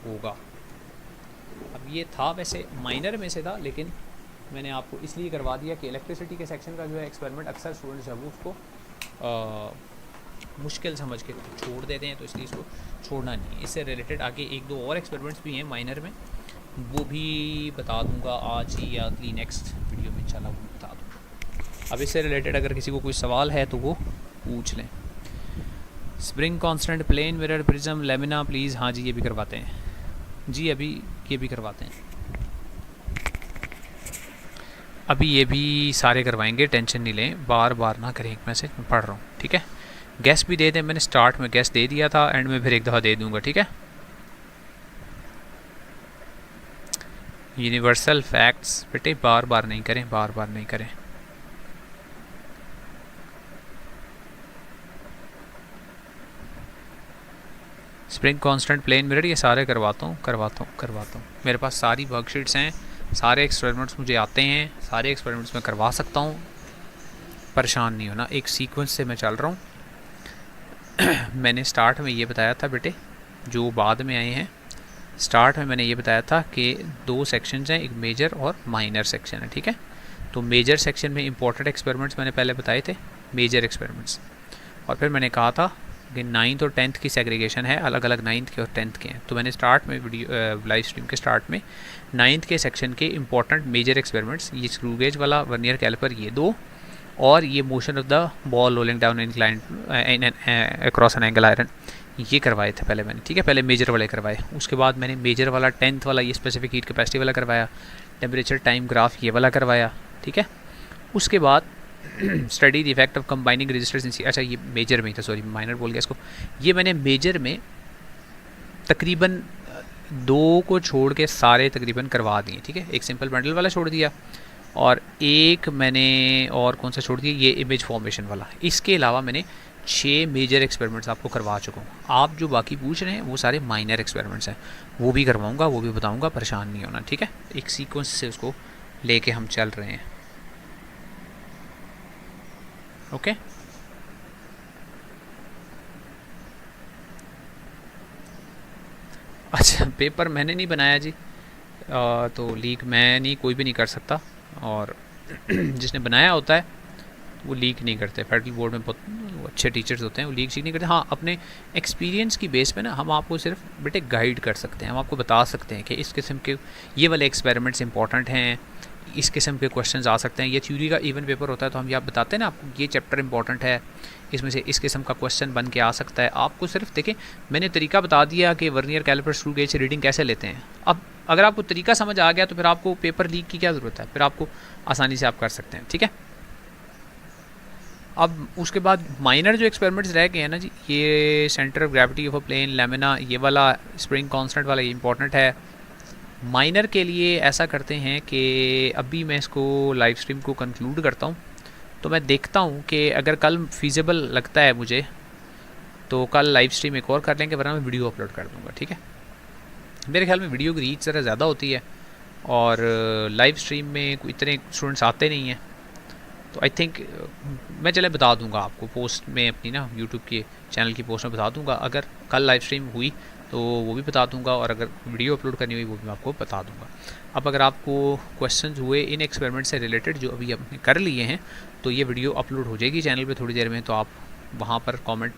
S1: होगा। अब ये था वैसे माइनर में से था, लेकिन मैंने आपको इसलिए करवा दिया कि इलेक्ट्रिसिटी के सेक्शन का जो है एक्सपेरिमेंट अक्सर स्टूडेंट्स है वो उसको मुश्किल समझ के छोड़ देते हैं, तो इसलिए इसको छोड़ना नहीं है। इससे रिलेटेड आगे एक दो और एक्सपेरिमेंट्स भी हैं माइनर में, वो भी बता दूंगा आज ही या अगली नेक्स्ट वीडियो में इंशाल्लाह वो बता दूँगा। अब इससे रिलेटेड अगर किसी को कोई सवाल है तो वो पूछ लें। Spring constant, plane mirror, prism, lamina please. हाँ जी, ये भी करवाते हैं जी, अभी ये भी करवाते हैं, अभी ये भी सारे करवाएंगे, टेंशन नहीं लें, बार बार ना करें, एक मैसेज मैं पढ़ रहा हूँ, ठीक है। गैस भी दे दें, मैंने स्टार्ट में गैस दे दिया था, एंड में फिर एक दफ़ा दे दूंगा, ठीक है। यूनिवर्सल फैक्ट्स बेटे बार बार नहीं करें, बार बार नहीं करें। स्प्रिंग कांस्टेंट, प्लेन मिरर, ये सारे करवाता हूँ। मेरे पास सारी वर्कशीट्स हैं, सारे एक्सपेरिमेंट्स मुझे आते हैं, सारे एक्सपेरिमेंट्स मैं करवा सकता हूँ, परेशान नहीं होना। एक सीक्वेंस से मैं चल रहा हूँ। मैंने स्टार्ट में ये बताया था बेटे, जो बाद में आए हैं, स्टार्ट में मैंने ये बताया था कि दो सेक्शंस हैं, एक मेजर और माइनर सेक्शन है, ठीक है। तो मेजर सेक्शन में इंपॉर्टेंट एक्सपेरिमेंट्स मैंने पहले बताए थे, मेजर एक्सपेरिमेंट्स, और फिर मैंने कहा था कि 9th और 10th की सेग्रीगेशन है, अलग अलग 9th के और 10th के हैं। तो मैंने स्टार्ट में वीडियो लाइव स्ट्रीम के स्टार्ट में 9th के सेक्शन के इंपॉर्टेंट मेजर एक्सपेरिमेंट्स, ये स्क्रू गेज वाला, वर्नियर कैलिपर, ये दो, और ये motion of the ball rolling down inclined across an angle iron, ये करवाए थे पहले मैंने, ठीक है। पहले मेजर वाले करवाए, उसके बाद मैंने मेजर वाला 10th वाला ये स्पेसिफिक हीट कैपेसिटी वाला करवाया, टेम्परेचर टाइम ग्राफ ये वाला करवाया, ठीक है। उसके बाद study the effect of combining resistors, अच्छा ये मेजर में ही था, सॉरी माइनर बोल गया इसको। ये मैंने मेजर में तकरीबन 2 को छोड़ के सारे तकरीबन करवा दिए, ठीक है। एक सिंपल बंडल वाला छोड़ दिया, और एक मैंने और कौन सा छोड़ दिया, ये इमेज फॉर्मेशन वाला। इसके अलावा मैंने 6 मेजर एक्सपेरिमेंट्स आपको करवा चुका हूँ। आप जो बाकी पूछ रहे हैं वो सारे माइनर एक्सपेरिमेंट्स हैं, वो भी करवाऊँगा, वो भी बताऊँगा, परेशान नहीं होना, ठीक है। एक सीक्वेंस से उसको लेके हम चल रहे हैं, ओके। अच्छा, पेपर मैंने नहीं बनाया जी, तो लीक मैं नहीं, कोई भी नहीं कर सकता, और जिसने बनाया होता है वो लीक नहीं करते। फेडरल बोर्ड में बहुत अच्छे टीचर्स होते हैं, वो लीक नहीं करते। हाँ, अपने एक्सपीरियंस की बेस पे ना हम आपको सिर्फ बेटे गाइड कर सकते हैं, हम आपको बता सकते हैं कि इस किस्म के ये वाले एक्सपेरिमेंट्स इंपॉर्टेंट हैं, इस किस्म के क्वेश्चंस आ सकते हैं। ये थ्योरी का इवन पेपर होता है, तो हम ये आप बताते हैं ना आपको, ये चैप्टर इंपॉर्टेंट है, इसमें से इस किस्म का क्वेश्चन बन के आ सकता है। आपको सिर्फ देखें, मैंने तरीका बता दिया कि वर्नियर कैलिपर स्क्रू गेज से रीडिंग कैसे लेते हैं। अब अगर आपको तरीका समझ आ गया तो फिर आपको पेपर लीक की क्या ज़रूरत है, फिर आपको आसानी से आप कर सकते हैं, ठीक है। अब उसके बाद माइनर जो एक्सपेरिमेंट्स रह गए हैं ना जी, ये centre of gravity of a plane, lamina, ये वाला स्प्रिंग कांस्टेंट वाला, ये इंपॉर्टेंट है। माइनर के लिए ऐसा करते हैं कि अभी मैं इसको लाइव स्ट्रीम को कंक्लूड करता हूँ, तो मैं देखता हूँ कि अगर कल फीजिबल लगता है मुझे तो कल लाइव स्ट्रीम एक और कर लेंगे, वरना मैं वीडियो अपलोड कर दूँगा, ठीक है। मेरे ख्याल में वीडियो की रीच ज़रा ज़्यादा होती है, और लाइव स्ट्रीम में कोई इतने स्टूडेंट्स आते नहीं हैं, तो आई थिंक मैं चले बता दूंगा आपको पोस्ट में, अपनी ना यूट्यूब के चैनल की पोस्ट में बता दूंगा। अगर कल लाइव स्ट्रीम हुई तो वो भी बता दूंगा, और अगर वीडियो अपलोड करनी हुई वो भी मैं आपको बता दूंगा। अब अगर आपको क्वेश्चंस हुए इन एक्सपेरिमेंट से रिलेटेड जो अभी आपने कर लिए हैं, तो ये वीडियो अपलोड हो जाएगी चैनल पे थोड़ी देर में, तो आप वहाँ पर कमेंट